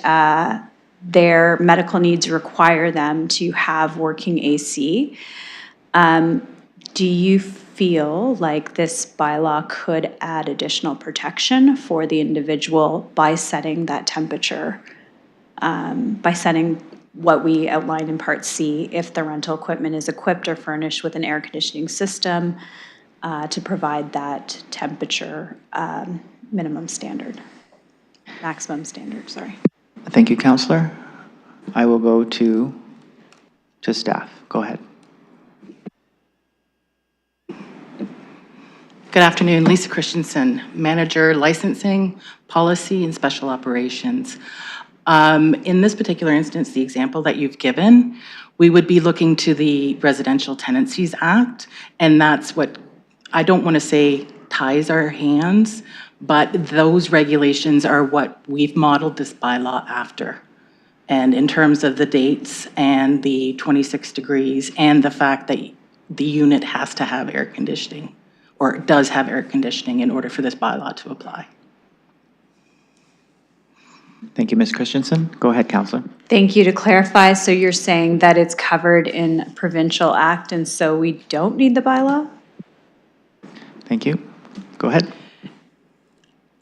Speaker 7: their medical needs require them to have working AC. Do you feel like this bylaw could add additional protection for the individual by setting that temperature, by setting what we outlined in Part C, if the rental equipment is equipped or furnished with an air conditioning system to provide that temperature maximum standard, sorry.
Speaker 1: Thank you, Councillor. I will go to staff. Go ahead.
Speaker 4: Good afternoon, Lisa Christensen, Manager, Licensing, Policy, and Special Operations. In this particular instance, the example that you've given, we would be looking to the Residential Tenancies Act, and that's what, I don't want to say ties our hands, but those regulations are what we've modeled this bylaw after. And in terms of the dates and the 26 degrees and the fact that the unit has to have air conditioning, or does have air conditioning in order for this bylaw to apply.
Speaker 1: Thank you, Ms. Christensen. Go ahead, Councillor.
Speaker 7: Thank you. To clarify, so you're saying that it's covered in a provincial act, and so we don't need the bylaw?
Speaker 1: Thank you. Go ahead.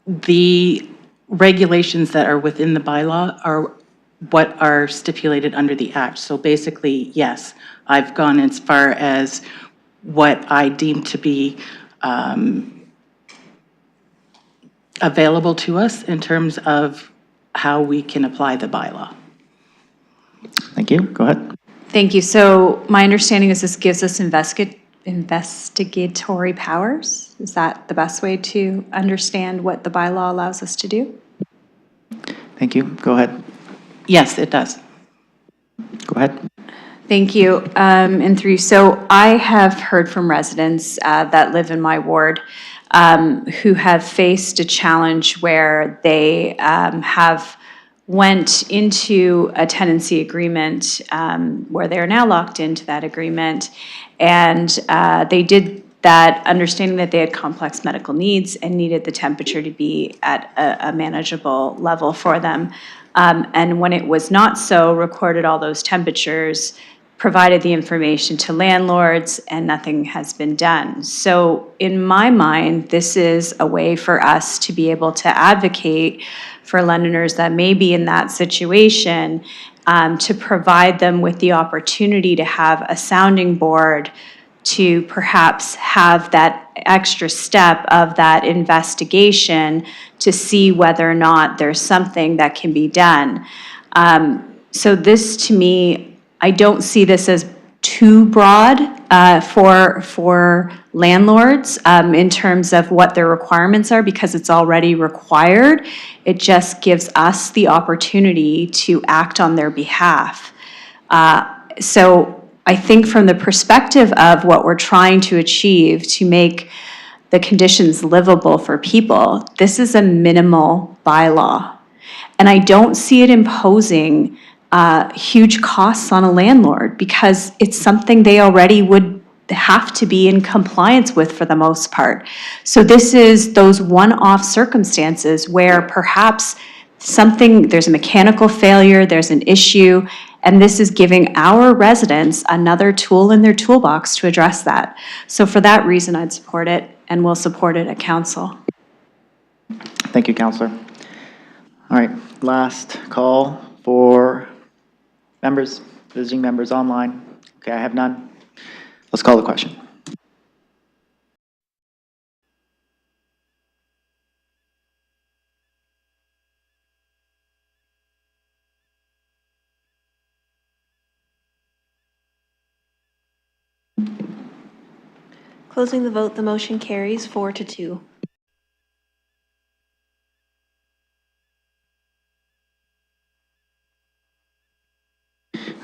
Speaker 4: The regulations that are within the bylaw are what are stipulated under the act. So basically, yes, I've gone as far as what I deem to be available to us in terms of how we can apply the bylaw.
Speaker 1: Thank you. Go ahead.
Speaker 7: Thank you. So my understanding is this gives us investigatory powers. Is that the best way to understand what the bylaw allows us to do?
Speaker 1: Thank you. Go ahead.
Speaker 4: Yes, it does.
Speaker 1: Go ahead.
Speaker 7: Thank you. And through, so I have heard from residents that live in my ward who have faced a challenge where they have went into a tenancy agreement where they are now locked into that agreement, and they did that understanding that they had complex medical needs and needed the temperature to be at a manageable level for them. And when it was not so, recorded all those temperatures, provided the information to landlords, and nothing has been done. So in my mind, this is a way for us to be able to advocate for Londoners that may be in that situation, to provide them with the opportunity to have a sounding board, to perhaps have that extra step of that investigation to see whether or not there's something that can be done. So this, to me, I don't see this as too broad for landlords in terms of what their requirements are, because it's already required. It just gives us the opportunity to act on their behalf. So I think from the perspective of what we're trying to achieve to make the conditions livable for people, this is a minimal bylaw. And I don't see it imposing huge costs on a landlord, because it's something they already would have to be in compliance with for the most part. So this is those one-off circumstances where perhaps there's a mechanical failure, there's an issue, and this is giving our residents another tool in their toolbox to address that. So for that reason, I'd support it, and will support it at council.
Speaker 1: Thank you, Counselor. All right, last call for members, visiting members online. Okay, I have none. Let's call the question.
Speaker 10: Closing the vote, the motion carries 4-2.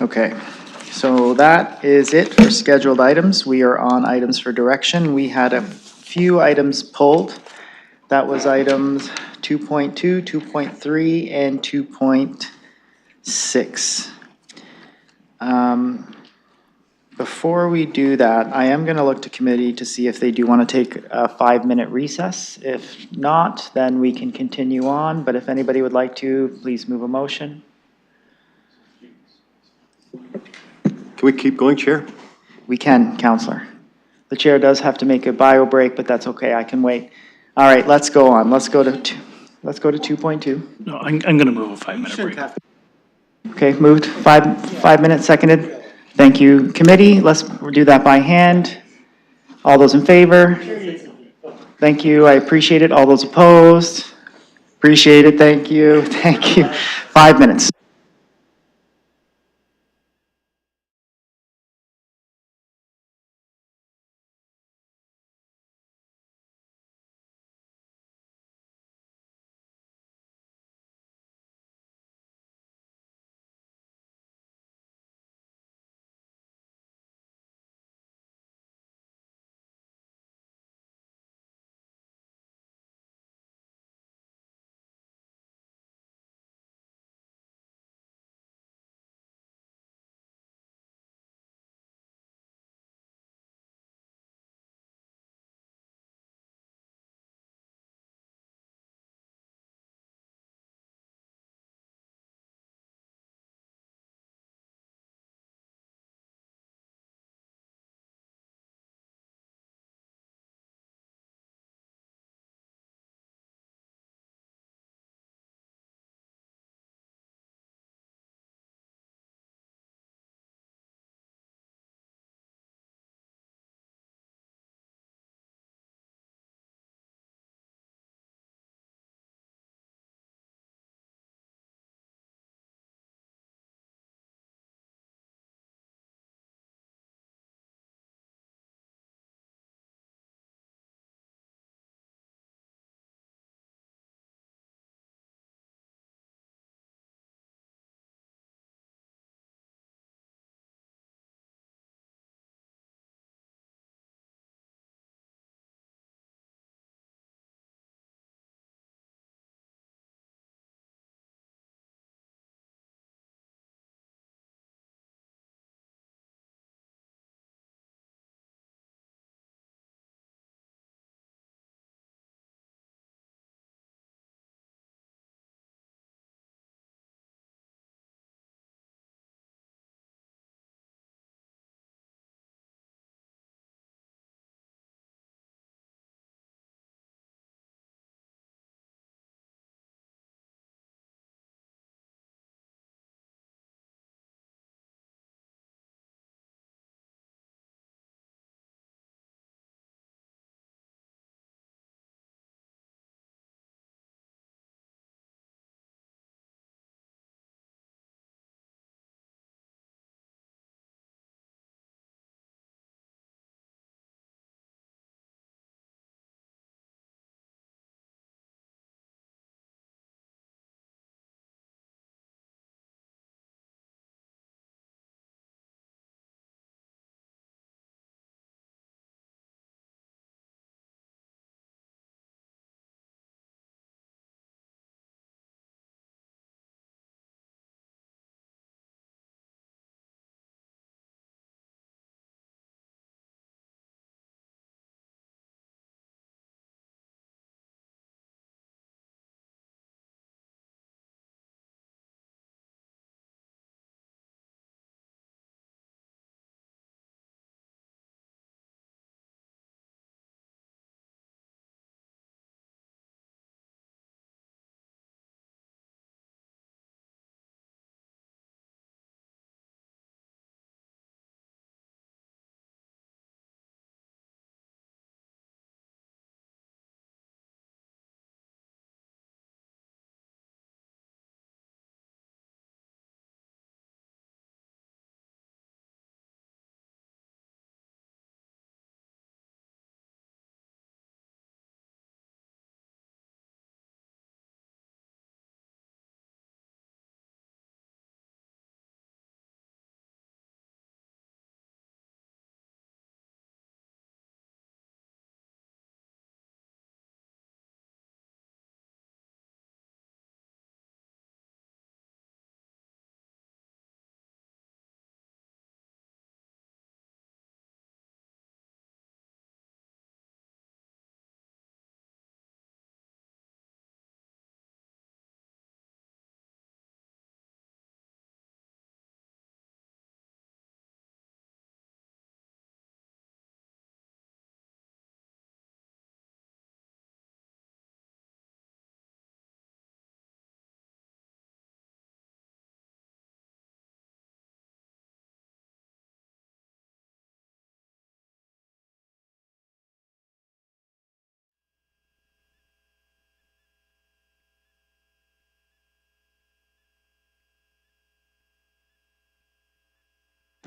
Speaker 1: Okay, so that is it for scheduled items. We are on items for direction. We had a few items pulled. That was items 2.2, 2.3, and 2.6. Before we do that, I am going to look to committee to see if they do want to take a 5-minute recess. If not, then we can continue on, but if anybody would like to, please move a motion.
Speaker 14: Can we keep going, Chair?
Speaker 1: We can, Counselor. The chair does have to make a bio break, but that's okay, I can wait. All right, let's go on. Let's go to 2.2.
Speaker 3: No, I'm going to move a 5-minute break.
Speaker 1: Okay, moved. 5 minutes, seconded. Thank you, committee. Let's do that by hand. All those in favor? Thank you, I appreciate it. All those opposed? Appreciate it, thank you, thank you. 5 minutes.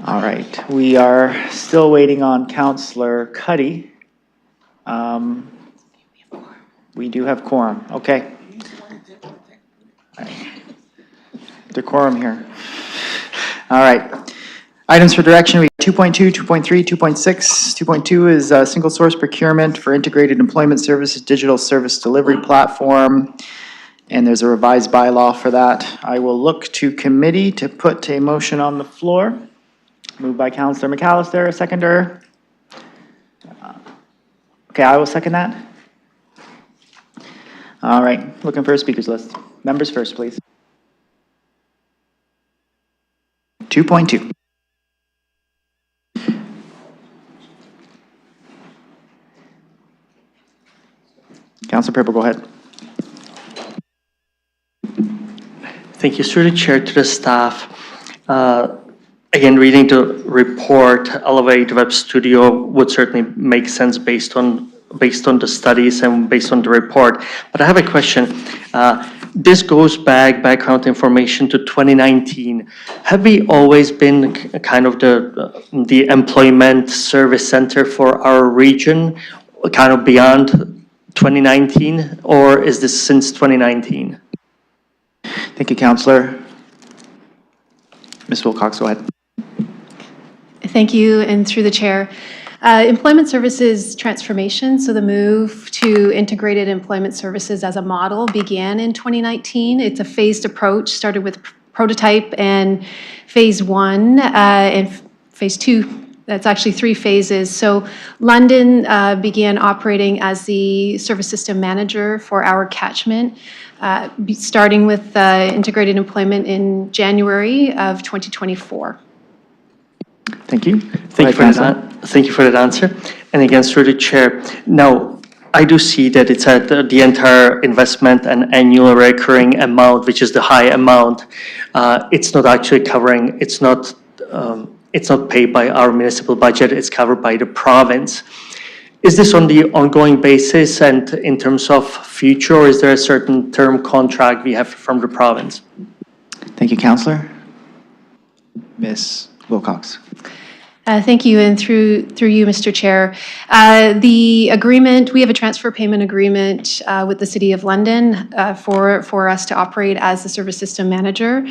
Speaker 1: All right, we are still waiting on Counselor Cuddy. We do have quorum, okay. Decorum here. All right. Items for direction, we have 2.2, 2.3, 2.6. 2.2 is single source procurement for integrated employment services, digital service delivery platform. And there's a revised bylaw for that. I will look to committee to put a motion on the floor. Moved by Councillor McAllister, a seconder. Okay, I will second that. All right, looking for a speakers list. Members first, please. 2.2. Councilor Purple, go ahead.
Speaker 6: Thank you, through the chair to the staff. Again, reading the report, Elevate Web Studio would certainly make sense based on the studies and based on the report. But I have a question. This goes background information to 2019. Have we always been kind of the employment service center for our region, kind of beyond 2019, or is this since 2019?
Speaker 1: Thank you, Councillor. Ms. Wilcox, go ahead.
Speaker 21: Thank you, and through the chair. Employment services transformation, so the move to integrated employment services as a model began in 2019. It's a phased approach, started with prototype and phase 1 and phase 2. That's actually 3 phases. So London began operating as the service system manager for our catchment, starting with integrated employment in January of 2024.
Speaker 1: Thank you.
Speaker 6: Thank you for that answer. And again, through the chair. Now, I do see that it's at the entire investment and annual recurring amount, which is the high amount. It's not actually covering, it's not paid by our municipal budget, it's covered by the province. Is this on the ongoing basis and in terms of future, or is there a certain term contract we have from the province?
Speaker 1: Thank you, Councillor. Ms. Wilcox.
Speaker 21: Thank you, and through you, Mr. Chair. The agreement, we have a transfer payment agreement with the City of London for us to operate as the service system manager.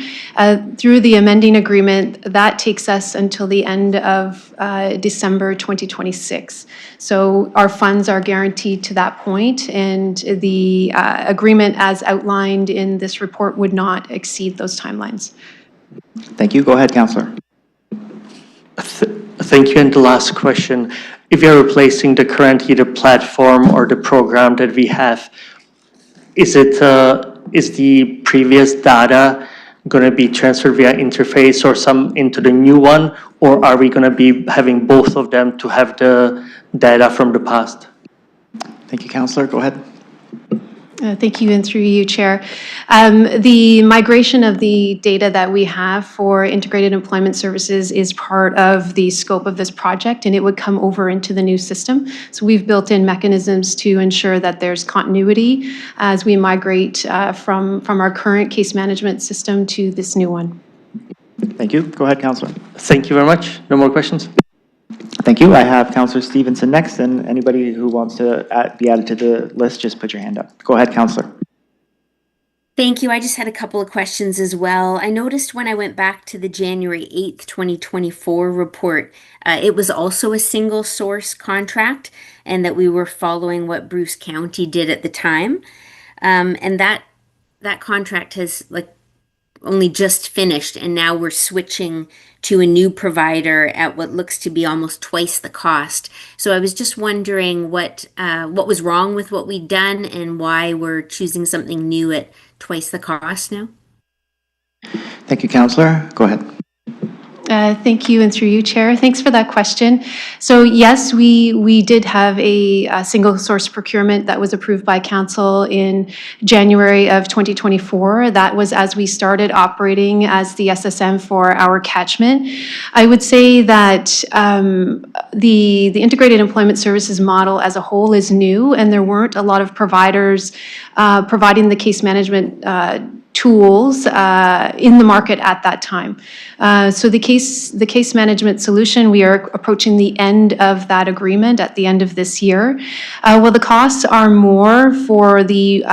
Speaker 21: Through the amending agreement, that takes us until the end of December 2026. So our funds are guaranteed to that point, and the agreement as outlined in this report would not exceed those timelines.
Speaker 1: Thank you. Go ahead, Councillor.
Speaker 6: Thank you. And the last question, if you're replacing the current either platform or the program that we have, is the previous data going to be transferred via interface or some into the new one, or are we going to be having both of them to have the data from the past?
Speaker 1: Thank you, Councillor. Go ahead.
Speaker 21: Thank you, and through you, Chair. The migration of the data that we have for integrated employment services is part of the scope of this project, and it would come over into the new system. So we've built in mechanisms to ensure that there's continuity as we migrate from our current case management system to this new one.
Speaker 1: Thank you. Go ahead, Councillor.
Speaker 6: Thank you very much. No more questions?
Speaker 1: Thank you. I have Councillor Stevenson next, and anybody who wants to be added to the list, just put your hand up. Go ahead, Councillor.
Speaker 13: Thank you. I just had a couple of questions as well. I noticed when I went back to the January 8th, 2024 report, it was also a single source contract, and that we were following what Bruce County did at the time. And that contract has only just finished, and now we're switching to a new provider at what looks to be almost twice the cost. So I was just wondering what was wrong with what we'd done and why we're choosing something new at twice the cost now.
Speaker 1: Thank you, Councillor. Go ahead.
Speaker 21: Thank you, and through you, Chair. Thanks for that question. So yes, we did have a single source procurement that was approved by Council in January of 2024. That was as we started operating as the SSM for our catchment. I would say that the integrated employment services model as a whole is new, and there weren't a lot of providers providing the case management tools in the market at that time. So the case management solution, we are approaching the end of that agreement at the end of this year. Well, the costs are more for the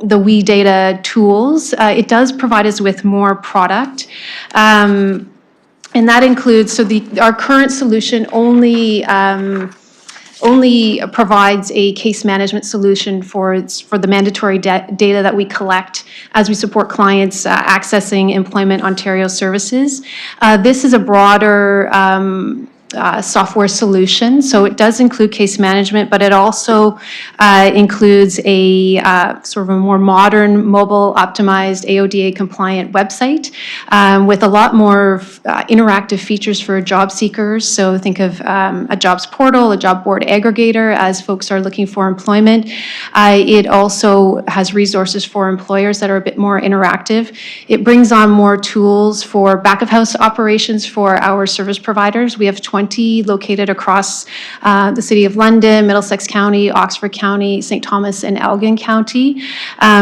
Speaker 21: WeData tools. It does provide us with more product. And that includes, so our current solution only provides a case management solution for the mandatory data that we collect as we support clients accessing Employment Ontario services. This is a broader software solution, so it does include case management, but it also includes a sort of a more modern, mobile, optimized, AODA compliant website with a lot more interactive features for job seekers. So think of a jobs portal, a job board aggregator as folks are looking for employment. It also has resources for employers that are a bit more interactive. It brings on more tools for back of house operations for our service providers. We have 20 located across the City of London, Middlesex County, Oxford County, St. Thomas, and Elgin County.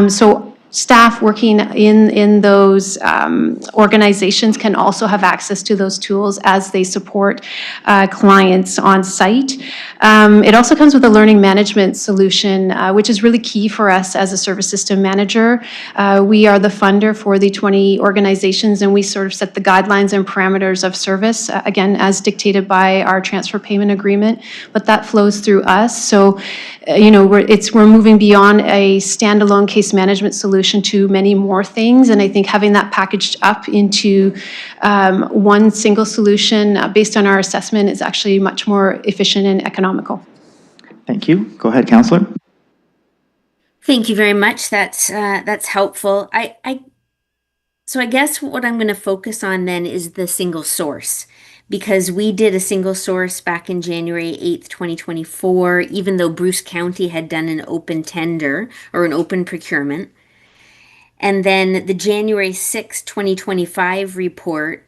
Speaker 21: So staff working in those organizations can also have access to those tools as they support clients on site. It also comes with a learning management solution, which is really key for us as a service system manager. We are the funder for the 20 organizations, and we sort of set the guidelines and parameters of service, again, as dictated by our transfer payment agreement, but that flows through us. So, we're moving beyond a standalone case management solution to many more things, and I think having that packaged up into one single solution based on our assessment is actually much more efficient and economical.
Speaker 1: Thank you. Go ahead, Councillor.
Speaker 13: Thank you very much. That's helpful. So I guess what I'm going to focus on then is the single source, because we did a single source back in January 8th, 2024, even though Bruce County had done an open tender or an open procurement. And then the January 6th, 2025 report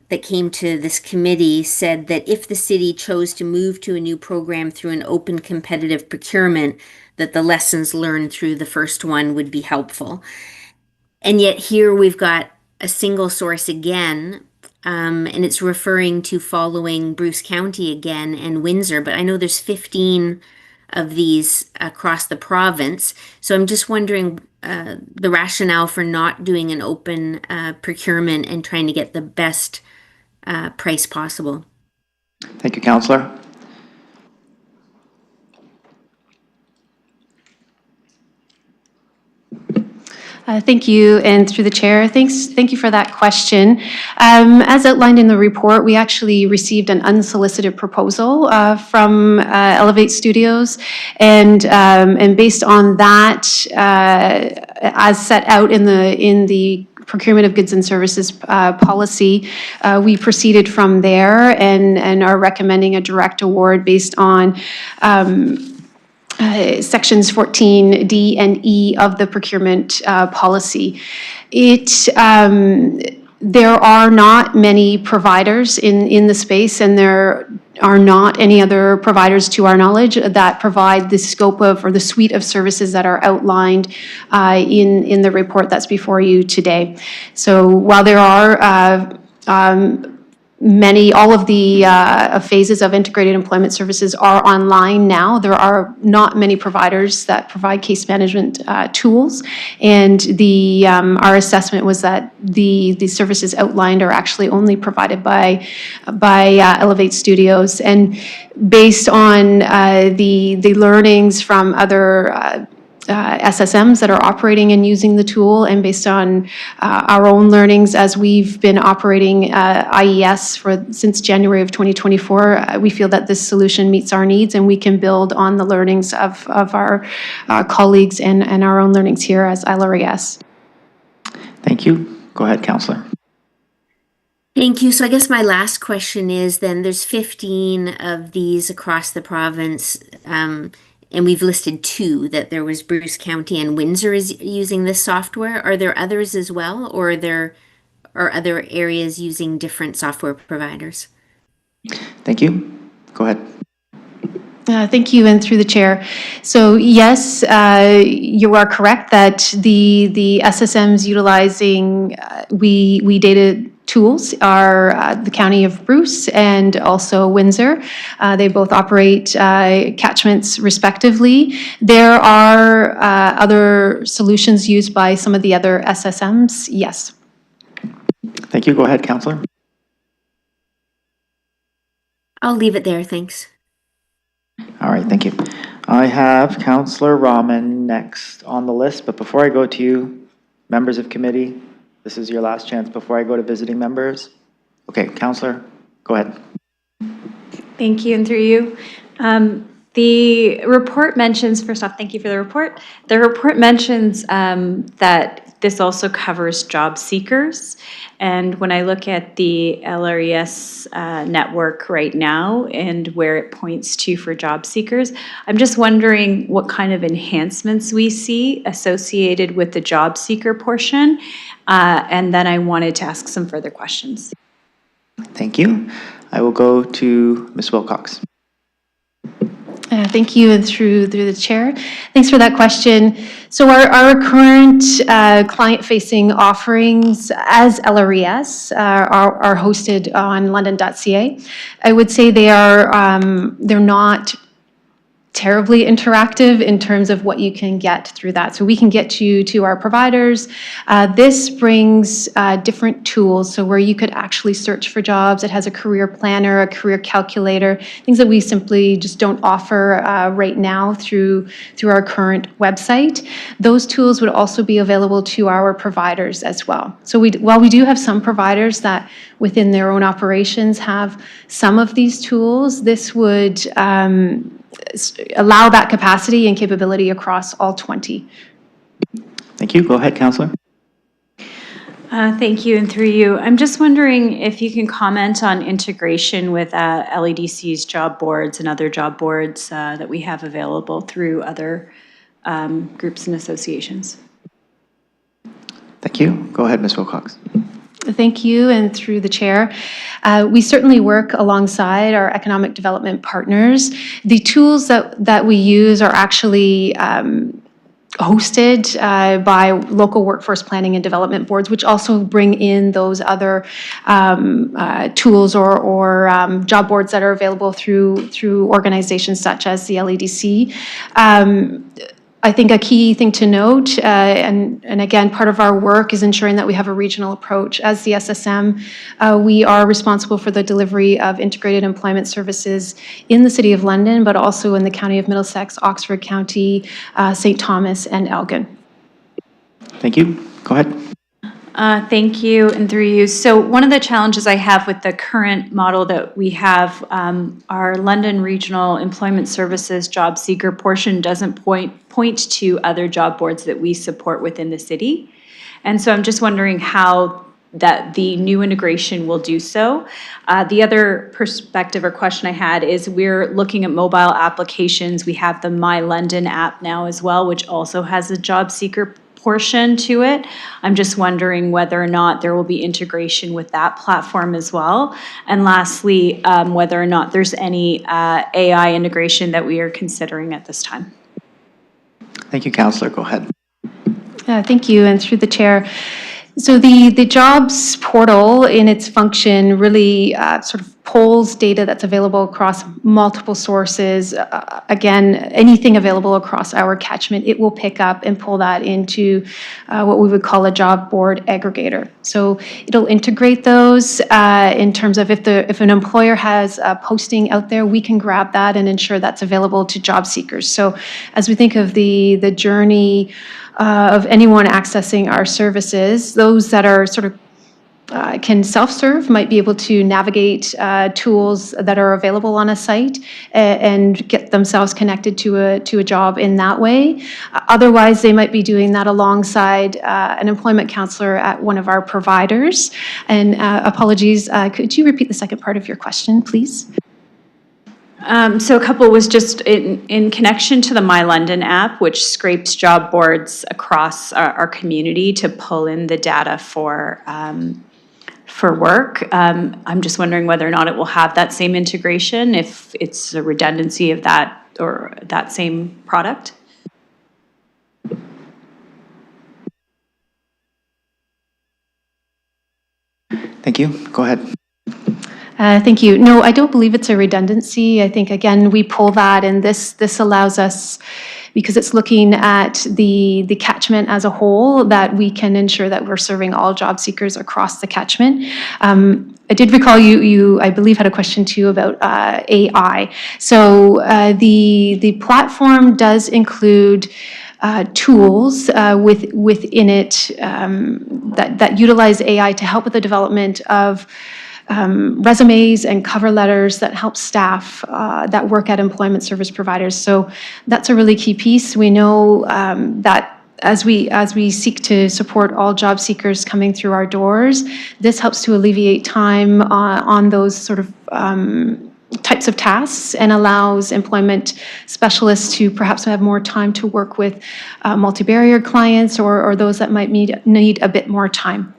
Speaker 13: that came to this committee said that if the city chose to move to a new program through an open competitive procurement, that the lessons learned through the first one would be helpful. And yet here we've got a single source again, and it's referring to following Bruce County again and Windsor, but I know there's 15 of these across the province. So I'm just wondering the rationale for not doing an open procurement and trying to get the best price possible.
Speaker 1: Thank you, Councillor.
Speaker 21: Thank you, and through the chair, thank you for that question. As outlined in the report, we actually received an unsolicited proposal from Elevate Studios, and based on that, as set out in the procurement of goods and services policy, we proceeded from there and are recommending a direct award based on sections 14D and E of the procurement policy. There are not many providers in the space, and there are not any other providers to our knowledge that provide the scope of or the suite of services that are outlined in the report that's before you today. So while there are all of the phases of integrated employment services are online now, there are not many providers that provide case management tools, and our assessment was that the services outlined are actually only provided by Elevate Studios. And based on the learnings from other SSMs that are operating and using the tool, and based on our own learnings as we've been operating IES since January of 2024, we feel that this solution meets our needs, and we can build on the learnings of our colleagues and our own learnings here as LRES.
Speaker 1: Thank you. Go ahead, Councillor.
Speaker 13: Thank you. So I guess my last question is then, there's 15 of these across the province, and we've listed 2, that there was Bruce County and Windsor is using this software. Are there others as well, or are other areas using different software providers?
Speaker 1: Thank you. Go ahead.
Speaker 21: Thank you, and through the chair. So yes, you are correct that the SSMs utilizing we data tools are the County of Bruce and also Windsor. They both operate catchments respectively. There are other solutions used by some of the other SSMs, yes.
Speaker 1: Thank you. Go ahead, Councillor.
Speaker 13: I'll leave it there, thanks.
Speaker 1: All right, thank you. I have Councillor Rahman next on the list, but before I go to you, members of committee, this is your last chance before I go to visiting members. Okay, Councillor, go ahead.
Speaker 7: Thank you, and through you. The report mentions, first off, thank you for the report. The report mentions that this also covers job seekers. And when I look at the LRES network right now and where it points to for job seekers, I'm just wondering what kind of enhancements we see associated with the job seeker portion. And then I wanted to ask some further questions.
Speaker 1: Thank you. I will go to Ms. Wilcox.
Speaker 21: Thank you, and through the chair. Thanks for that question. So our current client-facing offerings as LRES are hosted on london.ca. I would say they are they're not terribly interactive in terms of what you can get through that. So we can get you to our providers. This brings different tools, so where you could actually search for jobs. It has a career planner, a career calculator, things that we simply just don't offer right now through our current website. Those tools would also be available to our providers as well. So while we do have some providers that within their own operations have some of these tools, this would allow that capacity and capability across all 20.
Speaker 1: Thank you. Go ahead, Councillor.
Speaker 7: Thank you, and through you. I'm just wondering if you can comment on integration with LEDC's job boards and other job boards that we have available through other groups and associations.
Speaker 1: Thank you. Go ahead, Ms. Wilcox.
Speaker 21: Thank you, and through the chair. We certainly work alongside our economic development partners. The tools that we use are actually hosted by local workforce planning and development boards, which also bring in those other tools or job boards that are available through organizations such as the LEDC. I think a key thing to note, and again, part of our work is ensuring that we have a regional approach. As the SSM, we are responsible for the delivery of integrated employment services in the City of London, but also in the County of Middlesex, Oxford County, St. Thomas, and Elgin.
Speaker 1: Thank you. Go ahead.
Speaker 7: Thank you, and through you. So one of the challenges I have with the current model that we have, our London Regional Employment Services job seeker portion doesn't point to other job boards that we support within the city. And so I'm just wondering how that the new integration will do so. The other perspective or question I had is we're looking at mobile applications. We have the My London app now as well, which also has a job seeker portion to it. I'm just wondering whether or not there will be integration with that platform as well. And lastly, whether or not there's any AI integration that we are considering at this time.
Speaker 1: Thank you, Councillor. Go ahead.
Speaker 21: Thank you, and through the chair. So the jobs portal in its function really sort of polls data that's available across multiple sources. Again, anything available across our catchment, it will pick up and pull that into what we would call a job board aggregator. So it'll integrate those in terms of if an employer has a posting out there, we can grab that and ensure that's available to job seekers. So as we think of the journey of anyone accessing our services, those that are sort of can self-serve might be able to navigate tools that are available on a site and get themselves connected to a job in that way. Otherwise, they might be doing that alongside an employment counselor at one of our providers. And apologies, could you repeat the second part of your question, please?
Speaker 7: So a couple was just in connection to the My London app, which scrapes job boards across our community to pull in the data for for work. I'm just wondering whether or not it will have that same integration, if it's a redundancy of that or that same product.
Speaker 1: Thank you. Go ahead.
Speaker 21: Thank you. No, I don't believe it's a redundancy. I think, again, we pull that, and this allows us, because it's looking at the catchment as a whole, that we can ensure that we're serving all job seekers across the catchment. I did recall you, I believe, had a question too about AI. So the platform does include tools within it that utilize AI to help with the development of resumes and cover letters that help staff that work at employment service providers. So that's a really key piece. We know that as we seek to support all job seekers coming through our doors, this helps to alleviate time on those sort of types of tasks and allows employment specialists to perhaps have more time to work with multi-barrier clients or those that might need a bit more time.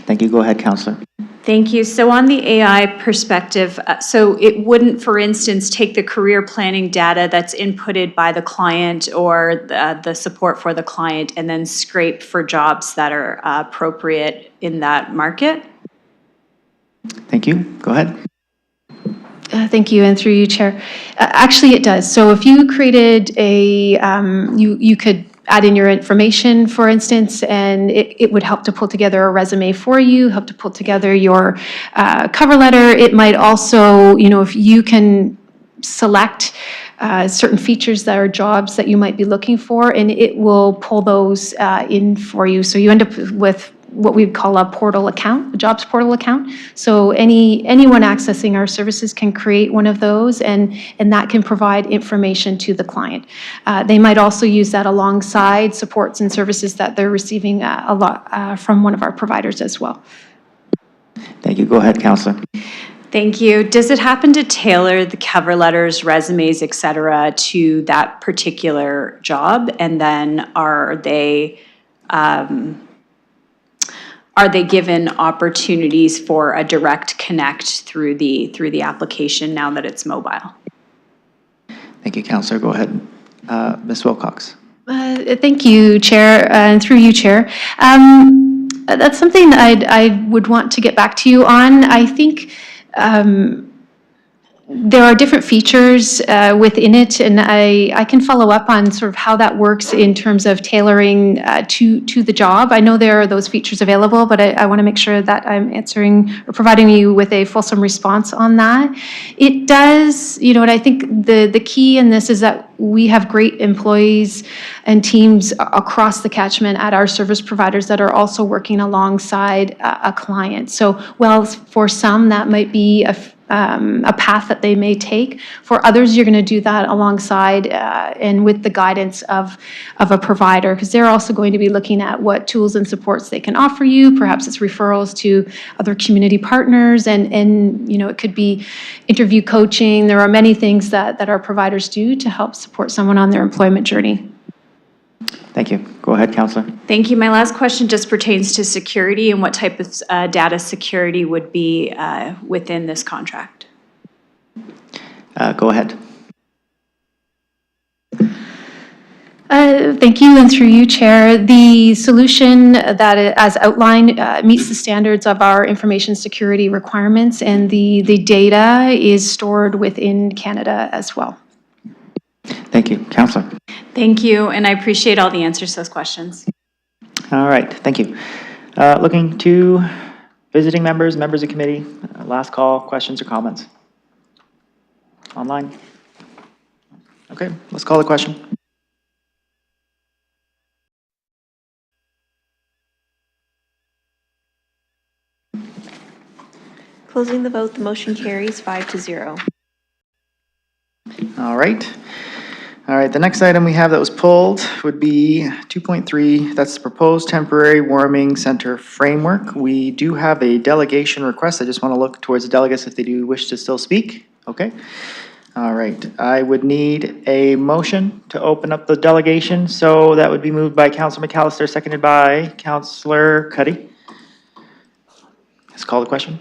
Speaker 1: Thank you. Go ahead, Counselor.
Speaker 7: Thank you. So on the AI perspective, so it wouldn't, for instance, take the career planning data that's inputted by the client or the support for the client and then scrape for jobs that are appropriate in that market?
Speaker 1: Thank you. Go ahead.
Speaker 21: Thank you, and through you, Chair. Actually, it does. So if you created you could add in your information, for instance, and it would help to pull together a resume for you, help to pull together your cover letter. It might also, if you can select certain features that are jobs that you might be looking for, and it will pull those in for you. So you end up with what we call a portal account, a jobs portal account. So anyone accessing our services can create one of those, and that can provide information to the client. They might also use that alongside supports and services that they're receiving a lot from one of our providers as well.
Speaker 1: Thank you. Go ahead, Counselor.
Speaker 7: Thank you. Does it happen to tailor the cover letters, resumes, et cetera, to that particular job? And then are they given opportunities for a direct connect through the application now that it's mobile?
Speaker 1: Thank you, Counselor. Go ahead. Ms. Wilcox.
Speaker 21: Thank you, Chair, and through you, Chair. That's something I would want to get back to you on. I think there are different features within it, and I can follow up on sort of how that works in terms of tailoring to the job. I know there are those features available, but I want to make sure that I'm answering or providing you with a fulsome response on that. It does, and I think the key in this is that we have great employees and teams across the catchment at our service providers that are also working alongside a client. So while for some that might be a path that they may take. For others, you're going to do that alongside and with the guidance of a provider, because they're also going to be looking at what tools and supports they can offer you. Perhaps it's referrals to other community partners, and it could be interview coaching. There are many things that our providers do to help support someone on their employment journey.
Speaker 1: Thank you. Go ahead, Counselor.
Speaker 7: Thank you. My last question just pertains to security and what type of data security would be within this contract.
Speaker 1: Go ahead.
Speaker 21: Thank you, and through you, Chair. The solution that, as outlined, meets the standards of our information security requirements, and the data is stored within Canada as well.
Speaker 1: Thank you. Counselor.
Speaker 7: Thank you, and I appreciate all the answers to those questions.
Speaker 1: All right, thank you. Looking to visiting members of committee, last call, questions or comments? Online? Okay, let's call the question.
Speaker 10: Closing the vote, the motion carries 5-0.
Speaker 1: All right. The next item we have that was pulled would be 2.3. That's the proposed temporary warming center framework. We do have a delegation request. I just want to look towards the delegates if they do wish to still speak. Okay. All right. I would need a motion to open up the delegation. So that would be moved by Councilor McAllister, seconded by Councilor Cuddy. call the question.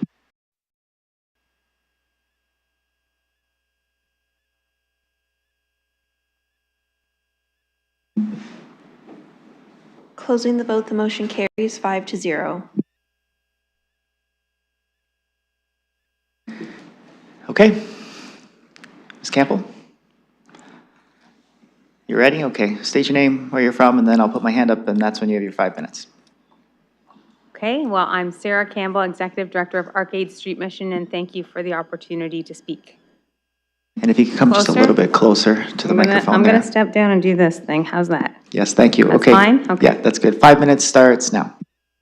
Speaker 10: Closing the vote, the motion carries 5-0.
Speaker 1: Okay. Ms. Campbell? You ready? Okay. State your name, where you're from, and then I'll put my hand up, and that's when you have your 5 minutes.
Speaker 11: Okay, well, I'm Sarah Campbell, Executive Director of Arcade Street Mission, and thank you for the opportunity to speak.
Speaker 1: And if you could come just a
Speaker 11: Closer?
Speaker 1: little bit closer to the microphone
Speaker 11: I'm
Speaker 1: there.
Speaker 11: gonna step down and do this thing. How's that?
Speaker 1: Yes, thank you.
Speaker 11: That's
Speaker 1: Okay.
Speaker 11: fine? Okay.
Speaker 1: Yeah, that's good. 5 minutes starts now.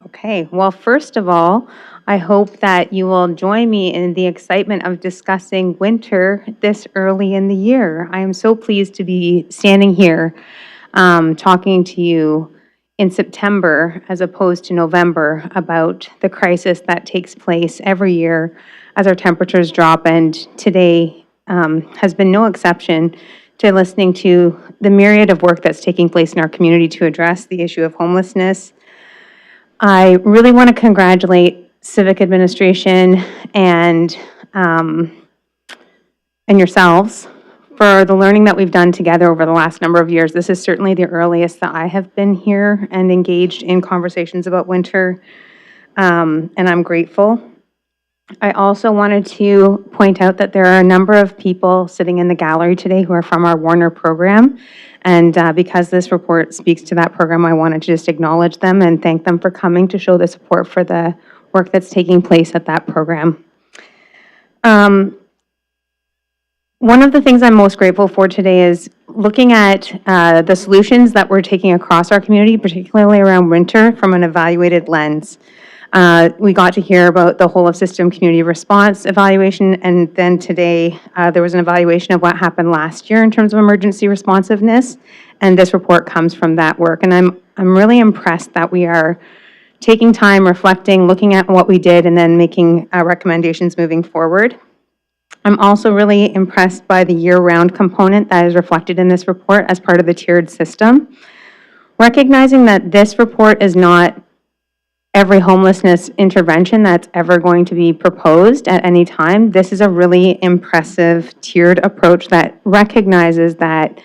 Speaker 11: Okay, well, first of all, I hope that you will join me in the excitement of discussing winter this early in the year. I am so pleased to be standing here talking to you in September as opposed to November about the crisis that takes place every year as our temperatures drop, and today has been no exception to listening to the myriad of work that's taking place in our community to address the issue of homelessness. I really want to congratulate Civic Administration and yourselves for the learning that we've done together over the last number of years. This is certainly the earliest that I have been here and engaged in conversations about winter, and I'm grateful. I also wanted to point out that there are a number of people sitting in the gallery today who are from our Warner program. And because this report speaks to that program, I wanted to just acknowledge them and thank them for coming to show the support for the work that's taking place at that program. One of the things I'm most grateful for today is looking at the solutions that we're taking across our community, particularly around winter, from an evaluated lens. We got to hear about the whole of system community response evaluation, and then today there was an evaluation of what happened last year in terms of emergency responsiveness, and this report comes from that work. And I'm really impressed that we are taking time, reflecting, looking at what we did, and then making recommendations moving forward. I'm also really impressed by the year-round component that is reflected in this report as part of the tiered system. Recognizing that this report is not every homelessness intervention that's ever going to be proposed at any time. This is a really impressive tiered approach that recognizes that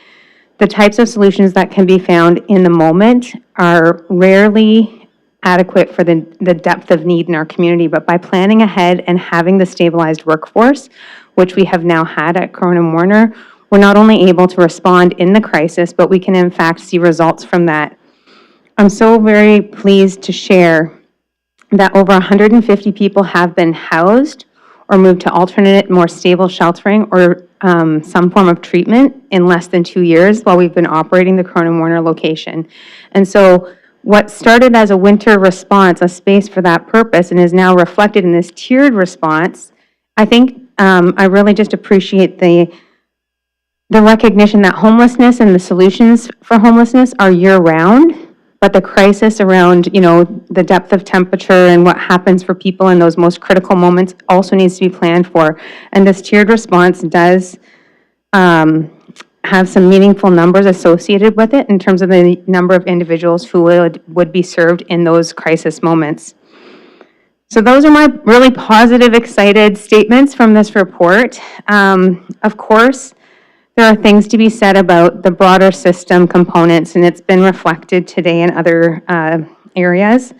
Speaker 11: the types of solutions that can be found in the moment are rarely adequate for the depth of need in our community. But by planning ahead and having the stabilized workforce, which we have now had at Cronin Warner, we're not only able to respond in the crisis, but we can in fact see results from that. I'm so very pleased to share that over 150 people have been housed or moved to alternate, more stable sheltering or some form of treatment in less than 2 years while we've been operating the Cronin Warner location. And so what started as a winter response, a space for that purpose, and is now reflected in this tiered response, I think I really just appreciate the recognition that homelessness and the solutions for homelessness are year-round, but the crisis around, you know, the depth of temperature and what happens for people in those most critical moments also needs to be planned for. And this tiered response does have some meaningful numbers associated with it in terms of the number of individuals who would be served in those crisis moments. So those are my really positive, excited statements from this report. Of course, there are things to be said about the broader system components, and it's been reflected today in other areas.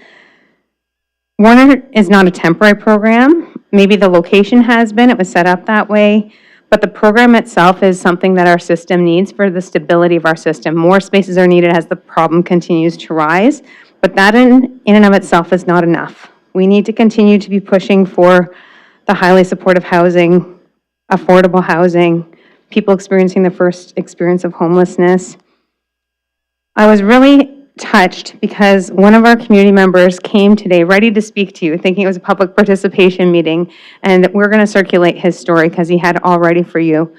Speaker 11: Warner is not a temporary program. Maybe the location has been, it was set up that way, but the program itself is something that our system needs for the stability of our system. More spaces are needed as the problem continues to rise, but that in and of itself is not enough. We need to continue to be pushing for the highly supportive housing, affordable housing, people experiencing the first experience of homelessness. I was really touched because one of our community members came today ready to speak to you, thinking it was a public participation meeting, and we're going to circulate his story because he had it all ready for you.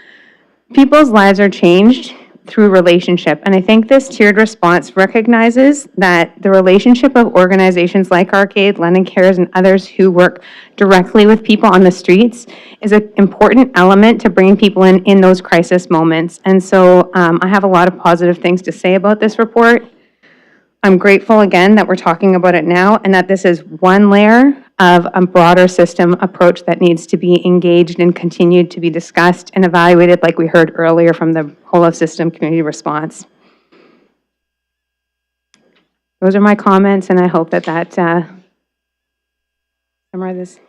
Speaker 11: People's lives are changed through relationship, and I think this tiered response recognizes that the relationship of organizations like Arcade, London Cares, and others who work directly with people on the streets is an important element to bringing people in those crisis moments. And so I have a lot of positive things to say about this report. I'm grateful again that we're talking about it now and that this is one layer of a broader system approach that needs to be engaged and continued to be discussed and evaluated, like we heard earlier from the whole of system community response. Those are my comments, and I hope that summarizes.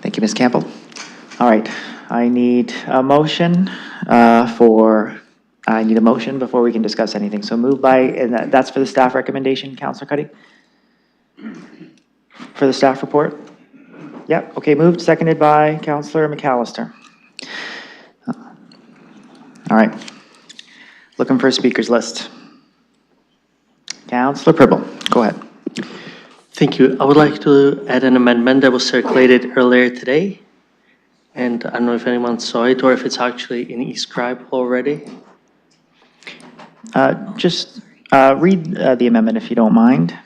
Speaker 1: Thank you, Ms. Campbell. All right, I need a motion before we can discuss anything. So moved by, and that's for the staff recommendation, Councillor Cuddy? For the staff report? Yep, okay, moved, seconded by Councillor McAllister. All right, looking for a speakers list. Councillor Pribble, go ahead.
Speaker 6: Thank you. I would like to add an amendment that was circulated earlier today. And I don't know if anyone saw it or if it's actually in eScribe already.
Speaker 1: Just read the amendment if you don't mind.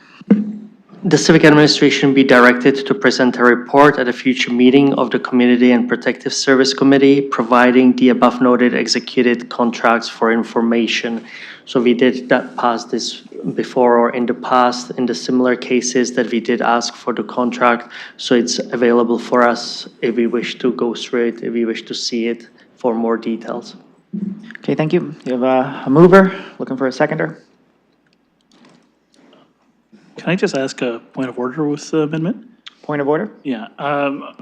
Speaker 6: The Civic Administration be directed to present a report at a future meeting of the Community and Protective Service Committee, providing the above noted executed contracts for information. So we did that pass this before or in the past in the similar cases that we did ask for the contract. So it's available for us if we wish to go through it, if we wish to see it for more details.
Speaker 1: Okay, thank you. You have a mover, looking for a seconder?
Speaker 3: Can I just ask a point of order with the amendment?
Speaker 1: Point of order?
Speaker 3: Yeah. Are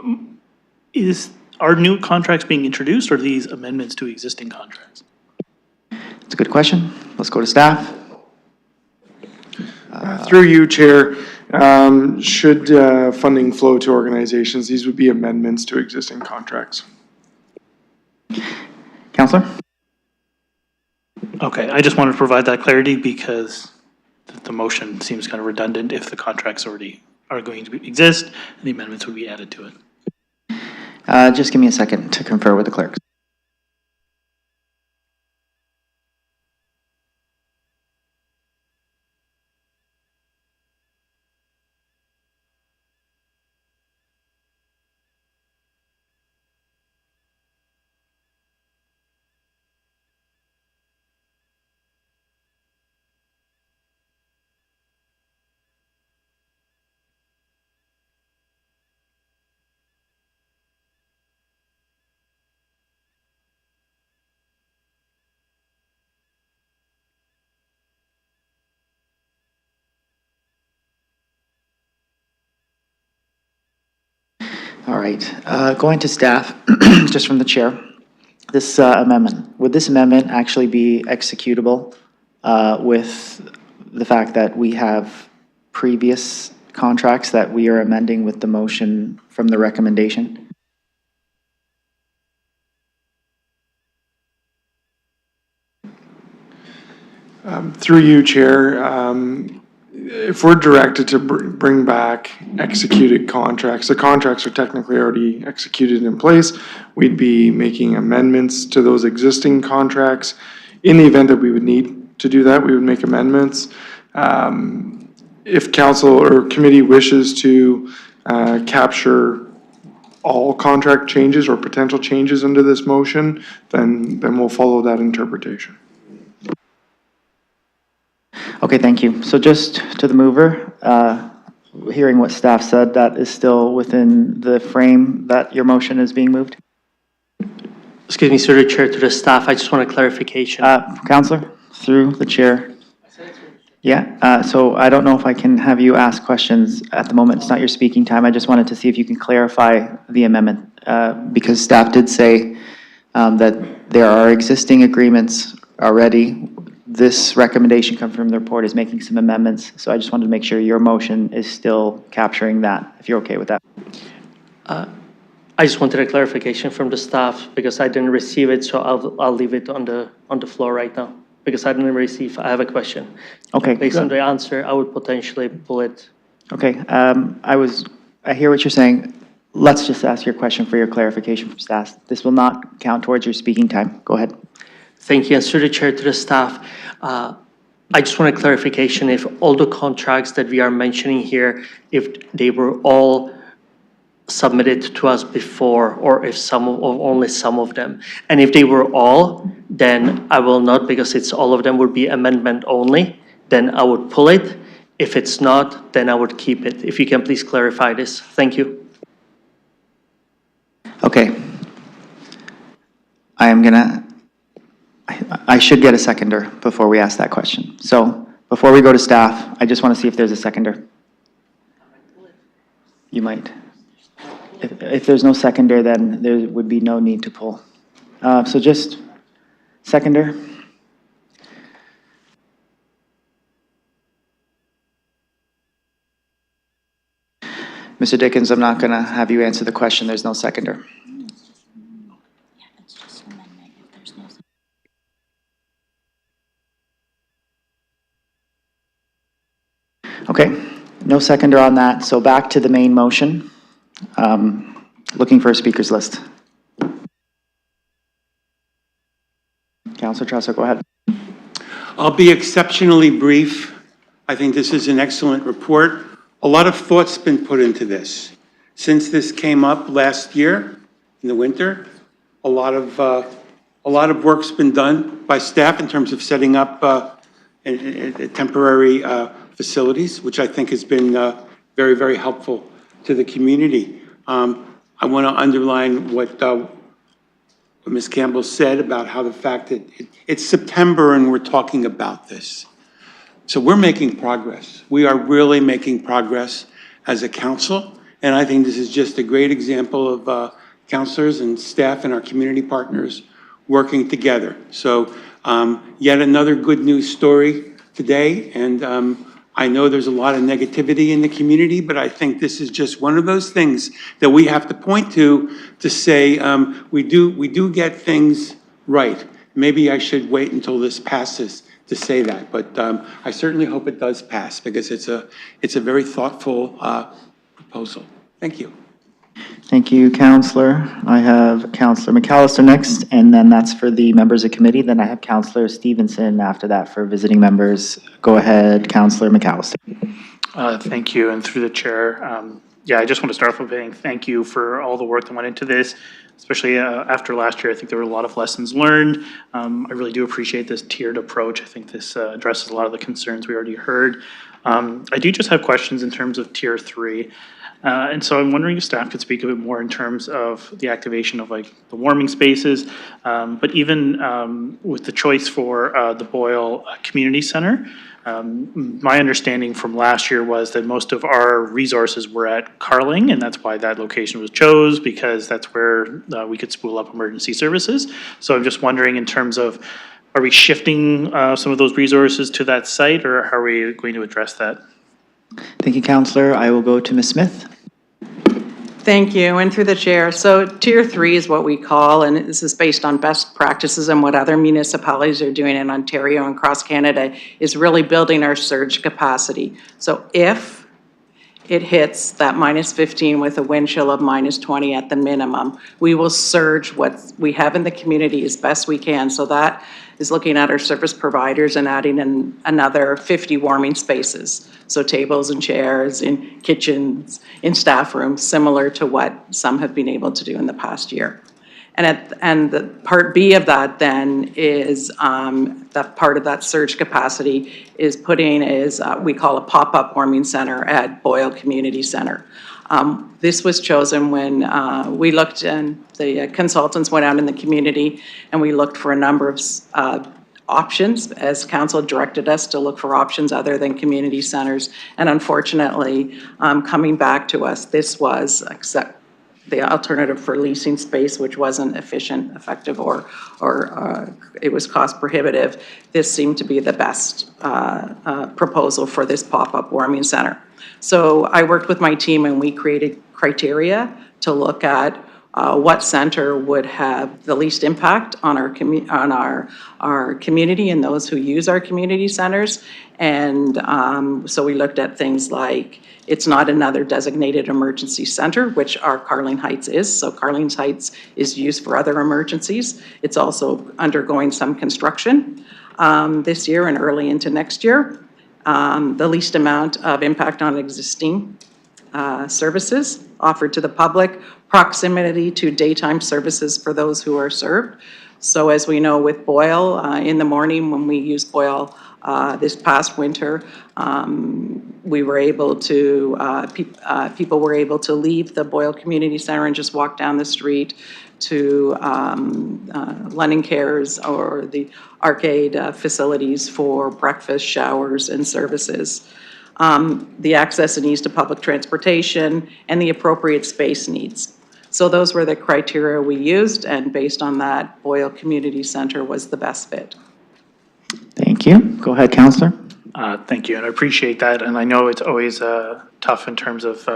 Speaker 3: new contracts being introduced or are these amendments to existing contracts?
Speaker 1: It's a good question. Let's go to staff.
Speaker 12: Through you, Chair, should funding flow to organizations, these would be amendments to existing contracts.
Speaker 1: Councillor?
Speaker 3: Okay, I just wanted to provide that clarity because the motion seems kind of redundant if the contracts already are going to exist and the amendments would be added to it.
Speaker 1: Just give me a second to confer with the clerks. All right, going to staff, just from the chair. This amendment, would this amendment actually be executable with the fact that we have previous contracts that we are amending with the motion from the recommendation?
Speaker 12: Through you, Chair, if we're directed to bring back executed contracts, the contracts are technically already executed in place. We'd be making amendments to those existing contracts. In the event that we would need to do that, we would make amendments. If council or committee wishes to capture all contract changes or potential changes under this motion, then we'll follow that interpretation.
Speaker 1: Okay, thank you. So just to the mover, hearing what staff said, that is still within the frame that your motion is being moved?
Speaker 6: Excuse me, through the chair to the staff, I just want a clarification.
Speaker 1: Councillor, through the chair. Yeah, so I don't know if I can have you ask questions at the moment. It's not your speaking time. I just wanted to see if you can clarify the amendment, because staff did say that there are existing agreements already. This recommendation come from the report is making some amendments, so I just wanted to make sure your motion is still capturing that, if you're okay with that.
Speaker 6: I just wanted a clarification from the staff because I didn't receive it, so I'll leave it on the floor right now because I didn't receive. I have a question.
Speaker 1: Okay.
Speaker 6: Based on the answer, I would potentially pull it.
Speaker 1: Okay, I hear what you're saying. Let's just ask your question for your clarification from staff. This will not count towards your speaking time. Go ahead.
Speaker 6: Thank you. And through the chair to the staff, I just want a clarification if all the contracts that we are mentioning here, if they were all submitted to us before or if only some of them. And if they were all, then I will not, because it's all of them would be amendment only, then I would pull it. If it's not, then I would keep it. If you can please clarify this. Thank you.
Speaker 1: Okay. I should get a seconder before we ask that question. So before we go to staff, I just want to see if there's a seconder. You might. If there's no seconder, then there would be no need to pull. So just seconder. Mr. Dickens, I'm not going to have you answer the question. There's no seconder. Okay, no seconder on that. So back to the main motion. Looking for a speakers list. Councilor Tressler, go ahead.
Speaker 16: I'll be exceptionally brief. I think this is an excellent report. A lot of thought's been put into this. Since this came up last year in the winter, a lot of work's been done by staff in terms of setting up temporary facilities, which I think has been very, very helpful to the community. I want to underline what Ms. Campbell said about how the fact that it's September and we're talking about this. So we're making progress. We are really making progress as a council. And I think this is just a great example of councilors and staff and our community partners working together. So yet another good news story today. And I know there's a lot of negativity in the community, but I think this is just one of those things that we have to point to say we do get things right. Maybe I should wait until this passes to say that, but I certainly hope it does pass because it's a very thoughtful proposal. Thank you.
Speaker 1: Thank you, Councillor. I have Councillor McAllister next, and then that's for the members of committee. Then I have Councillor Stevenson after that for visiting members. Go ahead, Councillor McAllister.
Speaker 3: Thank you, and through the chair, yeah, I just want to start off with saying thank you for all the work that went into this, especially after last year. I think there were a lot of lessons learned. I really do appreciate this tiered approach. I think this addresses a lot of the concerns we already heard. I do just have questions in terms of Tier 3. And so I'm wondering if staff could speak a bit more in terms of the activation of like the warming spaces, but even with the choice for the Boyle Community Center. My understanding from last year was that most of our resources were at Carling, and that's why that location was chose, because that's where we could spool up emergency services. So I'm just wondering in terms of, are we shifting some of those resources to that site, or how are we going to address that?
Speaker 1: Thank you, Councillor. I will go to Ms. Smith.
Speaker 4: Thank you, and through the chair. So Tier 3 is what we call, and this is based on best practices and what other municipalities are doing in Ontario and across Canada, is really building our surge capacity. So if it hits that -15 with a wind chill of -20 at the minimum, we will surge what we have in the community as best we can. So that is looking at our service providers and adding in another 50 warming spaces. So tables and chairs in kitchens, in staff rooms, similar to what some have been able to do in the past year. And the part B of that then is that part of that surge capacity is we call a pop-up warming center at Boyle Community Center. This was chosen when we looked, and the consultants went out in the community and we looked for a number of options, as council directed us to look for options other than community centers. And unfortunately, coming back to us, this was the alternative for leasing space, which wasn't efficient, effective, or it was cost prohibitive. This seemed to be the best proposal for this pop-up warming center. So I worked with my team and we created criteria to look at what center would have the least impact on our community and those who use our community centers. And so we looked at things like, it's not another designated emergency center, which our Carling Heights is. So Carling Heights is used for other emergencies. It's also undergoing some construction this year and early into next year. The least amount of impact on existing services offered to the public, proximity to daytime services for those who are served. So as we know with Boyle, in the morning when we use Boyle this past winter. We were able to, people were able to leave the Boyle Community Center and just walk down the street to London Cares or the arcade facilities for breakfast, showers, and services. The access and ease to public transportation, and the appropriate space needs. So those were the criteria we used, and based on that, Boyle Community Center was the best fit.
Speaker 1: Thank you. Go ahead, Counselor.
Speaker 3: Thank you, and I appreciate that, and I know it's always tough in terms of,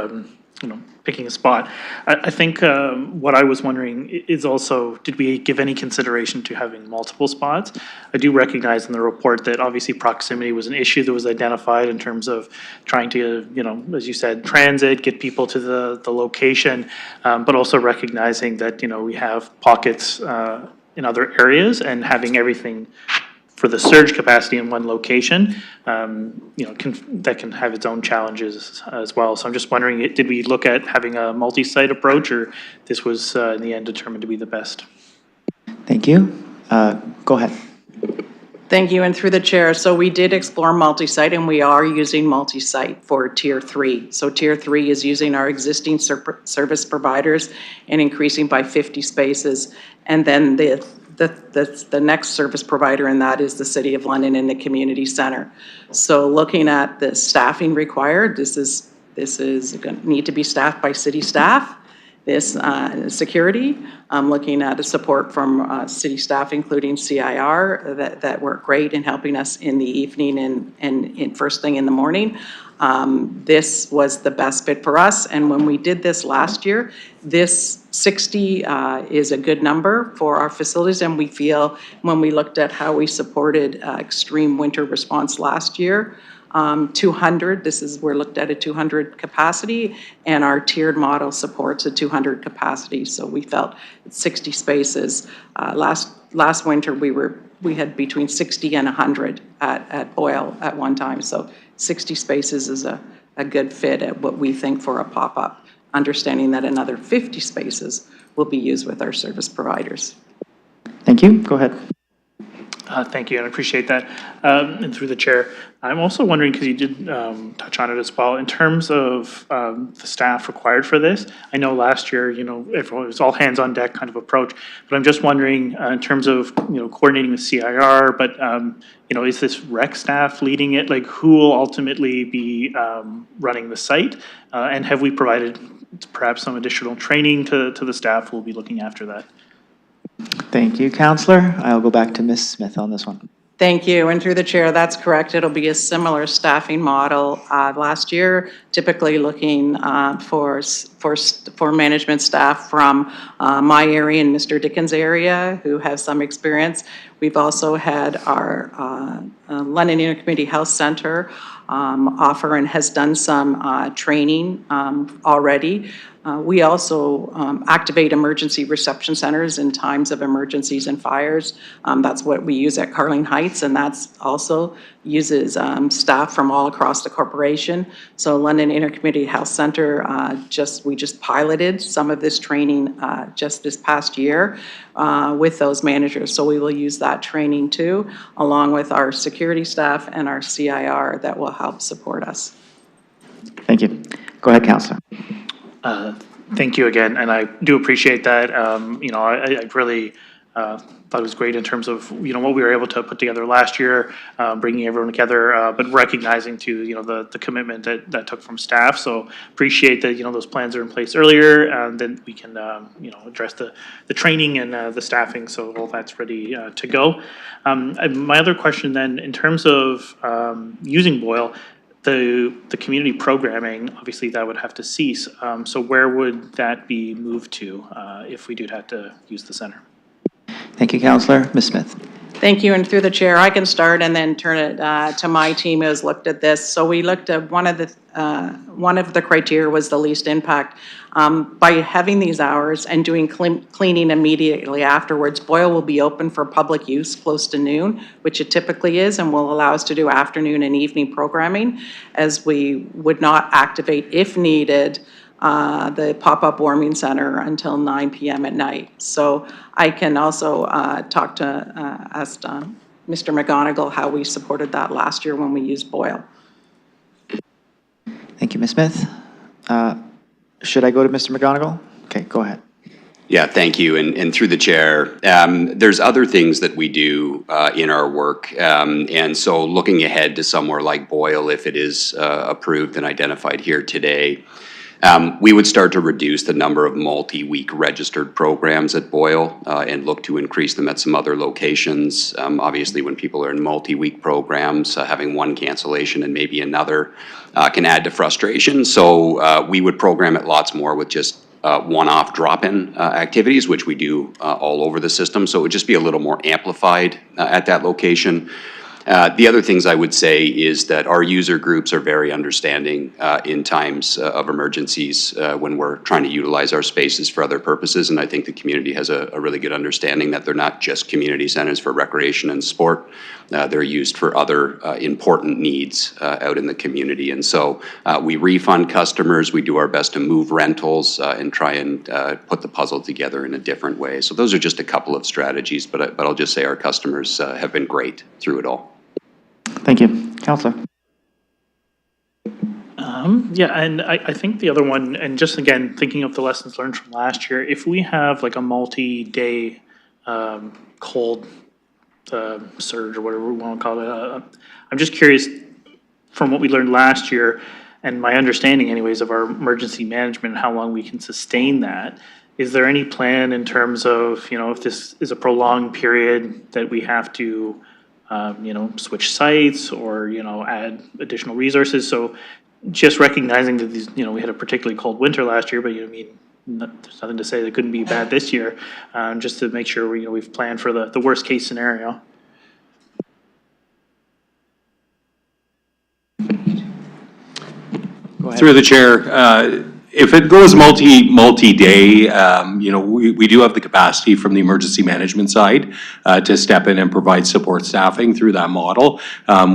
Speaker 3: picking a spot. I think what I was wondering is also, did we give any consideration to having multiple spots? I do recognize in the report that obviously proximity was an issue that was identified in terms of trying to, as you said, transit, get people to the location, but also recognizing that, we have pockets in other areas, and having everything for the surge capacity in one location, that can have its own challenges as well. So I'm just wondering, did we look at having a multi-site approach, or this was in the end determined to be the best?
Speaker 1: Thank you. Go ahead.
Speaker 4: Thank you, and through the chair, so we did explore multi-site, and we are using multi-site for Tier 3. So Tier 3 is using our existing service providers and increasing by 50 spaces, and then the next service provider in that is the City of London and the community center. So looking at the staffing required, this is going to need to be staffed by city staff. This security, looking at the support from city staff, including CIR, that work great in helping us in the evening and first thing in the morning. This was the best fit for us, and when we did this last year, this 60 is a good number for our facilities, and we feel when we looked at how we supported extreme winter response last year, 200, we're looked at a 200 capacity, and our tiered model supports a 200 capacity, so we felt 60 spaces. Last winter, we had between 60 and 100 at Boyle at one time, so 60 spaces is a good fit at what we think for a pop-up, understanding that another 50 spaces will be used with our service providers.
Speaker 1: Thank you. Go ahead.
Speaker 3: Thank you, and I appreciate that. And through the chair, I'm also wondering, because you did touch on it as well, in terms of the staff required for this. I know last year, everyone was all hands on deck kind of approach, but I'm just wondering in terms of, coordinating with CIR, but, is this rec staff leading it? Like, who will ultimately be running the site? And have we provided perhaps some additional training to the staff who will be looking after that?
Speaker 1: Thank you, Counselor. I'll go back to Ms. Smith on this one.
Speaker 4: Thank you, and through the chair, that's correct. It'll be a similar staffing model. Last year, typically looking for management staff from my area and Mr. Dickens' area who have some experience. We've also had our London Intercommunity Health Center offer and has done some training already. We also activate emergency reception centers in times of emergencies and fires. That's what we use at Carling Heights, and that's also uses staff from all across the corporation. So London Intercommunity Health Center, we just piloted some of this training just this past year with those managers. So we will use that training too, along with our security staff and our CIR that will help support us.
Speaker 1: Thank you. Go ahead, Counselor.
Speaker 3: Thank you again, and I do appreciate that. I really thought it was great in terms of what we were able to put together last year, bringing everyone together, but recognizing too the commitment that took from staff. So appreciate that those plans are in place earlier, and then we can address the training and the staffing. So all that's ready to go. My other question then, in terms of using Boyle. The community programming, obviously that would have to cease. So where would that be moved to if we do have to use the center?
Speaker 1: Thank you, Counselor. Ms. Smith.
Speaker 4: Thank you, and through the chair, I can start and then turn it to my team who has looked at this. So we looked at one of the criteria was the least impact. By having these hours and doing cleaning immediately afterwards, Boyle will be open for public use close to noon, which it typically is, and will allow us to do afternoon and evening programming, as we would not activate, if needed, the pop-up warming center until 9 p.m. at night. So I can also talk to ask
Speaker 15: Mr. McGonigal how we supported that last year when we used Boyle.
Speaker 1: Thank you, Ms. Smith. Should I go to Mr. McGonigal? Okay, go ahead.
Speaker 22: Yeah, thank you. And through the chair, there's other things that we do in our work. And so looking ahead to somewhere like Boyle, if it is approved and identified here today, we would start to reduce the number of multi-week registered programs at Boyle and look to increase them at some other locations. Obviously, when people are in multi-week programs, having one cancellation and maybe another can add to frustration. So we would program it lots more with just one-off drop-in activities, which we do all over the system. So it would just be a little more amplified at that location. The other things I would say is that our user groups are very understanding in times of emergencies when we're trying to utilize our spaces for other purposes. And I think the community has a really good understanding that they're not just community centers for recreation and sport. They're used for other important needs out in the community. And so we refund customers. We do our best to move rentals and try and put the puzzle together in a different way. So those are just a couple of strategies, but I'll just say our customers have been great through it all.
Speaker 1: Thank you. Councillor.
Speaker 3: Yeah, and I think the other one, and just again, thinking of the lessons learned from last year, if we have like a multi-day cold surge or whatever we want to call it, I'm just curious from what we learned last year and my understanding anyways of our emergency management and how long we can sustain that. Is there any plan in terms of, you know, if this is a prolonged period that we have to you know, switch sites or, you know, add additional resources? So just recognizing that these, you know, we had a particularly cold winter last year, but you know, I mean, there's nothing to say that couldn't be bad this year, just to make sure we, you know, we've planned for the worst case scenario.
Speaker 23: Through the chair, if it goes multi-day, you know, we do have the capacity from the emergency management side to step in and provide support staffing through that model.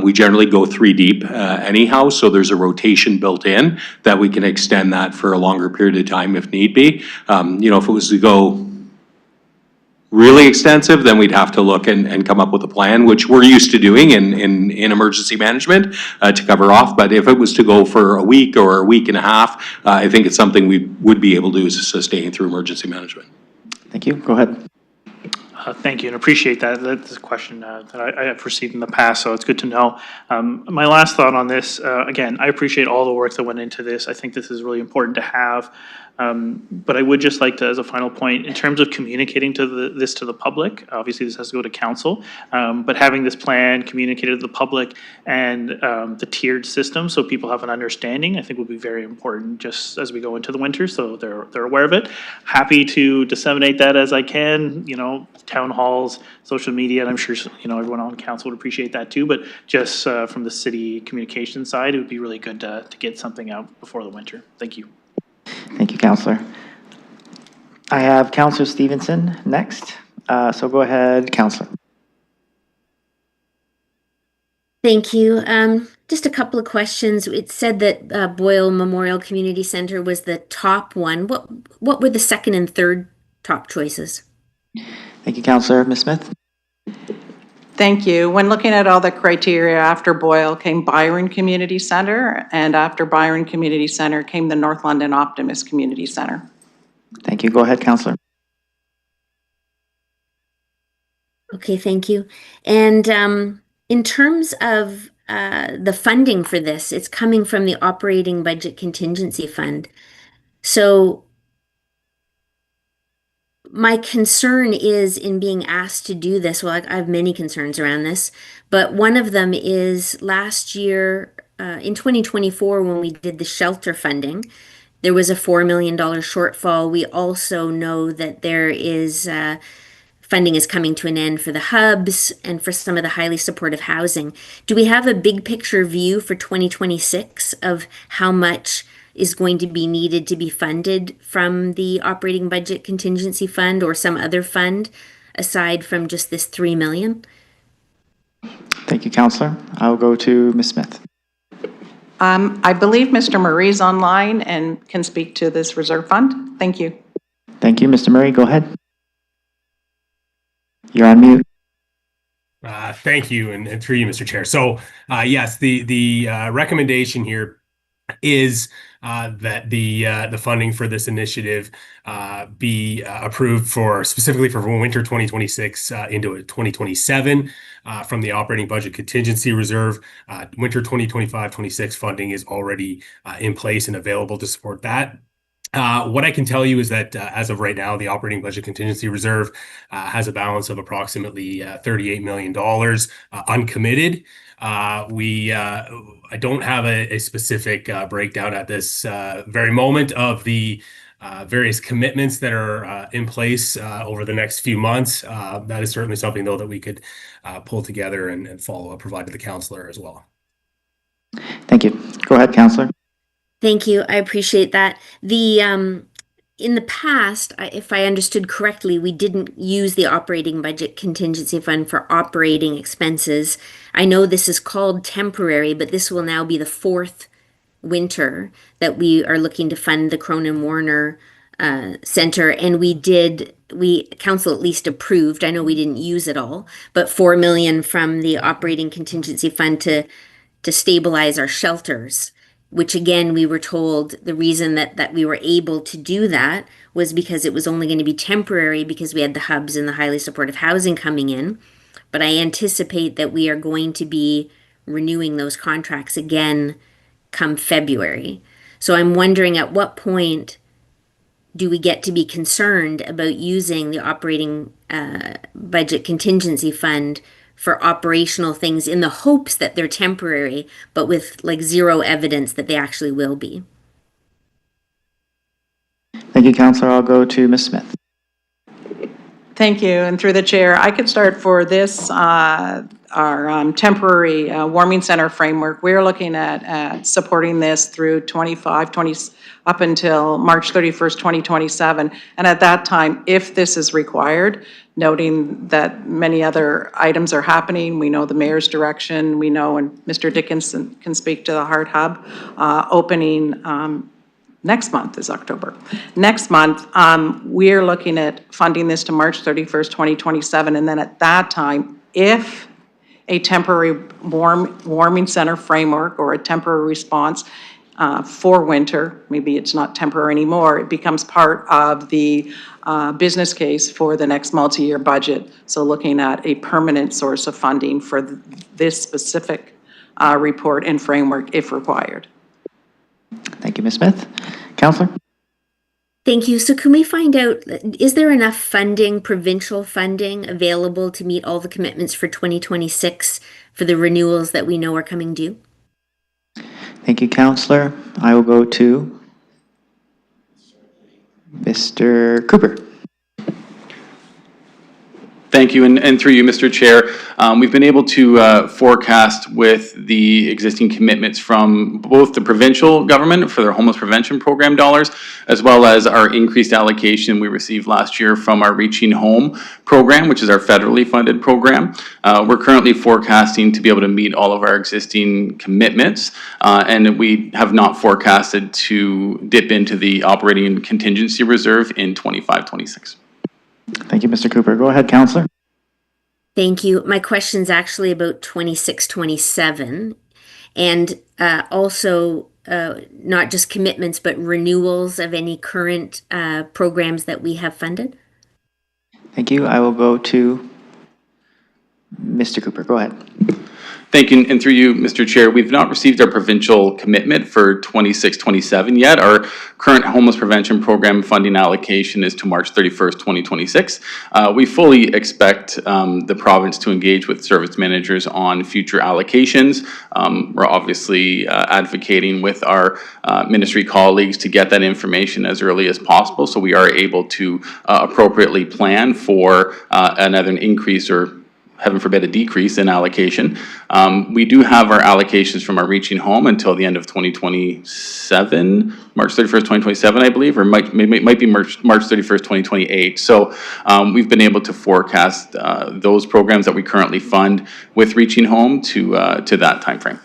Speaker 23: We generally go 3 deep anyhow, so there's a rotation built in that we can extend that for a longer period of time if need be. You know, if it was to go really extensive, then we'd have to look and come up with a plan, which we're used to doing in emergency management to cover off. But if it was to go for a week or a week and a half, I think it's something we would be able to sustain through emergency management.
Speaker 1: Thank you. Go ahead.
Speaker 3: Thank you, and appreciate that. That's a question that I have received in the past, so it's good to know. My last thought on this, again, I appreciate all the work that went into this. I think this is really important to have. But I would just like to, as a final point, in terms of communicating this to the public, obviously this has to go to council, but having this plan communicated to the public and the tiered system so people have an understanding, I think would be very important just as we go into the winter, so they're aware of it. Happy to disseminate that as I can, you know, town halls, social media, and I'm sure, you know, everyone on council would appreciate that too, but just from the city communication side, it would be really good to get something out before the winter. Thank you.
Speaker 1: Thank you, Councillor. I have Councillor Stevenson next. So go ahead, Councillor.
Speaker 13: Thank you. Just a couple of questions. It said that Boyle Memorial Community Center was the top one. What were the second and third top choices?
Speaker 1: Thank you, Councillor. Ms. Smith?
Speaker 15: Thank you. When looking at all the criteria, after Boyle came Byron Community Center, and after Byron Community Center came the North London Optimist Community Center.
Speaker 1: Thank you. Go ahead, Councillor.
Speaker 13: Okay, thank you. And in terms of the funding for this, it's coming from the Operating Budget Contingency Fund. So my concern is in being asked to do this, well, I have many concerns around this, but one of them is last year, in 2024, when we did the shelter funding, there was a $4 million shortfall. We also know that there is funding is coming to an end for the hubs and for some of the highly supportive housing. Do we have a big picture view for 2026 of how much is going to be needed to be funded from the Operating Budget Contingency Fund or some other fund aside from just this $3 million?
Speaker 1: Thank you, Councillor. I'll go to Ms. Smith.
Speaker 15: I believe Mr. Murray's online and can speak to this reserve fund. Thank you.
Speaker 1: Thank you, Mr. Murray. Go ahead. You're on mute.
Speaker 2: Thank you, and through you, Mr. Chair. So, yes, the recommendation here is that the funding for this initiative be approved specifically for winter 2026 into 2027 from the operating budget contingency reserve. Winter 2025-26 funding is already in place and available to support that. What I can tell you is that as of right now, the operating budget contingency reserve has a balance of approximately $38 million uncommitted. I don't have a specific breakdown at this very moment of the various commitments that are in place over the next few months. That is certainly something, though, that we could pull together and follow up, provide to the councillor as well.
Speaker 1: Thank you. Go ahead, councillor.
Speaker 13: Thank you. I appreciate that. In the past, if I understood correctly, we didn't use the operating budget contingency fund for operating expenses. I know this is called temporary, but this will now be the fourth winter that we are looking to fund the Cronin Warner Center, and council at least approved, I know we didn't use it all, but $4 million from the operating contingency fund to stabilize our shelters, which again, we were told the reason that we were able to do that was because it was only going to be temporary because we had the hubs and the highly supportive housing coming in. But I anticipate that we are going to be renewing those contracts again come February. So I'm wondering, at what point do we get to be concerned about using the operating budget contingency fund for operational things in the hopes that they're temporary, but with like zero evidence that they actually will be?
Speaker 1: Thank you, councillor. I'll go to Ms. Smith.
Speaker 15: Thank you, and through the chair, I could start for this, our temporary warming center framework. We're looking at supporting this through 20 up until March 31st, 2027. And at that time, if this is required, noting that many other items are happening, we know the mayor's direction, we know, and Mr. Dickinson can speak to the Heart Hub opening next month is October. Next month, we're looking at funding this to March 31st, 2027. And then at that time, if a temporary warming center framework or a temporary response for winter, maybe it's not temporary anymore, it becomes part of the business case for the next multi-year budget. So looking at a permanent source of funding for this specific report and framework if required.
Speaker 1: Thank you, Ms. Smith. Councillor?
Speaker 13: Thank you. So can we find out, is there enough funding, provincial funding, available to meet all the commitments for 2026 for the renewals that we know are coming due?
Speaker 1: Thank you, councillor. I will go to Mr. Cooper.
Speaker 9: Thank you, and through you, Mr. Chair. We've been able to forecast with the existing commitments from both the provincial government for their homeless prevention program dollars, as well as our increased allocation we received last year from our Reaching Home program, which is our federally funded program. We're currently forecasting to be able to meet all of our existing commitments, and we have not forecasted to dip into the operating contingency reserve in 25-26.
Speaker 1: Thank you, Mr. Cooper. Go ahead, councillor.
Speaker 13: Thank you. My question's actually about 26-27, and also not just commitments, but renewals of any current programs that we have funded.
Speaker 1: Thank you. I will go to Mr. Cooper. Go ahead.
Speaker 9: Thank you, and through you, Mr. Chair, we've not received our provincial commitment for 26-27 yet. Our current homeless prevention program funding allocation is to March 31st, 2026. We fully expect the province to engage with service managers on future allocations. We're obviously advocating with our ministry colleagues to get that information as early as possible, so we are able to appropriately plan for another increase or, heaven forbid, a decrease in allocation. We do have our allocations from our Reaching Home until the end of 2027, March 31st, 2027, I believe, or might be March 31st, 2028. So we've been able to forecast those programs that we currently fund with Reaching Home to that timeframe.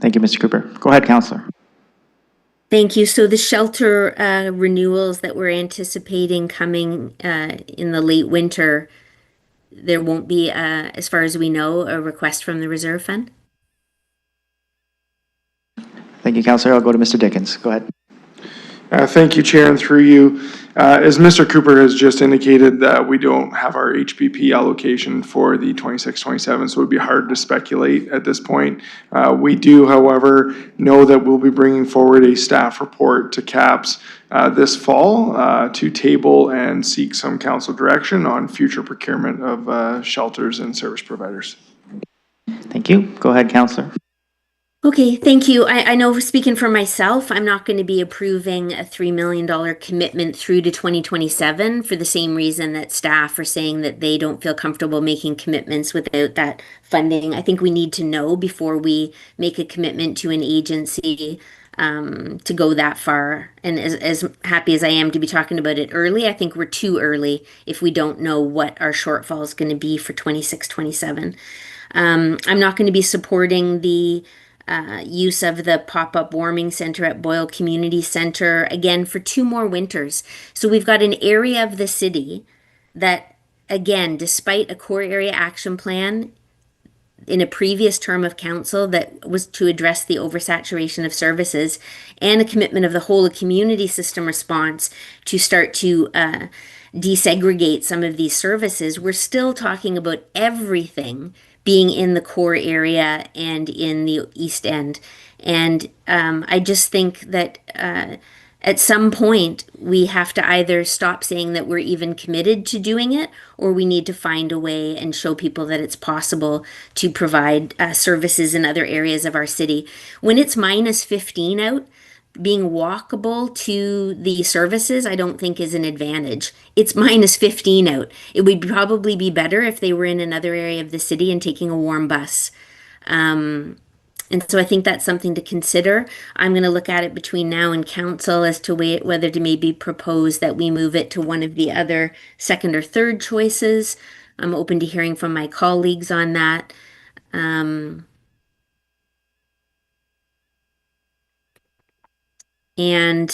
Speaker 1: Thank you, Mr. Cooper. Go ahead, councillor.
Speaker 13: Thank you. So the shelter renewals that we're anticipating coming in the late winter, there won't be, as far as we know, a request from the reserve fund?
Speaker 1: Thank you, Councillor. I'll go to Mr. Dickens. Go ahead.
Speaker 12: Thank you, Chair, and through you. As Mr. Cooper has just indicated, that we don't have our HPP allocation for the 26-27, so it would be hard to speculate at this point. We do, however, know that we'll be bringing forward a staff report to CAPS this fall to table and seek some council direction on future procurement of shelters and service providers.
Speaker 1: Thank you. Go ahead, Councillor.
Speaker 13: Okay, thank you. I know, speaking for myself, I'm not going to be approving a $3 million commitment through to 2027 for the same reason that staff are saying that they don't feel comfortable making commitments without that funding. I think we need to know before we make a commitment to an agency to go that far. And as happy as I am to be talking about it early, I think we're too early if we don't know what our shortfall is going to be for 26-27. I'm not going to be supporting the use of the pop-up warming center at Boyle Community Center, again, for 2 more winters. So we've got an area of the city that, again, despite a core area action plan in a previous term of council that was to address the oversaturation of services and a commitment of the whole community system response to start to desegregate some of these services, we're still talking about everything being in the core area and in the East End. And I just think that at some point we have to either stop saying that we're even committed to doing it, or we need to find a way and show people that it's possible to provide services in other areas of our city. When it's -15 out, being walkable to the services, I don't think is an advantage. It's -15 out. It would probably be better if they were in another area of the city and taking a warm bus. And so I think that's something to consider. I'm going to look at it between now and council as to whether to maybe propose that we move it to one of the other second or third choices. I'm open to hearing from my colleagues on that. And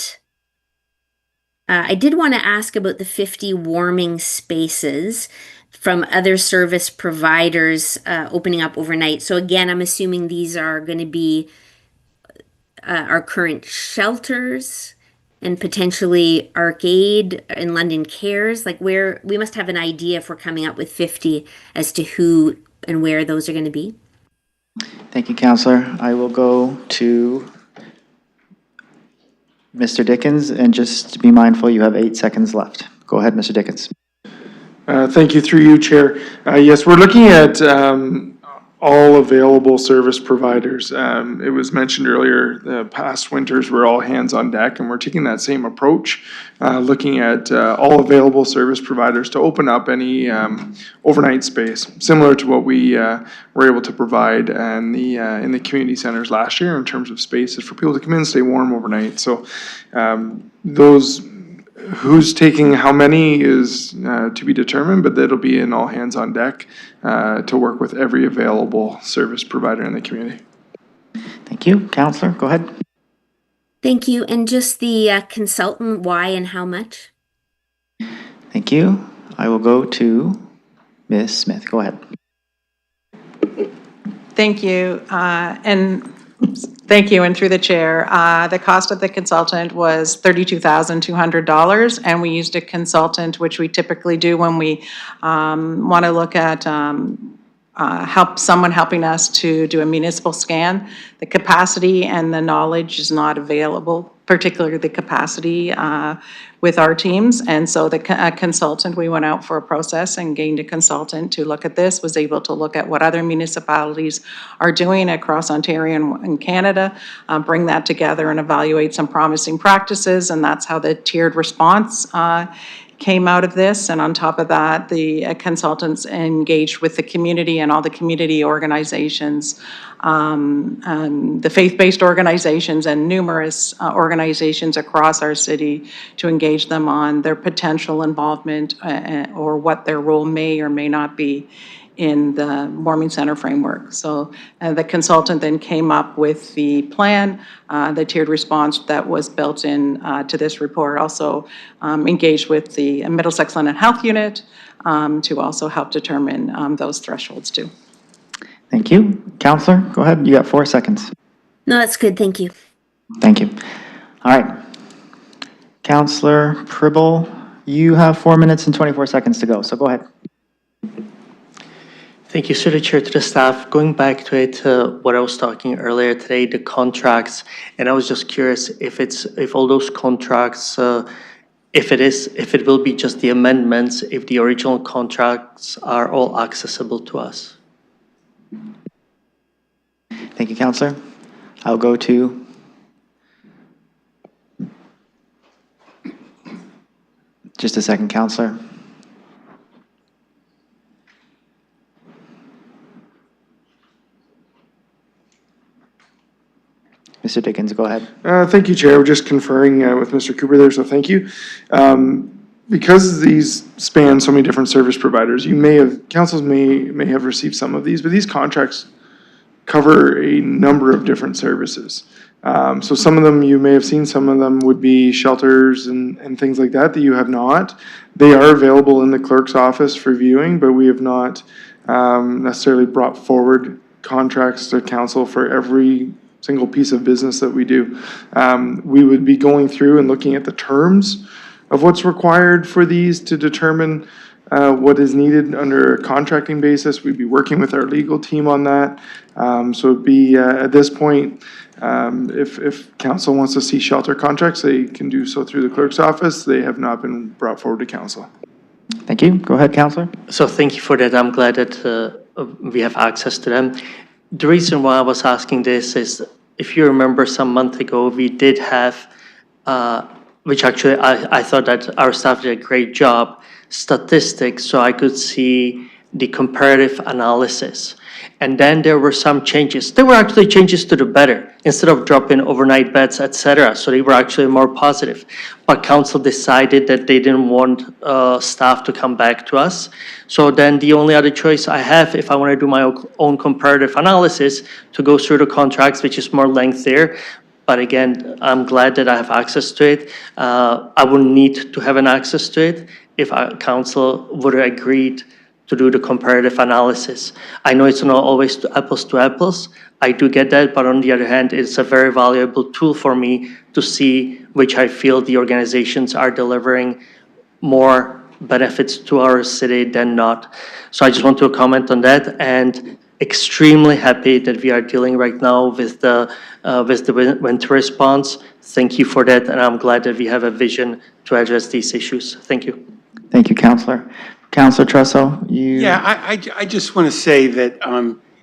Speaker 13: I did want to ask about the 50 warming spaces from other service providers opening up overnight. So again, I'm assuming these are going to be our current shelters and potentially Arcade and London Cares. Like, where we must have an idea if we're coming up with 50 as to who and where those are going to be.
Speaker 1: Thank you, Councillor. I will go to Mr. Dickens, and just be mindful you have 8 seconds left. Go ahead, Mr. Dickens.
Speaker 12: Thank you, through you, Chair. Yes, we're looking at all available service providers. It was mentioned earlier, the past winters were all hands on deck, and we're taking that same approach, looking at all available service providers to open up any overnight space, similar to what we were able to provide in the community centers last year in terms of spaces for people to come in and stay warm overnight. So those who's taking how many is to be determined, but that'll be an all hands on deck to work with every available service provider in the community.
Speaker 1: Thank you. Councillor, go ahead.
Speaker 13: Thank you. And just the consultant, why and how much?
Speaker 1: Thank you. I will go to Ms. Smith. Go ahead.
Speaker 15: Thank you. Thank you, and through the chair, the cost of the consultant was $32,200, and we used a consultant, which we typically do when we want to look at someone helping us to do a municipal scan. The capacity and the knowledge is not available, particularly the capacity with our teams. And so the consultant, we went out for a process and gained a consultant to look at this, was able to look at what other municipalities are doing across Ontario and Canada, bring that together and evaluate some promising practices. And that's how the tiered response came out of this. And on top of that, the consultants engaged with the community and all the community organizations, the faith-based organizations and numerous organizations across our city to engage them on their potential involvement or what their role may or may not be in the warming center framework. So the consultant then came up with the plan, the tiered response that was built in to this report. Also engaged with the Middlesex London Health Unit to also help determine those thresholds too.
Speaker 1: Thank you. Counselor, go ahead. You got 4 seconds.
Speaker 13: No, that's good. Thank you.
Speaker 1: Thank you. All right. Counselor Pribble, you have 4 minutes and 24 seconds to go, so go ahead.
Speaker 6: Thank you, through the chair, to the staff. Going back to it, what I was talking earlier today, the contracts, and I was just curious if all those contracts, if it will be just the amendments, if the original contracts are all accessible to us.
Speaker 1: Thank you, Counselor. I'll go to just a second, Counselor. Mr. Dickens, go ahead.
Speaker 12: Thank you, Chair. We're just conferring with Mr. Cooper there, so thank you. Because these span so many different service providers, councils may have received some of these, but these contracts cover a number of different services. So some of them you may have seen, some of them would be shelters and things like that you have not. They are available in the clerk's office for viewing, but we have not necessarily brought forward contracts to council for every single piece of business that we do. We would be going through and looking at the terms of what's required for these to determine what is needed under a contracting basis. We'd be working with our legal team on that. So it'd be, at this point, if council wants to see shelter contracts, they can do so through the clerk's office. They have not been brought forward to council.
Speaker 1: Thank you. Go ahead, Counselor.
Speaker 6: So thank you for that. I'm glad that we have access to them. The reason why I was asking this is, if you remember some month ago, we did have, which actually I thought that our staff did a great job, statistics, so I could see the comparative analysis. And then there were some changes. There were actually changes to the better, instead of dropping overnight beds, etc. So they were actually more positive. But council decided that they didn't want staff to come back to us. So then the only other choice I have, if I want to do my own comparative analysis, to go through the contracts, which is more lengthier. But again, I'm glad that I have access to it. I wouldn't need to have an access to it if our council would have agreed to do the comparative analysis. I know it's not always apples to apples. I do get that, but on the other hand, it's a very valuable tool for me to see which I feel the organizations are delivering more benefits to our city than not. So I just want to comment on that, and extremely happy that we are dealing right now with the winter response. Thank you for that, and I'm glad that we have a vision to address these issues. Thank you.
Speaker 1: Thank you, Counselor. Counselor Tresso, you...
Speaker 16: Yeah, I just want to say that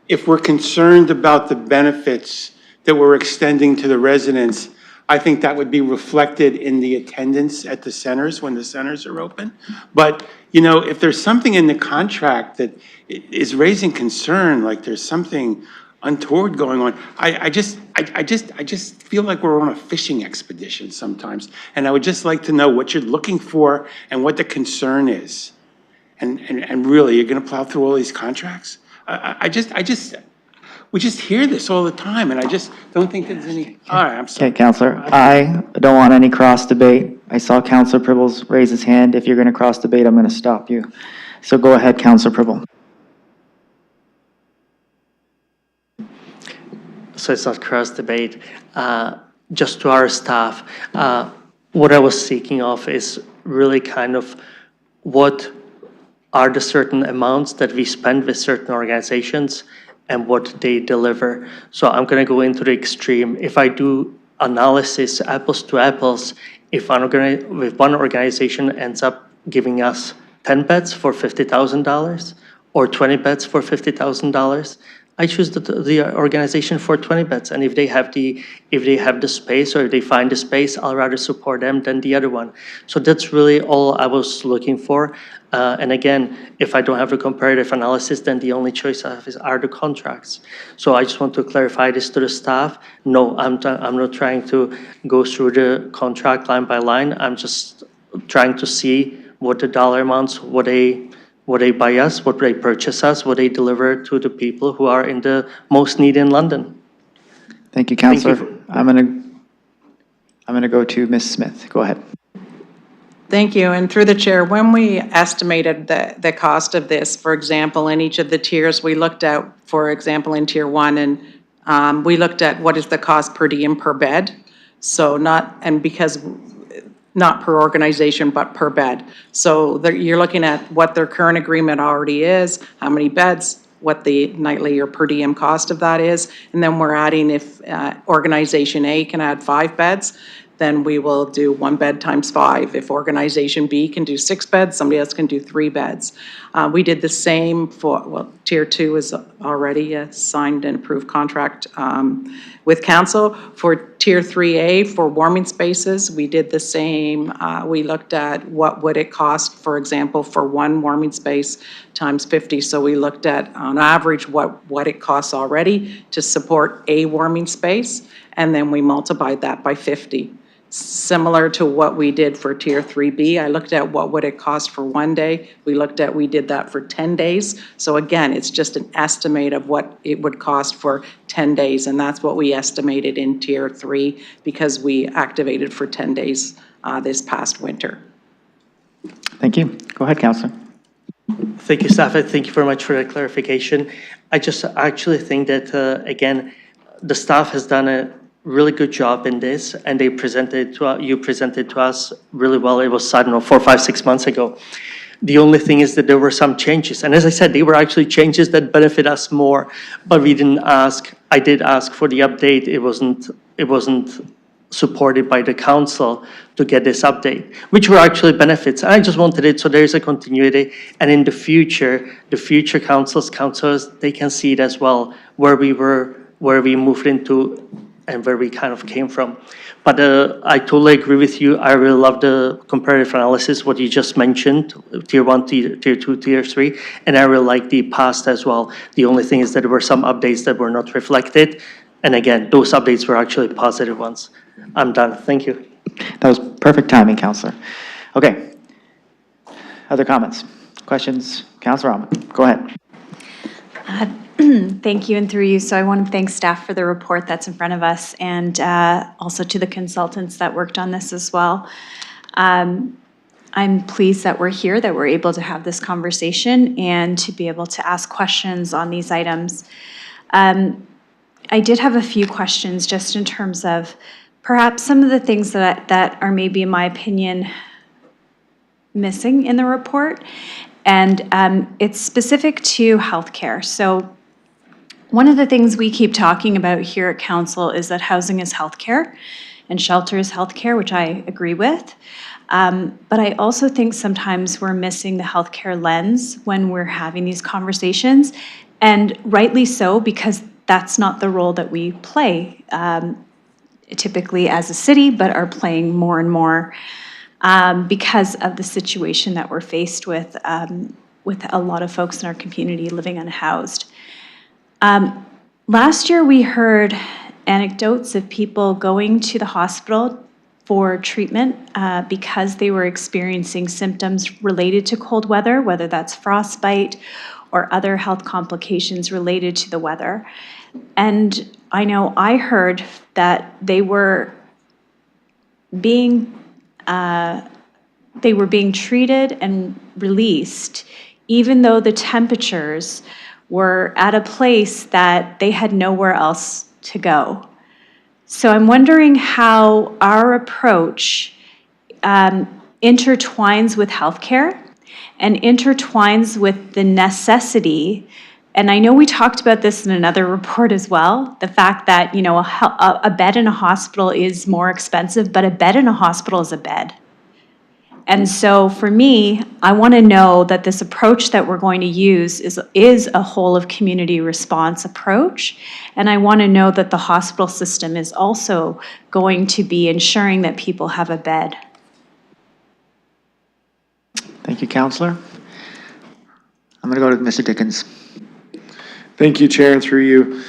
Speaker 16: if we're concerned about the benefits that we're extending to the residents, I think that would be reflected in the attendance at the centers when the centers are open. But, you know, if there's something in the contract that is raising concern, like there's something untoward going on, I just feel like we're on a fishing expedition sometimes. And I would just like to know what you're looking for and what the concern is. And really, you're going to plow through all these contracts? We just hear this all the time, and I just don't think there's any. All right, I'm sorry.
Speaker 1: Okay, Counselor, I don't want any cross debate. I saw Counselor Pribbles raise his hand. If you're going to cross debate, I'm going to stop you. So go ahead, Counselor Pribble.
Speaker 6: So it's not cross debate. Just to our staff, what I was seeking of is really kind of what are the certain amounts that we spend with certain organizations and what they deliver. So I'm going to go into the extreme. If I do analysis, apples to apples, if one organization ends up giving us 10 beds for $50,000 or 20 beds for $50,000, I choose the organization for 20 beds. And if they have the space, or if they find the space, I'll rather support them than the other one. So that's really all I was looking for. And again, if I don't have a comparative analysis, then the only choice I have are the contracts. So I just want to clarify this to the staff. No, I'm not trying to go through the contract line by line. I'm just trying to see what the dollar amounts, what a Would they buy us? Would they purchase us? Would they deliver to the people who are in the most need in London?
Speaker 1: Thank you,
Speaker 6: Thank you
Speaker 1: Councillor. I'm gonna go to Ms. Smith. Go ahead.
Speaker 15: Thank you. And through the chair, when we estimated the cost of this, for example, in each of the tiers, we looked at, for example, in tier 1, and we looked at what is the cost per diem per bed. So not per organization, but per bed. So you're looking at what their current agreement already is, how many beds, what the nightly or per diem cost of that is, and then we're adding if organization A can add 5 beds, then we will do 1 bed times 5. If organization B can do 6 beds, somebody else can do 3 beds. We did the same for, well, tier 2 is already a signed and approved contract with council. For tier 3A, for warming spaces, we did the same. We looked at what would it cost, for example, for 1 warming space times 50. So we looked at, on average, what it costs already to support a warming space, and then we multiplied that by 50. Similar to what we did for tier 3B, I looked at what would it cost for 1 day. We did that for 10 days. So again, it's just an estimate of what it would cost for 10 days. And that's what we estimated in tier 3 because we activated for 10 days this past winter.
Speaker 1: Thank you. Go ahead, Councillor.
Speaker 6: Thank you, staff, and thank you very much for that clarification. I just actually think that, again, the staff has done a really good job in this, and you presented to us really well. It was, I don't know, 4, 5, 6 months ago. The only thing is that there were some changes, and as I said, they were actually changes that benefit us more, but we didn't ask. I did ask for the update. It wasn't supported by the council to get this update, which were actually benefits. And I just wanted it so there is a continuity, and in the future councils, they can see it as well, where we moved into and where we kind of came from. But I totally agree with you. I really love the comparative analysis, what you just mentioned, tier 1, tier 2, tier 3, and I really like the past as well. The only thing is that there were some updates that were not reflected, and again, those updates were actually positive ones. I'm done. Thank you.
Speaker 1: That was perfect timing, Councillor. Okay. Other comments, questions? Councillor Ahmad, go ahead.
Speaker 7: Thank you, and through you. So I want to thank staff for the report that's in front of us, and also to the consultants that worked on this as well. I'm pleased that we're here, that we're able to have this conversation and to be able to ask questions on these items. I did have a few questions just in terms of perhaps some of the things that are maybe, in my opinion, missing in the report. And it's specific to healthcare. So one of the things we keep talking about here at council is that housing is healthcare and shelter is healthcare, which I agree with. But I also think sometimes we're missing the healthcare lens when we're having these conversations, and rightly so, because that's not the role that we play typically as a city, but are playing more and more because of the situation that we're faced with a lot of folks in our community living unhoused. Last year, we heard anecdotes of people going to the hospital for treatment because they were experiencing symptoms related to cold weather, whether that's frostbite or other health complications related to the weather. And I know I heard that they were being treated and released, even though the temperatures were at a place that they had nowhere else to go. So I'm wondering how our approach intertwines with healthcare and intertwines with the necessity. And I know we talked about this in another report as well, the fact that, you know, a bed in a hospital is more expensive, but a bed in a hospital is a bed. And so for me, I want to know that this approach that we're going to use is a whole of community response approach. And I want to know that the hospital system is also going to be ensuring that people have a bed.
Speaker 1: Thank you, Councillor. I'm going to go to Mr. Dickens.
Speaker 12: Thank you, Chair, and through you.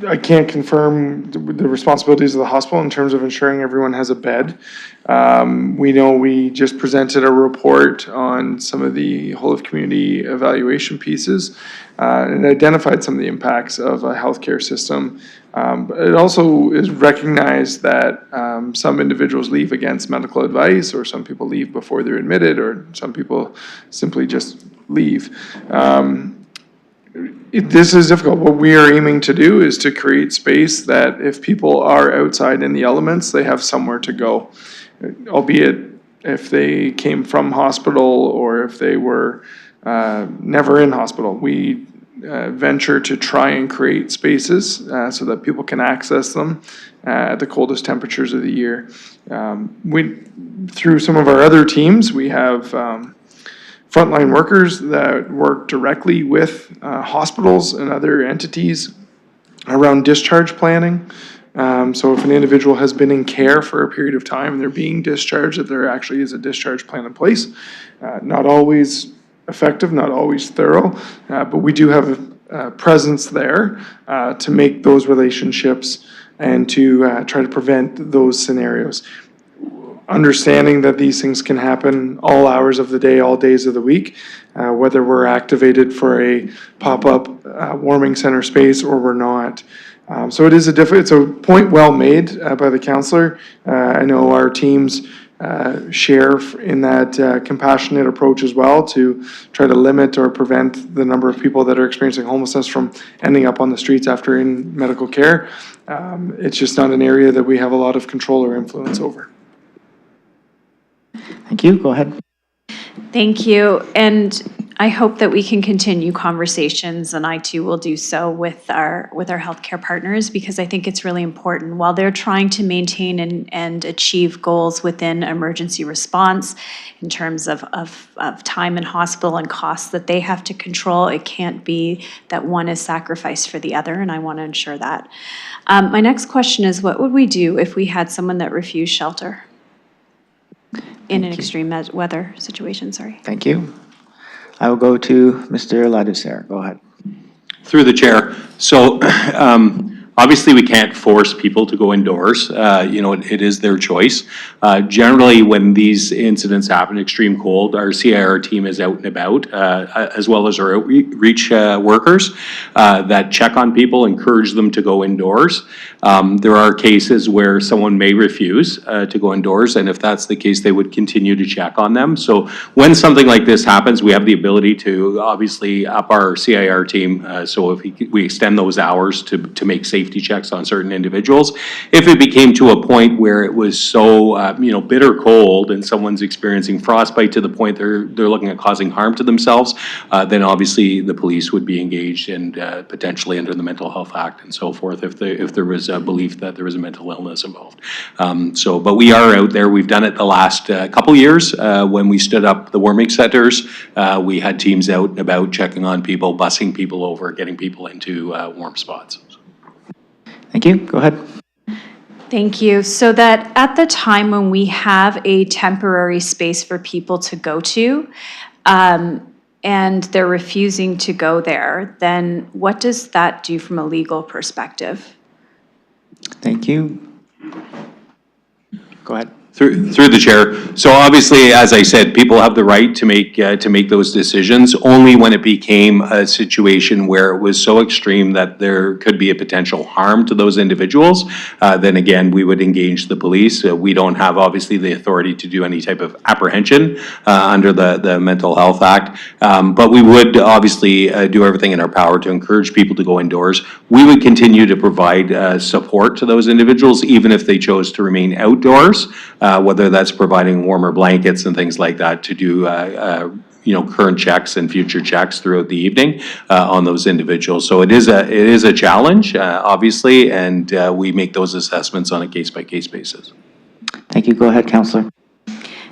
Speaker 12: I can't confirm the responsibilities of the hospital in terms of ensuring everyone has a bed. We know we just presented a report on some of the whole of community evaluation pieces and identified some of the impacts of a healthcare system. But it also is recognized that some individuals leave against medical advice, or some people leave before they're admitted, or some people simply just leave. This is difficult. What we are aiming to do is to create space that if people are outside in the elements, they have somewhere to go. Albeit if they came from hospital or if they were never in hospital. We venture to try and create spaces so that people can access them at the coldest temperatures of the year. Through some of our other teams, we have frontline workers that work directly with hospitals and other entities around discharge planning. So if an individual has been in care for a period of time and they're being discharged, that there actually is a discharge plan in place. Not always effective, not always thorough, but we do have a presence there to make those relationships and to try to prevent those scenarios. Understanding that these things can happen all hours of the day, all days of the week, whether we're activated for a pop-up warming center space or we're not. So it is it's a point well made by the councillor. I know our teams share in that compassionate approach as well to try to limit or prevent the number of people that are experiencing homelessness from ending up on the streets after in medical care. It's just not an area that we have a lot of control or influence over.
Speaker 1: Thank you. Go ahead.
Speaker 7: Thank you. And I hope that we can continue conversations, and I too will do so with our healthcare partners, because I think it's really important. While they're trying to maintain and achieve goals within emergency response in terms of time in hospital and costs that they have to control, it can't be that one is sacrificed for the other, and I want to ensure that. My next question is, what would we do if we had someone that refused shelter in an extreme weather situation? Sorry.
Speaker 1: Thank you. I will go to Mr. Ladouceur. Go ahead.
Speaker 23: Through the chair. So obviously we can't force people to go indoors. It is their choice. Generally, when these incidents happen, extreme cold, our CIR team is out and about, as well as our outreach workers that check on people, encourage them to go indoors. There are cases where someone may refuse to go indoors, and if that's the case, they would continue to check on them. So when something like this happens, we have the ability to obviously up our CIR team. So if we extend those hours to make safety checks on certain individuals. If it became to a point where it was so bitter cold and someone's experiencing frostbite to the point they're looking at causing harm to themselves, then obviously the police would be engaged and potentially under the Mental Health Act and so forth if there was a belief that there was a mental illness involved. But we are out there. We've done it the last couple years when we stood up the warming centers. We had teams out and about checking on people, busing people over, getting people into warm spots.
Speaker 1: Thank you. Go ahead.
Speaker 7: Thank you. So that at the time when we have a temporary space for people to go to, and they're refusing to go there, then what does that do from a legal perspective?
Speaker 1: Thank you. Go ahead.
Speaker 23: Through the chair. So obviously, as I said, people have the right to make those decisions. Only when it became a situation where it was so extreme that there could be a potential harm to those individuals, then again, we would engage the police. We don't have obviously the authority to do any type of apprehension under the Mental Health Act, but we would obviously do everything in our power to encourage people to go indoors. We would continue to provide support to those individuals, even if they chose to remain outdoors. Whether that's providing warmer blankets and things like that to do current checks and future checks throughout the evening on those individuals. So it is a challenge, obviously, and we make those assessments on a case-by-case basis.
Speaker 1: Thank you. Go ahead, Councillor.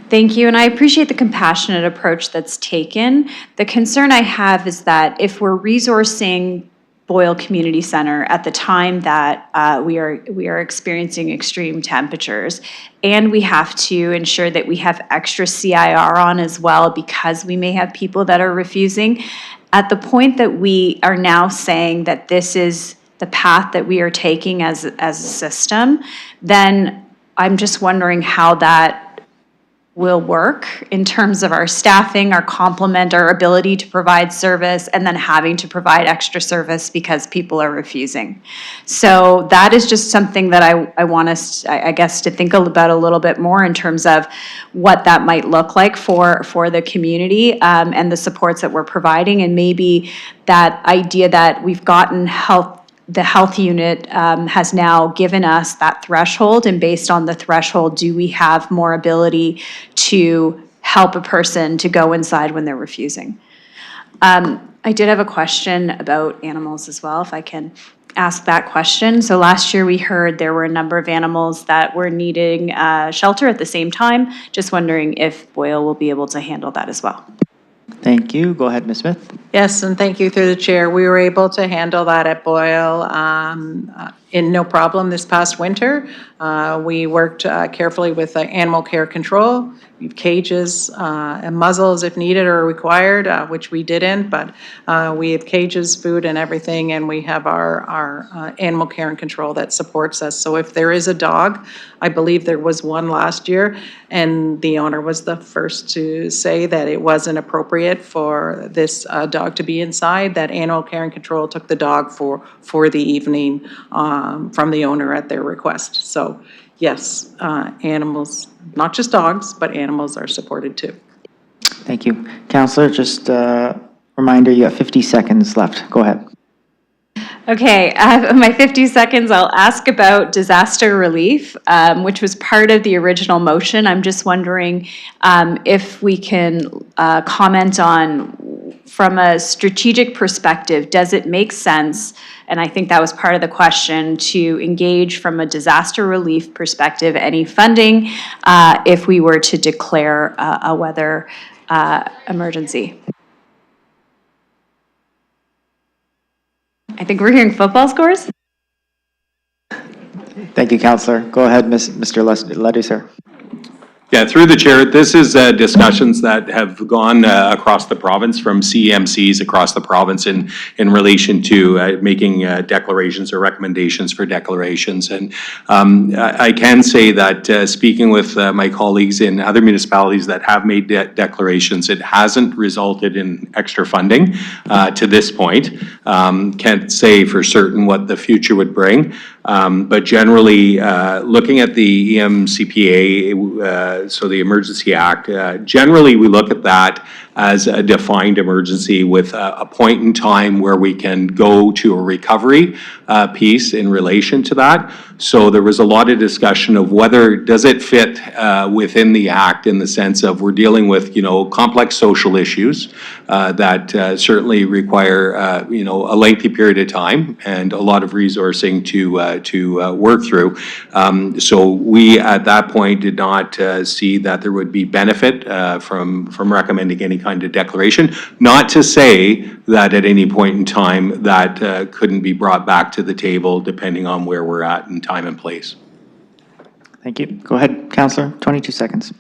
Speaker 7: Thank you, and I appreciate the compassionate approach that's taken. The concern I have is that if we're resourcing Boyle Community Center at the time that we are experiencing extreme temperatures, and we have to ensure that we have extra CIR on as well because we may have people that are refusing. At the point that we are now saying that this is the path that we are taking as a system, then I'm just wondering how that will work in terms of our staffing, our complement, our ability to provide service, and then having to provide extra service because people are refusing. So that is just something that I want us, I guess, to think about a little bit more in terms of what that might look like for the community and the supports that we're providing, and maybe that idea that we've gotten the health unit has now given us that threshold, and based on the threshold, do we have more ability to help a person to go inside when they're refusing? I did have a question about animals as well, if I can ask that question. So last year we heard there were a number of animals that were needing shelter at the same time. Just wondering if Boyle will be able to handle that as well.
Speaker 1: Thank you. Go ahead, Ms. Smith.
Speaker 15: Yes, and thank you through the chair. We were able to handle that at Boyle in no problem this past winter. We worked carefully with animal care control. We have cages and muzzles if needed or required, which we didn't, but we have cages, food and everything, and we have our animal care and control that supports us. So if there is a dog, I believe there was one last year, and the owner was the first to say that it wasn't appropriate for this dog to be inside, that animal care and control took the dog for the evening from the owner at their request. So yes, animals, not just dogs, but animals are supported too.
Speaker 1: Thank you. Counselor, just a reminder, you have 50 seconds left. Go ahead.
Speaker 7: Okay, my 50 seconds, I'll ask about disaster relief, which was part of the original motion. I'm just wondering if we can comment on, from a strategic perspective, does it make sense, and I think that was part of the question, to engage from a disaster relief perspective any funding if we were to declare a weather emergency? I think we're hearing football scores.
Speaker 1: Thank you, Counselor. Go ahead, Mr. Leddy, sir.
Speaker 23: Yeah, through the chair, this is discussions that have gone across the province from CEMCs across the province in relation to making declarations or recommendations for declarations. And I can say that speaking with my colleagues in other municipalities that have made declarations, it hasn't resulted in extra funding to this point. Can't say for certain what the future would bring. But generally, looking at the EMCPA, so the Emergency Act, generally we look at that as a defined emergency with a point in time where we can go to a recovery piece in relation to that. So there was a lot of discussion of whether does it fit within the Act in the sense of we're dealing with, complex social issues that certainly require, a lengthy period of time and a lot of resourcing to work through. So we at that point did not see that there would be benefit from recommending any kind of declaration. Not to say that at any point in time that couldn't be brought back to the table depending on where we're at in time and place.
Speaker 1: Thank you. Go ahead, Counselor. 22 seconds.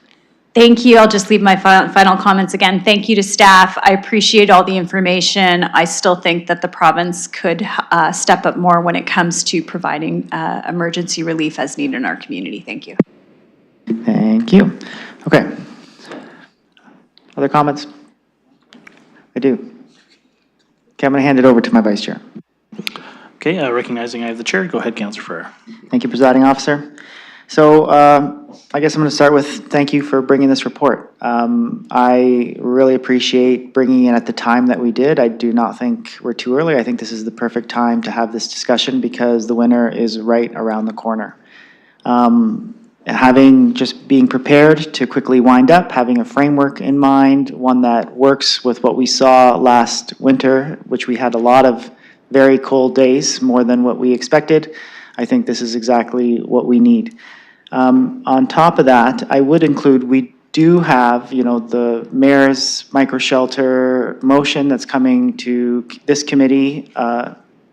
Speaker 7: Thank you. I'll just leave my final comments again. Thank you to staff. I appreciate all the information. I still think that the province could step up more when it comes to providing emergency relief as needed in our community. Thank you.
Speaker 1: Thank you. Okay. Other comments? I do. Okay, I'm going to hand it over to my Vice Chair.
Speaker 3: Okay, recognizing I have the chair, go ahead, Councillor Ferrer.
Speaker 1: Thank you, Presiding Officer. So I guess I'm going to start with thank you for bringing this report. I really appreciate bringing it at the time that we did. I do not think we're too early. I think this is the perfect time to have this discussion because the winter is right around the corner. Being prepared to quickly wind up, having a framework in mind, one that works with what we saw last winter, which we had a lot of very cold days, more than what we expected. I think this is exactly what we need. On top of that, I would include, we do have, the mayor's micro-shelter motion that's coming to this committee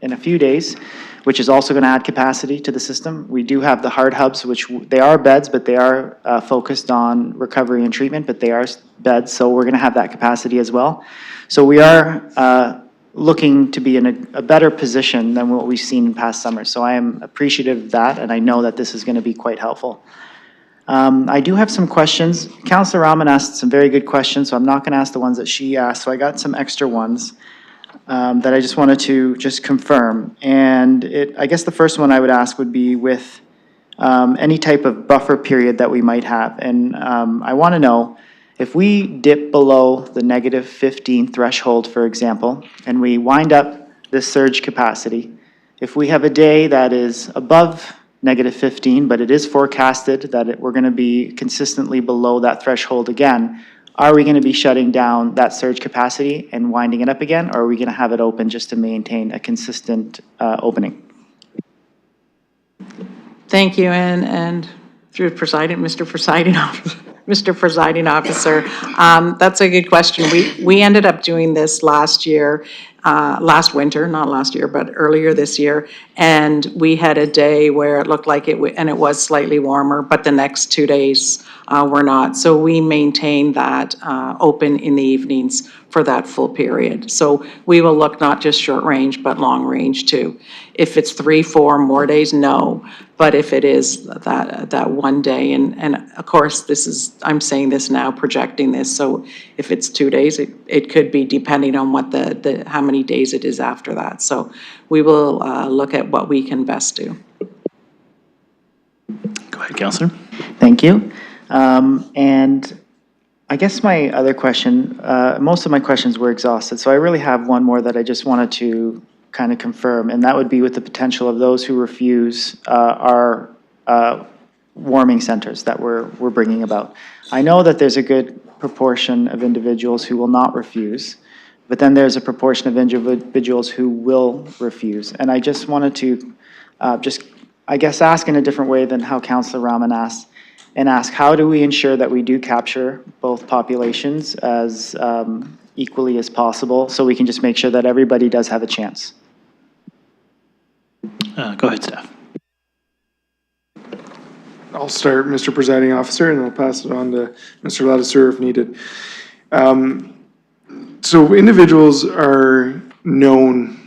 Speaker 1: in a few days, which is also going to add capacity to the system. We do have the hard hubs, which they are beds, but they are focused on recovery and treatment, but they are beds, so we're going to have that capacity as well. So we are looking to be in a better position than what we've seen in past summers. So I am appreciative of that, and I know that this is going to be quite helpful. I do have some questions. Councillor Rahman asked some very good questions, so I'm not going to ask the ones that she asked. So I got some extra ones that I just wanted to just confirm. And I guess the first one I would ask would be with any type of buffer period that we might have. And I want to know, if we dip below the -15 threshold, for example, and we wind up this surge capacity, if we have a day that is above -15, but it is forecasted that we're going to be consistently below that threshold again, are we going to be shutting down that surge capacity and winding it up again, or are we going to have it open just to maintain a consistent opening?
Speaker 15: Thank you, and through Mr. Presiding Officer, that's a good question. We ended up doing this last year, last winter, not last year, but earlier this year, and we had a day where it looked like and it was slightly warmer, but the next 2 days were not. So we maintained that open in the evenings for that full period. So we will look not just short range, but long range too. If it's 3, 4 more days, no. But if it is that one day, and of course, I'm saying this now, projecting this, so if it's 2 days, it could be depending on what how many days it is after that. So we will look at what we can best do.
Speaker 3: Go ahead, Councillor.
Speaker 1: Thank you. And I guess my other question, most of my questions were exhausted, so I really have one more that I just wanted to kind of confirm, and that would be with the potential of those who refuse our warming centers that we're bringing about. I know that there's a good proportion of individuals who will not refuse, but then there's a proportion of individuals who will refuse. And I just wanted to I guess, ask in a different way than how Councillor Rahman asked, and ask how do we ensure that we do capture both populations as equally as possible, so we can just make sure that everybody does have a chance.
Speaker 3: Go ahead, staff.
Speaker 12: I'll start, Mr. Presiding Officer, and I'll pass it on to Mr. Ladouceur if needed. So individuals are known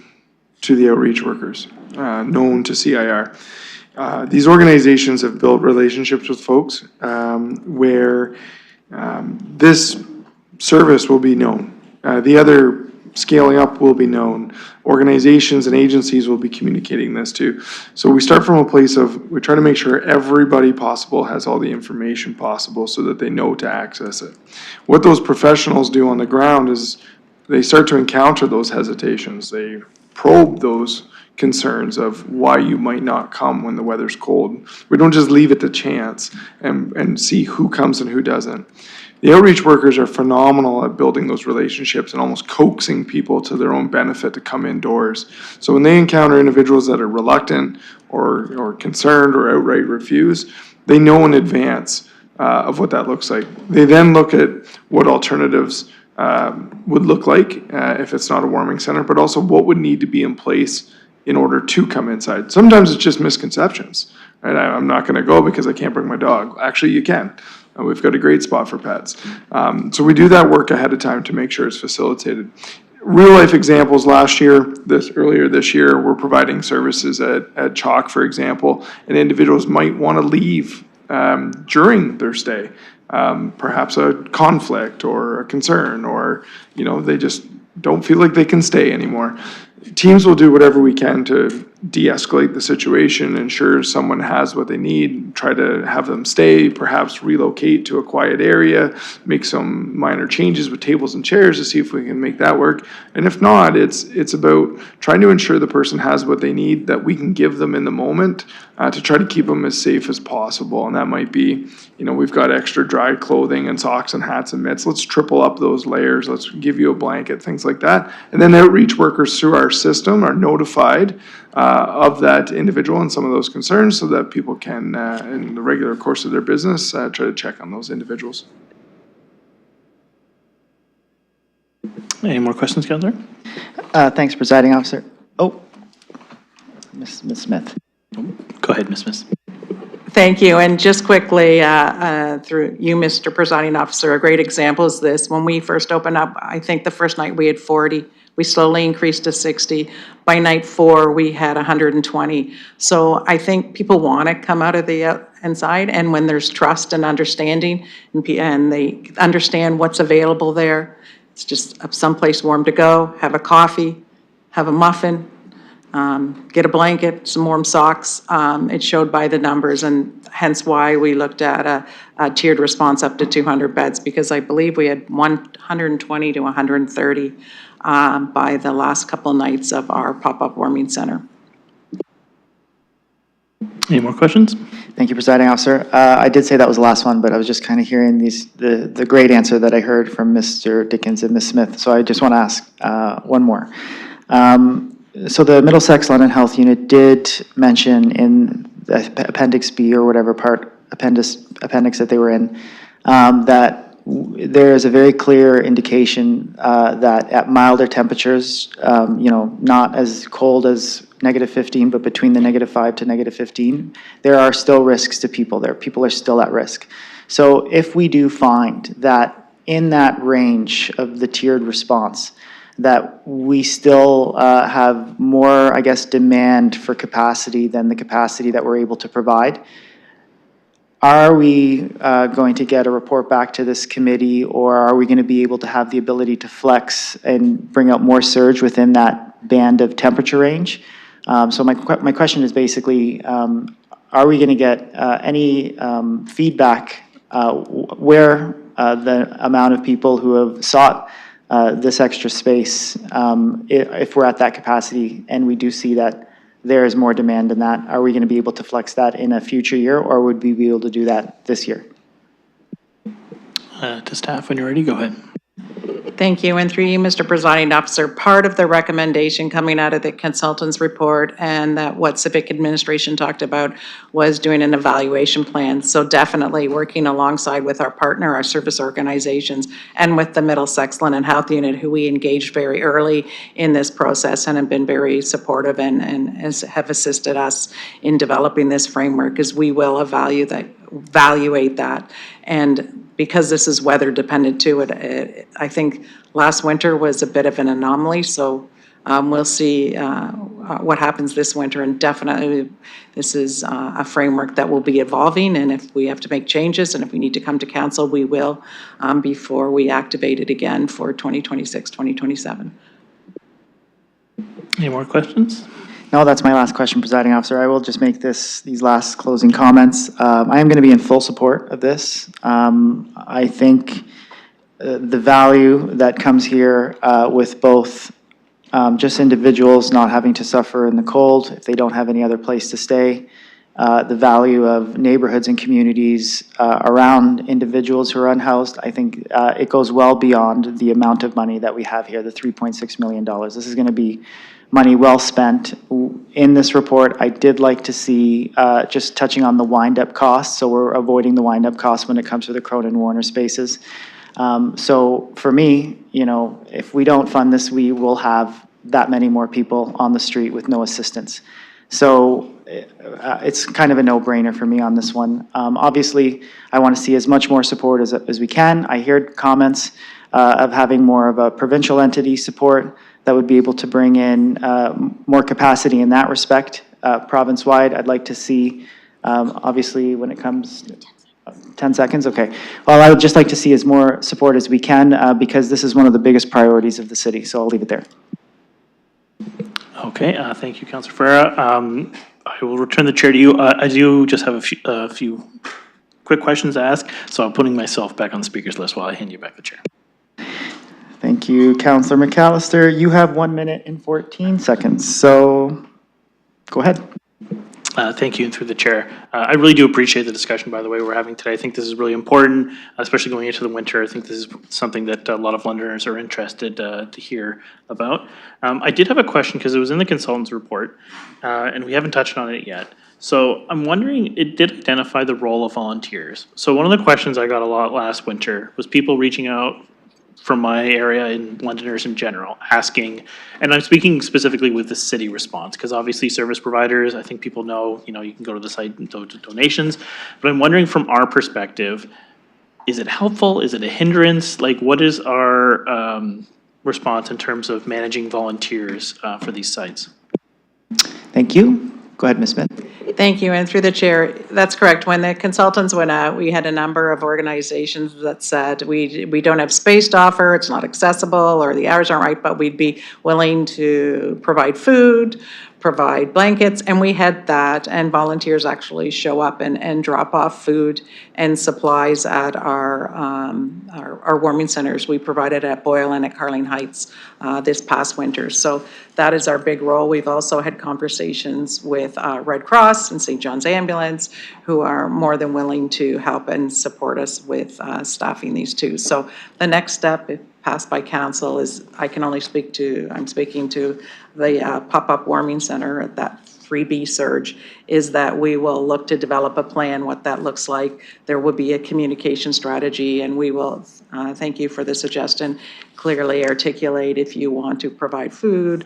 Speaker 12: to the outreach workers, known to CIR. These organizations have built relationships with folks where this service will be known. The other scaling up will be known. Organizations and agencies will be communicating this too. So we start from a place of, we try to make sure everybody possible has all the information possible so that they know to access it. What those professionals do on the ground is they start to encounter those hesitations. They probe those concerns of why you might not come when the weather's cold. We don't just leave it to chance and see who comes and who doesn't. The outreach workers are phenomenal at building those relationships and almost coaxing people to their own benefit to come indoors. So when they encounter individuals that are reluctant or concerned or outright refuse, they know in advance of what that looks like. They then look at what alternatives would look like if it's not a warming center, but also what would need to be in place in order to come inside. Sometimes it's just misconceptions, right? I'm not gonna go because I can't bring my dog. Actually, you can. We've got a great spot for pets. So we do that work ahead of time to make sure it's facilitated. Real life examples last year, earlier this year, we're providing services at Chalk, for example, and individuals might wanna leave during their stay. Perhaps a conflict or a concern, or they just don't feel like they can stay anymore. Teams will do whatever we can to de-escalate the situation, ensure someone has what they need, try to have them stay, perhaps relocate to a quiet area, make some minor changes with tables and chairs to see if we can make that work. And if not, it's about trying to ensure the person has what they need that we can give them in the moment to try to keep them as safe as possible. And that might be, we've got extra dry clothing and socks and hats and mitts. Let's triple up those layers. Let's give you a blanket, things like that. And then outreach workers through our system are notified of that individual and some of those concerns so that people can, in the regular course of their business, try to check on those individuals.
Speaker 3: Any more questions, Councillor?
Speaker 1: Thanks, Presiding Officer. Oh, Ms. Smith.
Speaker 3: Go ahead, Ms. Smith.
Speaker 15: Thank you. And just quickly, through you, Mr. Presiding Officer, a great example is this. When we first opened up, I think the first night we had 40 We slowly increased to 60. By night 4, we had 120. So I think people want to come out of the inside, and when there's trust and understanding, and they understand what's available there, it's just someplace warm to go, have a coffee, have a muffin, get a blanket, some warm socks. It showed by the numbers, and hence why we looked at a tiered response up to 200 beds, because I believe we had 120 to 130 by the last couple nights of our pop-up warming center.
Speaker 3: Any more questions?
Speaker 1: Thank you, Presiding Officer. I did say that was the last one, but I was just kind of hearing the great answer that I heard from Mr. Dickens and Ms. Smith, so I just want to ask one more. So the Middlesex London Health Unit did mention in the Appendix B or whatever appendix that they were in, that there is a very clear indication that at milder temperatures, not as cold as -15, but between the -5 to -15, there are still risks to people there. People are still at risk. So if we do find that in that range of the tiered response, that we still have more, I guess, demand for capacity than the capacity that we're able to provide, are we going to get a report back to this committee, or are we going to be able to have the ability to flex and bring out more surge within that band of temperature range? So my question is basically, are we going to get any feedback where the amount of people who have sought this extra space, if we're at that capacity and we do see that there is more demand than that, are we going to be able to flex that in a future year, or would we be able to do that this year?
Speaker 3: To staff, when you're ready, go ahead.
Speaker 15: Thank you, and through you, Mr. Presiding Officer, part of the recommendation coming out of the consultant's report and that what Civic Administration talked about was doing an evaluation plan. So definitely working alongside with our partner, our service organizations, and with the Middlesex London Health Unit, who we engaged very early in this process and have been very supportive and have assisted us in developing this framework, as we will evaluate that. And because this is weather dependent too, I think last winter was a bit of an anomaly, so we'll see what happens this winter, and definitely this is a framework that will be evolving, and if we have to make changes and if we need to come to council, we will before we activate it again for 2026, 2027.
Speaker 3: Any more questions?
Speaker 1: No, that's my last question, Presiding Officer. I will just make these last closing comments. I am going to be in full support of this. I think the value that comes here with both just individuals not having to suffer in the cold if they don't have any other place to stay, the value of neighborhoods and communities around individuals who are unhoused, I think it goes well beyond the amount of money that we have here, the $3.6 million. This is going to be money well spent. In this report, I did like to see, just touching on the wind-up costs, so we're avoiding the wind-up costs when it comes to the Cronin Warner spaces. So for me, if we don't fund this, we will have that many more people on the street with no assistance. So it's kind of a no-brainer for me on this one. Obviously, I want to see as much more support as we can. I heard comments of having more of a provincial entity support that would be able to bring in more capacity in that respect. Province-wide, I'd like to see, obviously, when it comes, 10 seconds, okay. Well, I would just like to see as more support as we can because this is one of the biggest priorities of the city, so I'll leave it there.
Speaker 3: Okay, thank you, Councilor Ferreira. I will return the chair to you. I do just have a few quick questions to ask, so I'm putting myself back on the speaker's list while I hand you back the chair.
Speaker 1: Thank you, Councilor McAllister. You have 1 minute and 14 seconds, so go ahead.
Speaker 3: Thank you, and through the chair. I really do appreciate the discussion, by the way, we're having today. I think this is really important, especially going into the winter. I think this is something that a lot of Londoners are interested to hear about. I did have a question because it was in the consultant's report, and we haven't touched on it yet. So I'm wondering, it did identify the role of volunteers. So one of the questions I got a lot last winter was people reaching out from my area and Londoners in general, asking, and I'm speaking specifically with the city response, because obviously service providers, I think people know, you can go to the site and do donations, but I'm wondering from our perspective, is it helpful? Is it a hindrance? Like, what is our response in terms of managing volunteers for these sites.
Speaker 1: Thank you. Go ahead, Ms. Smith.
Speaker 15: Thank you, and through the chair, that's correct. When the consultants went out, we had a number of organizations that said, we don't have space to offer, it's not accessible, or the hours aren't right, but we'd be willing to provide food, provide blankets, and we had that, and volunteers actually show up and drop off food and supplies at our warming centers. We provided at Boyle and at Carling Heights this past winter. So that is our big role. We've also had conversations with Red Cross and St. John's Ambulance, who are more than willing to help and support us with staffing these too. So the next step, if passed by council, is I'm speaking to the pop-up warming center at that 3B surge, is that we will look to develop a plan, what that looks like. There will be a communication strategy, and we will, thank you for the suggestion, clearly articulate if you want to provide food,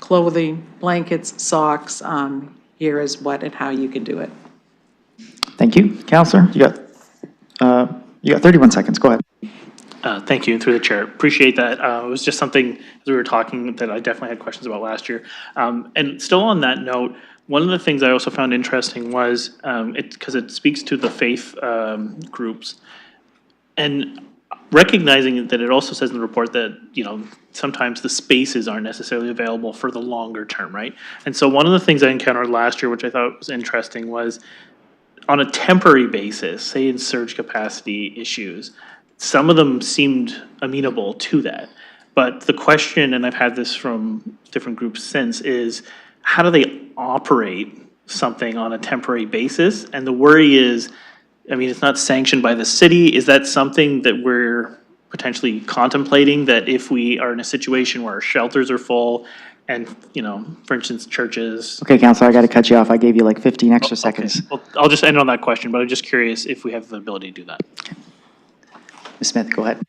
Speaker 15: clothing, blankets, socks, here is what and how you can do it.
Speaker 1: Thank you. Counselor, you got 31 seconds. Go ahead.
Speaker 3: Thank you, and through the chair. Appreciate that. It was just something, as we were talking, that I definitely had questions about last year. And still on that note, one of the things I also found interesting was, because it speaks to the faith groups, and recognizing that it also says in the report that, sometimes the spaces aren't necessarily available for the longer term, right? And so one of the things I encountered last year, which I thought was interesting, was on a temporary basis, say in surge capacity issues, some of them seemed amenable to that. But the question, and I've had this from different groups since, is how do they operate something on a temporary basis? And the worry is, it's not sanctioned by the city. Is that something that we're potentially contemplating, that if we are in a situation where our shelters are full and, for instance, churches...
Speaker 1: Okay, Counselor, I got to cut you off. I gave you like 15 extra seconds.
Speaker 3: Well, I'll just end on that question, but I'm just curious if we have the ability to do that.
Speaker 1: Ms. Smith, go ahead.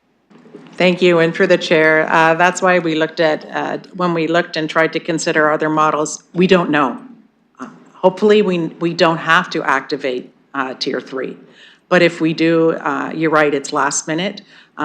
Speaker 15: Thank you, and through the chair, that's why we looked at, when we looked and tried to consider other models, we don't know. Hopefully, we don't have to activate Tier 3. But if we do, you're right, it's last minute.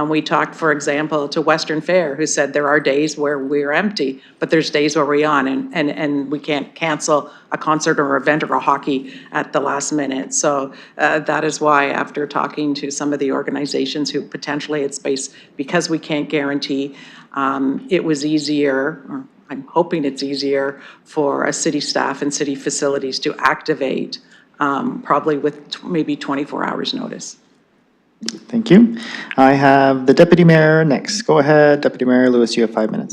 Speaker 15: We talked, for example, to Western Fair, who said there are days where we're empty, but there's days where we're on, and we can't cancel a concert or event or a hockey at the last minute. So that is why, after talking to some of the organizations who potentially had space, because we can't guarantee, it was easier, or I'm hoping it's easier, for a city staff and city facilities to activate, probably with maybe 24 hours notice.
Speaker 1: Thank you. I have the Deputy Mayor next. Go ahead, Deputy Mayor Lewis, you have 5 minutes.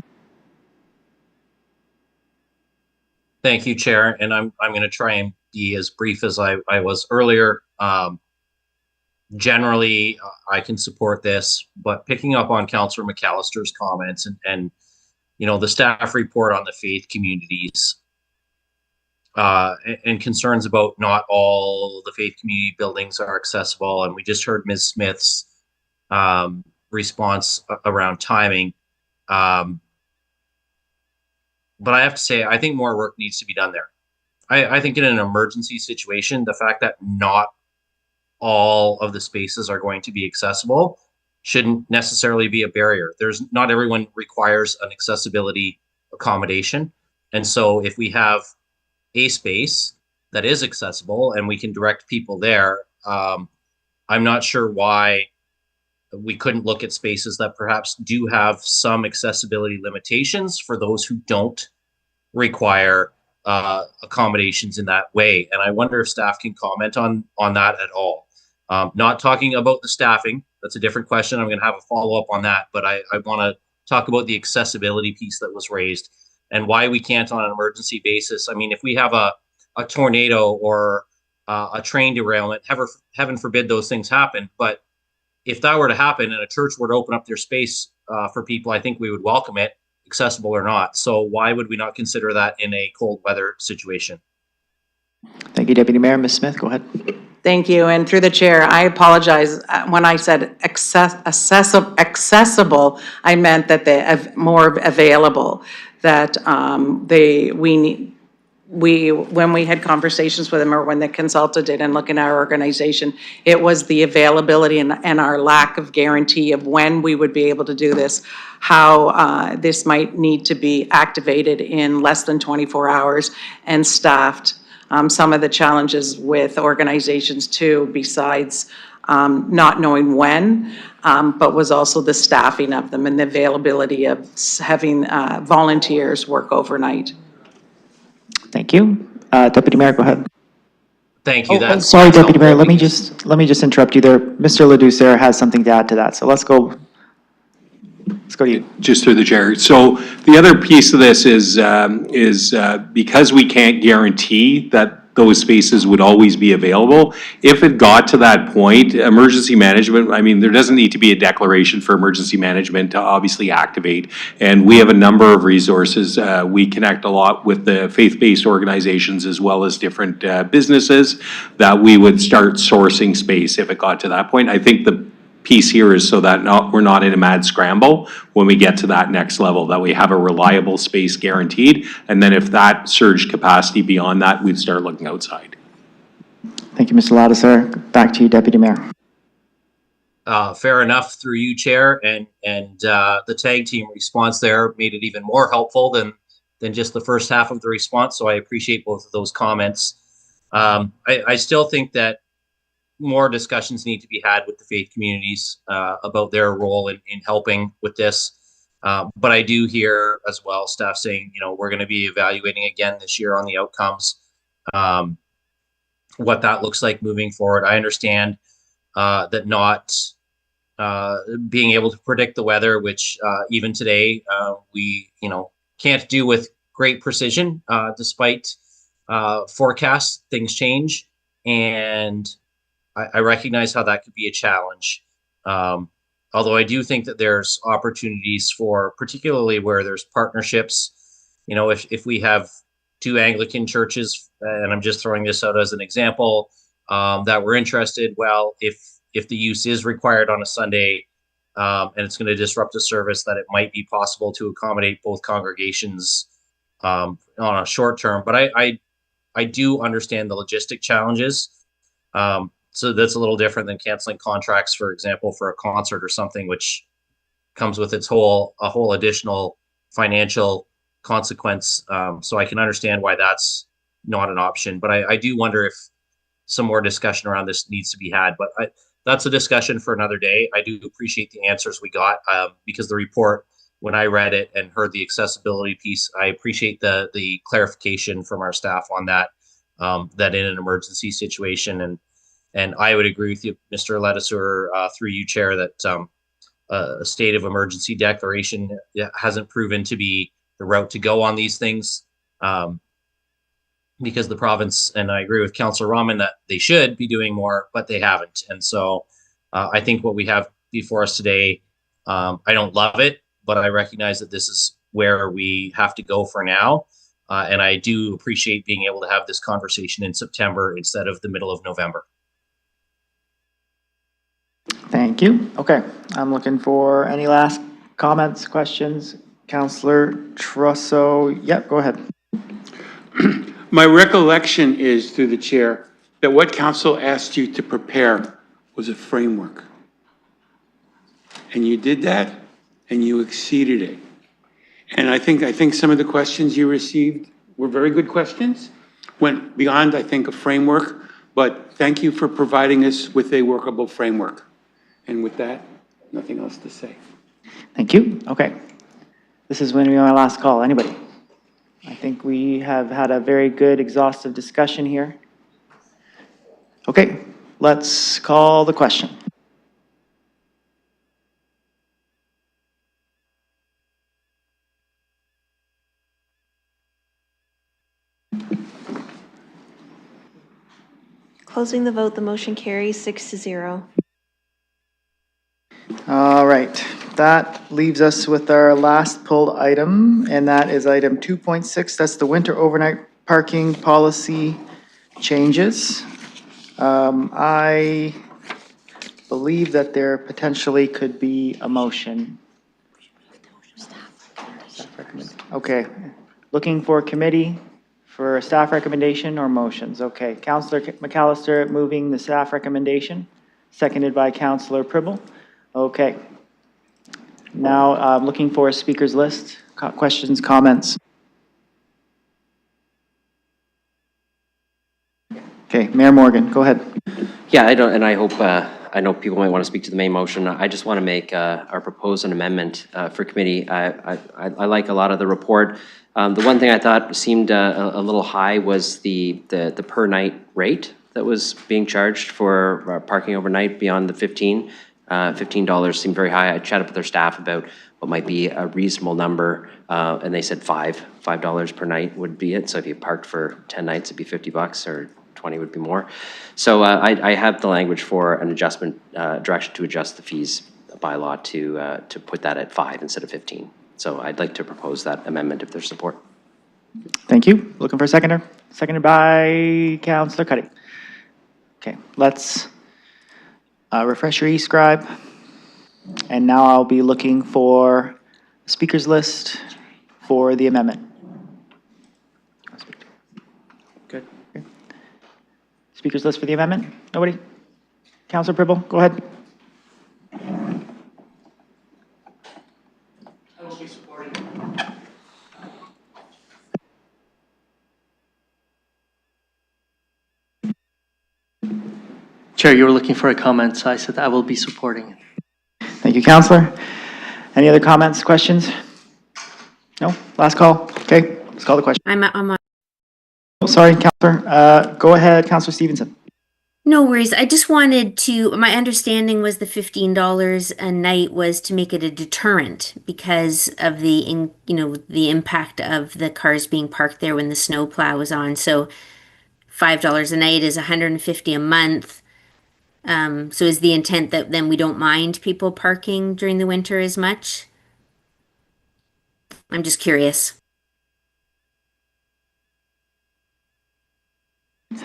Speaker 5: Thank you, Chair, and I'm going to try and be as brief as I was earlier. Generally, I can support this, but picking up on Councillor McAllister's comments and the staff report on the faith communities, and concerns about not all the faith community buildings are accessible. And we just heard Ms. Smith's response around timing. But I have to say, I think more work needs to be done there. I think in an emergency situation, the fact that not all of the spaces are going to be accessible shouldn't necessarily be a barrier. Not everyone requires an accessibility accommodation. And so if we have a space that is accessible and we can direct people there, I'm not sure why we couldn't look at spaces that perhaps do have some accessibility limitations for those who don't require accommodations in that way. And I wonder if staff can comment on that at all. Not talking about the staffing, that's a different question. I'm going to have a follow-up on that, but I want to talk about the accessibility piece that was raised and why we can't on an emergency basis. If we have a tornado or a train derailment, heaven forbid those things happen, but if that were to happen and a church were to open up their space for people, I think we would welcome it, accessible or not. So why would we not consider that in a cold weather situation?
Speaker 1: Thank you, Deputy Mayor. Ms. Smith, go ahead.
Speaker 15: Thank you, and through the chair, I apologize. When I said accessible, I meant that they're more available, that when we had conversations with them, or when the consultant did and looking at our organization, it was the availability and our lack of guarantee of when we would be able to do this, how this might need to be activated in less than 24 hours and staffed. Some of the challenges with organizations too, besides not knowing when, but was also the staffing of them and the availability of having volunteers work overnight.
Speaker 1: Thank you. Deputy Mayor, go ahead.
Speaker 5: Thank you. That's
Speaker 1: Sorry,
Speaker 5: that's
Speaker 1: Deputy Mayor,
Speaker 5: helpful
Speaker 1: let me just interrupt you there. Mr. Ladouceur has something to add to that, so let's go to you.
Speaker 23: Just through the chair. So the other piece of this is because we can't guarantee that those spaces would always be available. If it got to that point, emergency management, I mean, there doesn't need to be a declaration for emergency management to obviously activate. And we have a number of resources. We connect a lot with the faith-based organizations as well as different businesses that we would start sourcing space if it got to that point. I think the piece here is so that we're not in a mad scramble when we get to that next level, that we have a reliable space guaranteed. And then if that surge capacity beyond that, we'd start looking outside.
Speaker 1: Thank you, Mr. Ladouceur. Back to you, Deputy Mayor.
Speaker 5: Fair enough through you, Chair, and the tag team response there made it even more helpful than just the first half of the response. So I appreciate both of those comments. I still think that more discussions need to be had with the faith communities about their role in helping with this. But I do hear as well staff saying, we're going to be evaluating again this year on the outcomes, what that looks like moving forward. I understand that not being able to predict the weather, which even today we can't do with great precision, despite forecasts, things change, and I recognize how that could be a challenge. Although I do think that there's opportunities for, particularly where there's partnerships, if we have two Anglican churches, and I'm just throwing this out as an example, that we're interested, well, if the use is required on a Sunday, and it's going to disrupt a service, that it might be possible to accommodate both congregations on a short term. But I do understand the logistic challenges. So that's a little different than canceling contracts, for example, for a concert or something, which comes with a whole additional financial consequence. So I can understand why that's not an option. But I do wonder if some more discussion around this needs to be had. But that's a discussion for another day. I do appreciate the answers we got, because the report, when I read it and heard the accessibility piece, I appreciate the clarification from our staff on that, that in an emergency situation. And I would agree with you, Mr. Ladouceur, through you, Chair, that a state of emergency declaration hasn't proven to be the route to go on these things, because the province, and I agree with Councillor Rahman that they should be doing more, but they haven't. And so I think what we have before us today, I don't love it, but I recognize that this is where we have to go for now. And I do appreciate being able to have this conversation in September instead of the middle of November.
Speaker 1: Thank you. Okay, I'm looking for any last comments, questions. Councillor Trosso, yep, go ahead.
Speaker 16: My recollection is, through the chair, that what council asked you to prepare was a framework. And you did that, and you exceeded it. And I think some of the questions you received were very good questions, went beyond, I think, a framework, but thank you for providing us with a workable framework. And with that, nothing else to say.
Speaker 1: Thank you. Okay. This is when we are my last call. Anybody? I think we have had a very good, exhaustive discussion here. Okay, let's call the question.
Speaker 10: Closing the vote, the motion carries 6-0.
Speaker 1: All right, that leaves us with our last pulled item, and that is item 2.6. That's the winter overnight parking policy changes. I believe that there potentially could be a motion. Okay, looking for a committee for a staff recommendation or motions? Okay, Councillor McAllister moving the staff recommendation, seconded by Councillor Pribble. Okay. Now, I'm looking for a speaker's list. Questions, comments? Okay, Mayor Morgan, go ahead.
Speaker 17: Yeah, I hope, I know people might want to speak to the main motion. I just want to make or propose an amendment for committee. I like a lot of the report. The one thing I thought seemed a little high was the per night rate that was being charged for parking overnight beyond the $15 seemed very high. I chatted with their staff about what might be a reasonable number, and they said $5 per night would be it. So if you parked for 10 nights, it'd be $50, or 20 would be more. So I have the language for an adjustment, direction to adjust the fees by law to put that at 5 instead of 15. So I'd like to propose that amendment if there's support.
Speaker 1: Thank you. Looking for a seconder. Seconded by Councillor Cuddy. Okay, let's refresh your e-scribe. And now I'll be looking for a speaker's list for the amendment. Good. Okay. Speaker's list for the amendment? Nobody? Councillor Pribble, go ahead.
Speaker 6: I will be supporting. Chair, you were looking for a comment, so I said I will be supporting.
Speaker 1: Thank you, Councillor. Any other comments, questions? No? Last call? Okay, let's call the question.
Speaker 13: I'm on.
Speaker 1: Oh, sorry, Councillor. Go ahead, Councillor Stevenson.
Speaker 13: No worries. I just wanted to, my understanding was the $15 a night was to make it a deterrent because of the, the impact of the cars being parked there when the snow plow was on. So $5 a night is $150 a month. So is the intent that then we don't mind people parking during the winter as much? I'm just curious.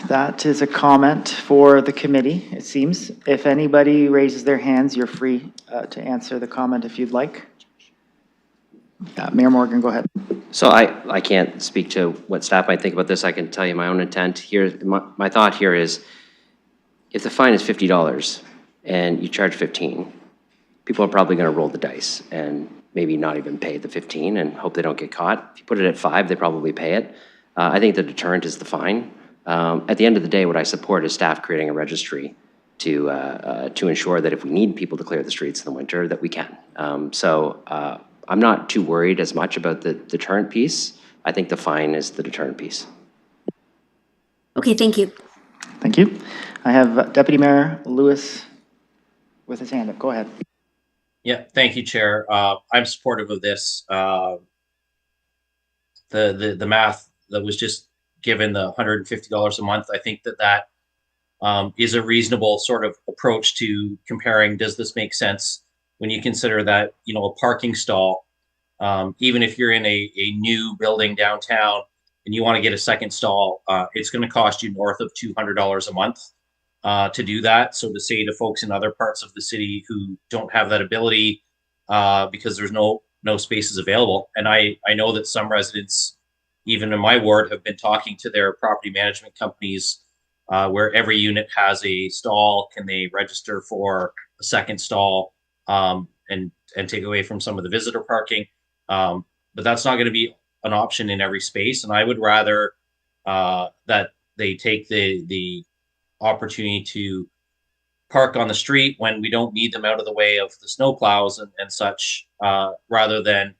Speaker 1: That is a comment for the committee, it seems. If anybody raises their hands, you're free to answer the comment if you'd like. Mayor Morgan, go ahead.
Speaker 17: So I can't speak to what staff might think about this. I can tell you my own intent here. My thought here is, if the fine is $50 and you charge 15, people are probably going to roll the dice and maybe not even pay the 15 and hope they don't get caught. If you put it at 5, they probably pay it. I think the deterrent is the fine. At the end of the day, what I support is staff creating a registry to ensure that if we need people to clear the streets in the winter, that we can. So I'm not too worried as much about the deterrent piece. I think the fine is the deterrent piece.
Speaker 13: Okay, thank you.
Speaker 1: Thank you. I have Deputy Mayor Lewis with his hand up. Go ahead.
Speaker 5: Yeah, thank you, Chair. I'm supportive of this. The math that was just given, the $150 a month, I think that is a reasonable sort of approach to comparing, does this make sense when you consider that, a parking stall, even if you're in a new building downtown and you want to get a second stall, it's going to cost you north of $200 a month to do that. So to say to folks in other parts of the city who don't have that ability because there's no spaces available, and I know that some residents, even in my ward, have been talking to their property management companies where every unit has a stall. Can they register for a second stall and take away from some of the visitor parking? But that's not going to be an option in every space. And I would rather that they take the opportunity to park on the street when we don't need them out of the way of the snow plows and such, rather than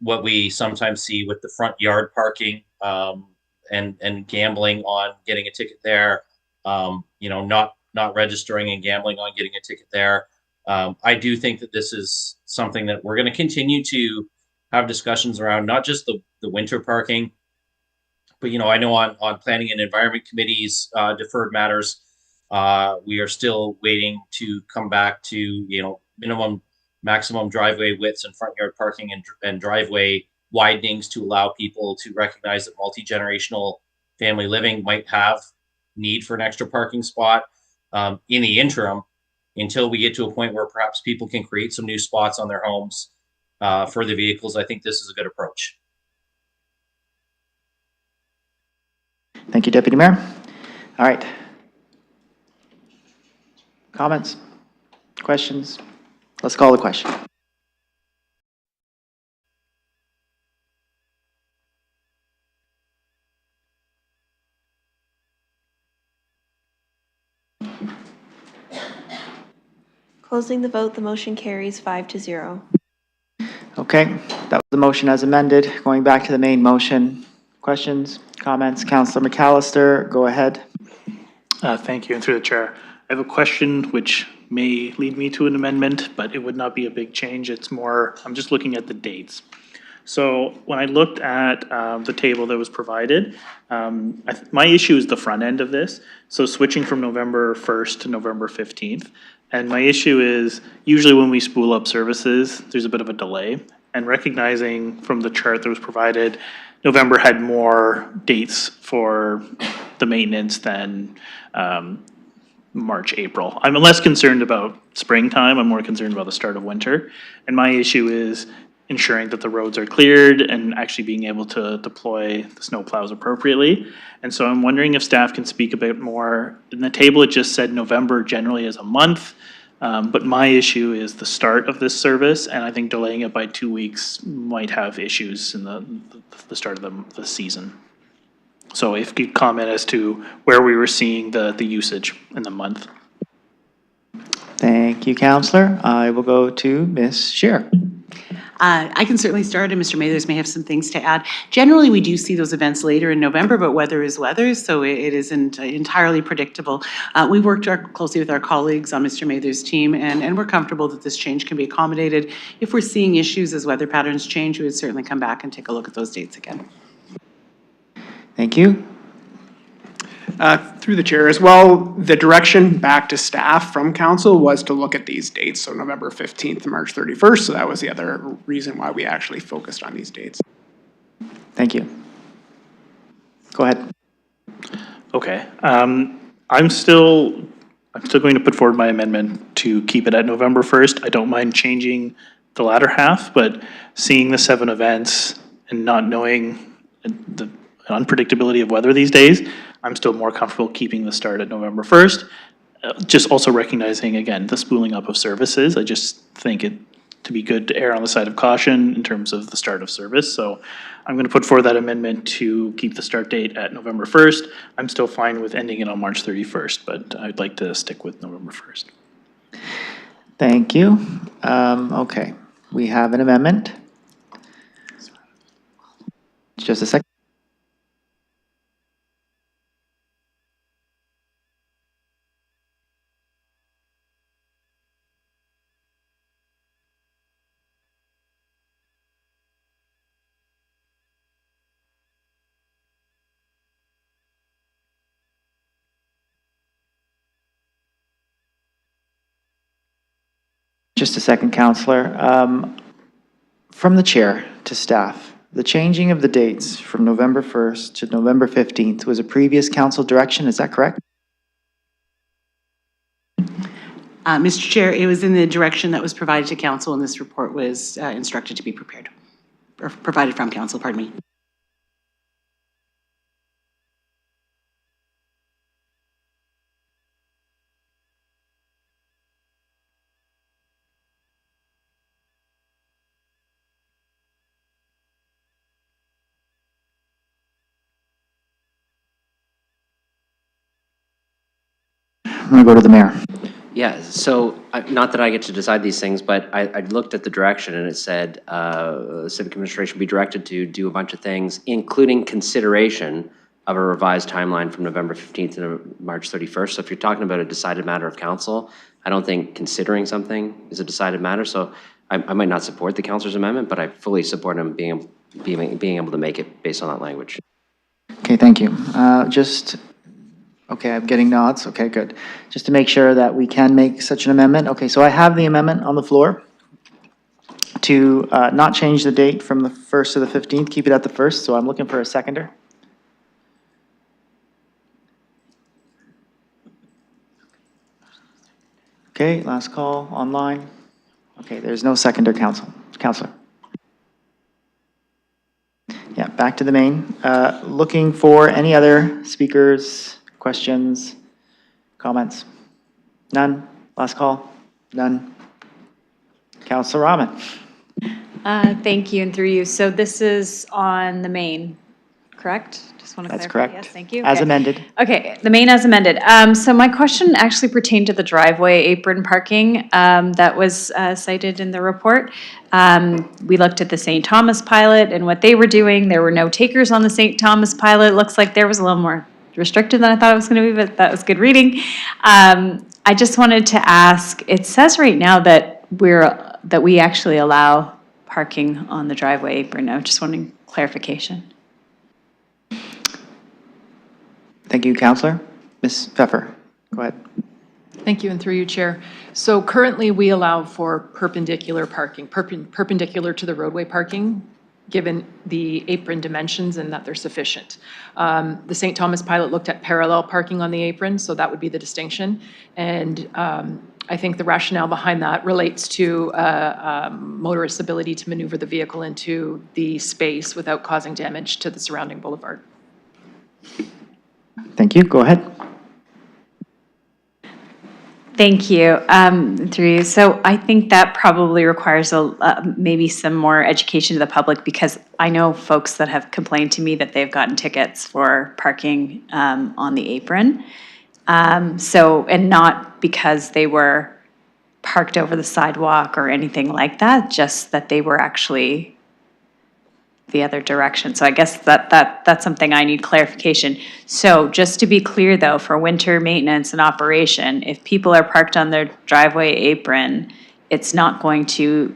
Speaker 5: what we sometimes see with the front yard parking and gambling on getting a ticket there, not registering and gambling on getting a ticket there. I do think that this is something that we're going to continue to have discussions around, not just the winter parking, but, I know on planning and environment committees, deferred matters, we are still waiting to come back to, maximum driveway widths and front yard parking and driveway widenings to allow people to recognize that multi-generational family living might have need for an extra parking spot. In the interim, until we get to a point where perhaps people can create some new spots on their homes for the vehicles, I think this is a good approach.
Speaker 1: Thank you, Deputy Mayor. All right. Comments? Questions? Let's call the question.
Speaker 10: Closing the vote, the motion carries 5-0.
Speaker 1: Okay, that was the motion as amended. Going back to the main motion. Questions, comments? Councillor McAllister, go ahead.
Speaker 3: Thank you, and through the chair. I have a question which may lead me to an amendment, but it would not be a big change. It's more, I'm just looking at the dates. So when I looked at the table that was provided, my issue is the front end of this. So switching from November 1st to November 15th. And my issue is usually when we spool up services, there's a bit of a delay. And recognizing from the chart that was provided, November had more dates for the maintenance than March, April. I'm less concerned about springtime. I'm more concerned about the start of winter. And my issue is ensuring that the roads are cleared and actually being able to deploy the snow plows appropriately. And so I'm wondering if staff can speak a bit more. In the table, it just said November generally as a month. But my issue is the start of this service, and I think delaying it by 2 weeks might have issues in the start of the season. So if you could comment as to where we were seeing the usage in the month.
Speaker 1: Thank you, Councillor. I will go to Ms. Scheer.
Speaker 8: I can certainly start, and Mr. Mathers may have some things to add. Generally, we do see those events later in November, but weather is weather, so it isn't entirely predictable. We worked closely with our colleagues on Mr. Mathers' team, and we're comfortable that this change can be accommodated. If we're seeing issues as weather patterns change, we would certainly come back and take a look at those dates again.
Speaker 1: Thank you.
Speaker 18: Through the chair as well, the direction back to staff from council was to look at these dates, so November 15th to March 31st, so that was the other reason why we actually focused on these dates.
Speaker 1: Thank you. Go ahead.
Speaker 3: Okay. I'm still going to put forward my amendment to keep it at November 1st. I don't mind changing the latter half, but seeing the 7 events and not knowing the unpredictability of weather these days, I'm still more comfortable keeping the start at November 1st. Just also recognizing, again, the spooling up of services. I just think it to be good to err on the side of caution in terms of the start of service. So I'm going to put forward that amendment to keep the start date at November 1st. I'm still fine with ending it on March 31st, but I'd like to stick with November 1st.
Speaker 1: Thank you. Okay, we have an amendment. Just a second. Just a second, Councillor. From the chair to staff, the changing of the dates from November 1st to November 15th was a previous council direction, is that correct?
Speaker 8: Mr. Chair, it was in the direction that was provided to council, and this report was instructed to be prepared, or provided from council, pardon me.
Speaker 1: I'm going to go to the mayor.
Speaker 17: Yeah, so not that I get to decide these things, but I looked at the direction and it said civic administration be directed to do a bunch of things, including consideration of a revised timeline from November 15th to March 31st. So if you're talking about a decided matter of council, I don't think considering something is a decided matter. So I might not support the councillor's amendment, but I fully support him being able to make it based on that language.
Speaker 1: Okay, thank you. Okay, I'm getting nods. Okay, good. Just to make sure that we can make such an amendment. Okay, so I have the amendment on the floor to not change the date from the 1st to the 15th, keep it at the 1st. So I'm looking for a seconder. Okay, last call online. Okay, there's no seconder, Councillor. Yeah, back to the main. Looking for any other speakers, questions, comments? None? Last call? None? Councillor Rahman?
Speaker 7: Thank you, and through you. So this is on the main, correct? Just want to clarify.
Speaker 1: That's correct.
Speaker 7: Yes, thank you.
Speaker 1: As
Speaker 7: Okay.
Speaker 1: amended.
Speaker 7: Okay, the main as amended. So my question actually pertained to the driveway apron parking that was cited in the report. We looked at the St. Thomas pilot and what they were doing. There were no takers on the St. Thomas pilot. Looks like there was a little more restricted than I thought it was going to be, but that was good reading. I just wanted to ask, it says right now that we actually allow parking on the driveway apron. I'm just wanting clarification.
Speaker 1: Thank you, Councillor. Ms. Pfeffer, go ahead.
Speaker 14: Thank you, and through you, Chair. So currently, we allow for perpendicular parking, perpendicular to the roadway parking, given the apron dimensions and that they're sufficient. The St. Thomas pilot looked at parallel parking on the apron, so that would be the distinction. And I think the rationale behind that relates to motorist's ability to maneuver the vehicle into the space without causing damage to the surrounding boulevard.
Speaker 1: Thank you. Go ahead.
Speaker 7: Thank you. Through you. So I think that probably requires maybe some more education to the public, because I know folks that have complained to me that they've gotten tickets for parking on the apron. And not because they were parked over the sidewalk or anything like that, just that they were actually the other direction. So I guess that's something I need clarification. So just to be clear though, for winter maintenance and operation, if people are parked on their driveway apron, it's not going to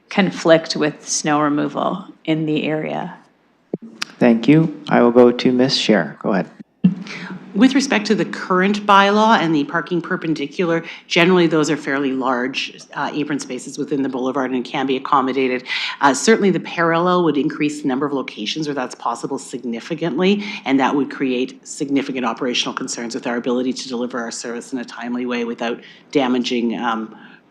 Speaker 7: conflict with snow removal in the area.
Speaker 1: Thank you. I will go to Ms. Scher. Go ahead.
Speaker 8: With respect to the current bylaw and the parking perpendicular, generally those are fairly large apron spaces within the boulevard and can be accommodated. Certainly the parallel would increase the number of locations where that's possible significantly, and that would create significant operational concerns with our ability to deliver our service in a timely way without damaging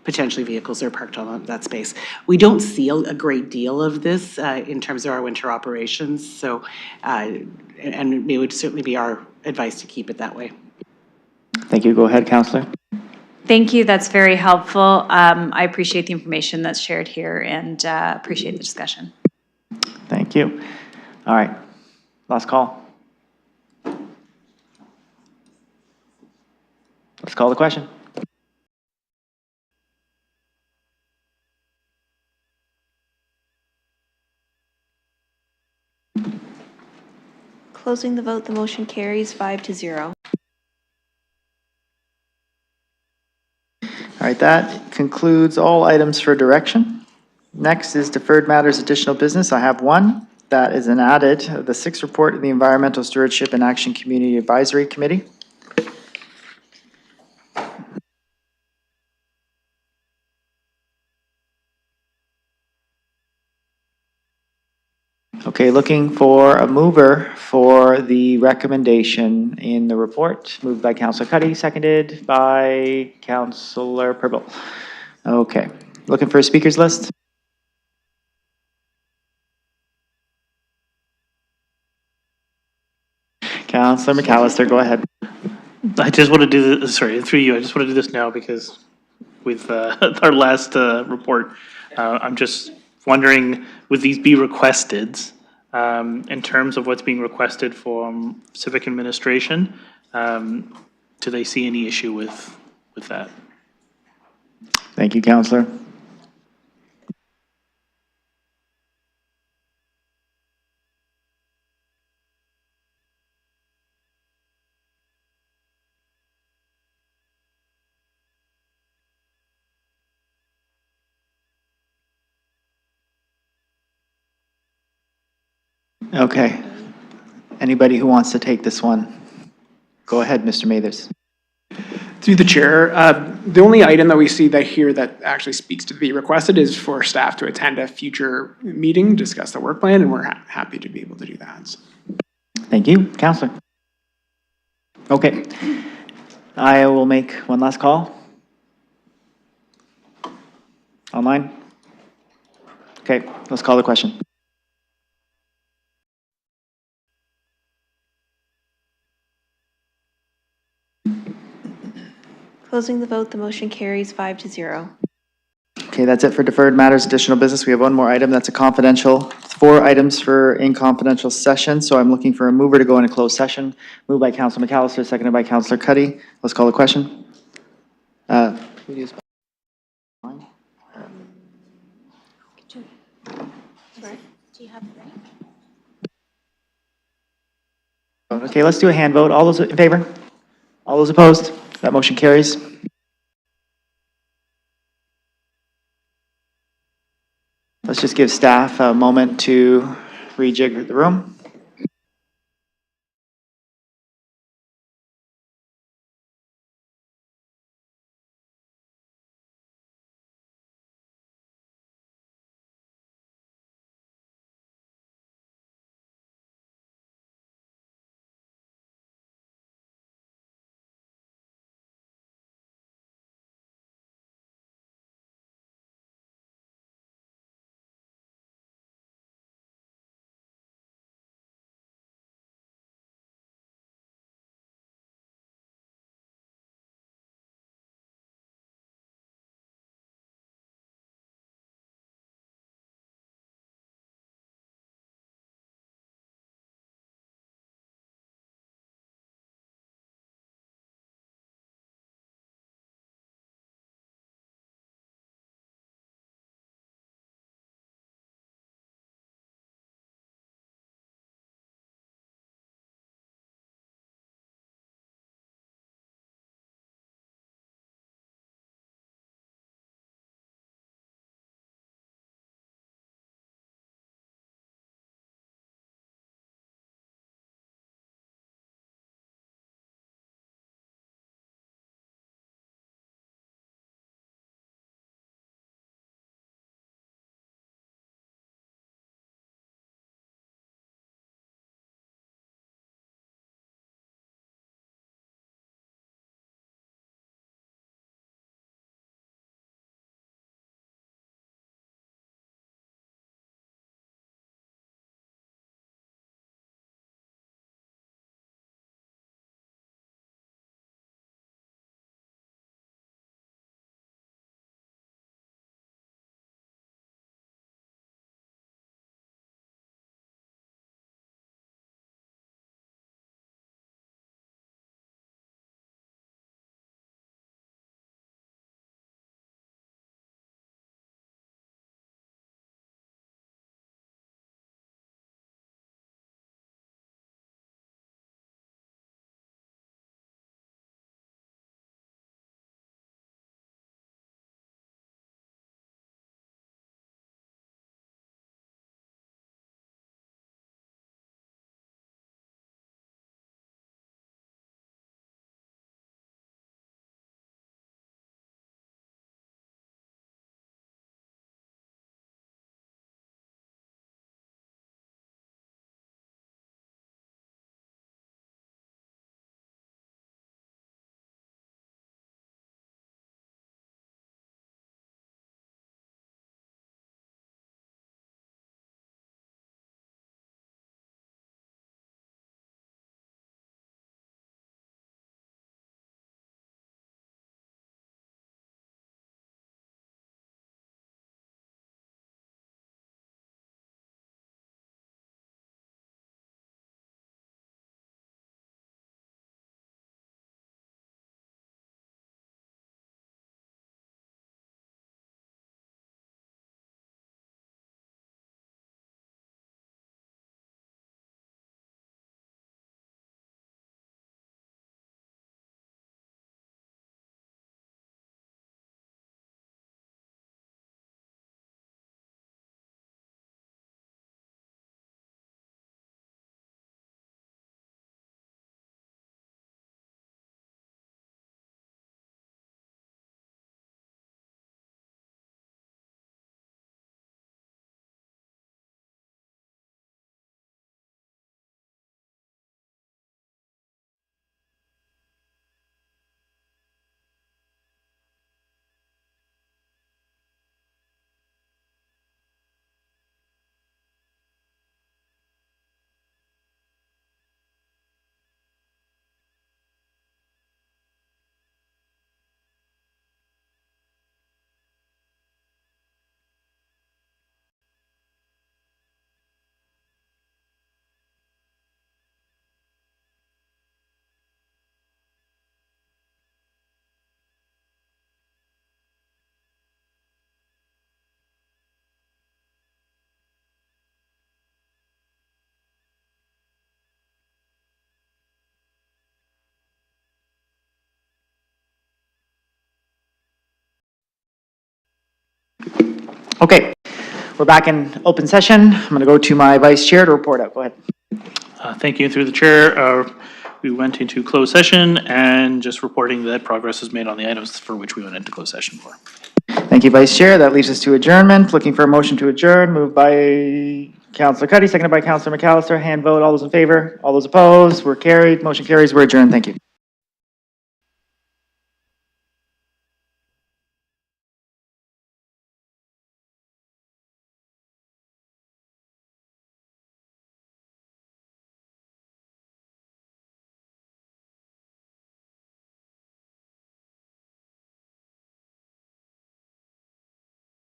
Speaker 8: potentially vehicles that are parked on that space. We don't see a great deal of this in terms of our winter operations, so and it would certainly be our advice to keep it that way.
Speaker 1: Thank you. Go ahead, Councillor.
Speaker 7: Thank you. That's very helpful. I appreciate the information that's shared here and appreciate the discussion.
Speaker 1: Thank you. All right. Last call. Let's call the question.
Speaker 10: Closing the vote, the motion carries 5-0.
Speaker 1: All right, that concludes all items for direction. Next is deferred matters, additional business. I have one that is an added, the sixth report of the Environmental Stewardship and Action Community Advisory Committee. Okay, looking for a mover for the recommendation in the report. Moved by Councillor Cuddy, seconded by Councillor Purble. Okay, looking for a speakers list? Councillor McAllister, go ahead.
Speaker 3: I just want to do this, sorry, through you, I just want to do this now because with our last report, I'm just wondering, would these be requested in terms of what's being requested from civic administration? Do they see any issue with that?
Speaker 1: Thank you, Councillor. Okay. Anybody who wants to take this one? Go ahead, Mr. Mathers.
Speaker 18: Through the chair, the only item that we see that here that actually speaks to be requested is for staff to attend a future meeting, discuss the work plan, and we're happy to be able to do that.
Speaker 1: Thank you, Councillor. Okay. I will make one last call. Online? Okay, let's call the question.
Speaker 10: Closing the vote, the motion carries 5-0.
Speaker 1: Okay, that's it for deferred matters, additional business. We have one more item that's a confidential, 4 items for in confidential session. So I'm looking for a mover to go into closed session. Moved by Councilor McAllister, seconded by Councilor Cuddy. Let's call the question. Okay, let's do a hand vote. All those in favor? All those opposed? That motion carries. Let's just give staff a moment to rejig the room. Okay, we're back in open session. I'm going to go to my vice chair to report out. Go ahead.
Speaker 3: Thank you. Through the chair, we went into closed session and just reporting that progress is made on the items for which we went into closed session for.
Speaker 1: Thank you, Vice Chair. That leads us to adjournment. Looking for a motion to adjourn. Moved by Councillor Cuddy, seconded by Councillor McAllister. Hand vote. All those in favor? All those opposed? We're carried. Motion carries. We're adjourned. Thank you.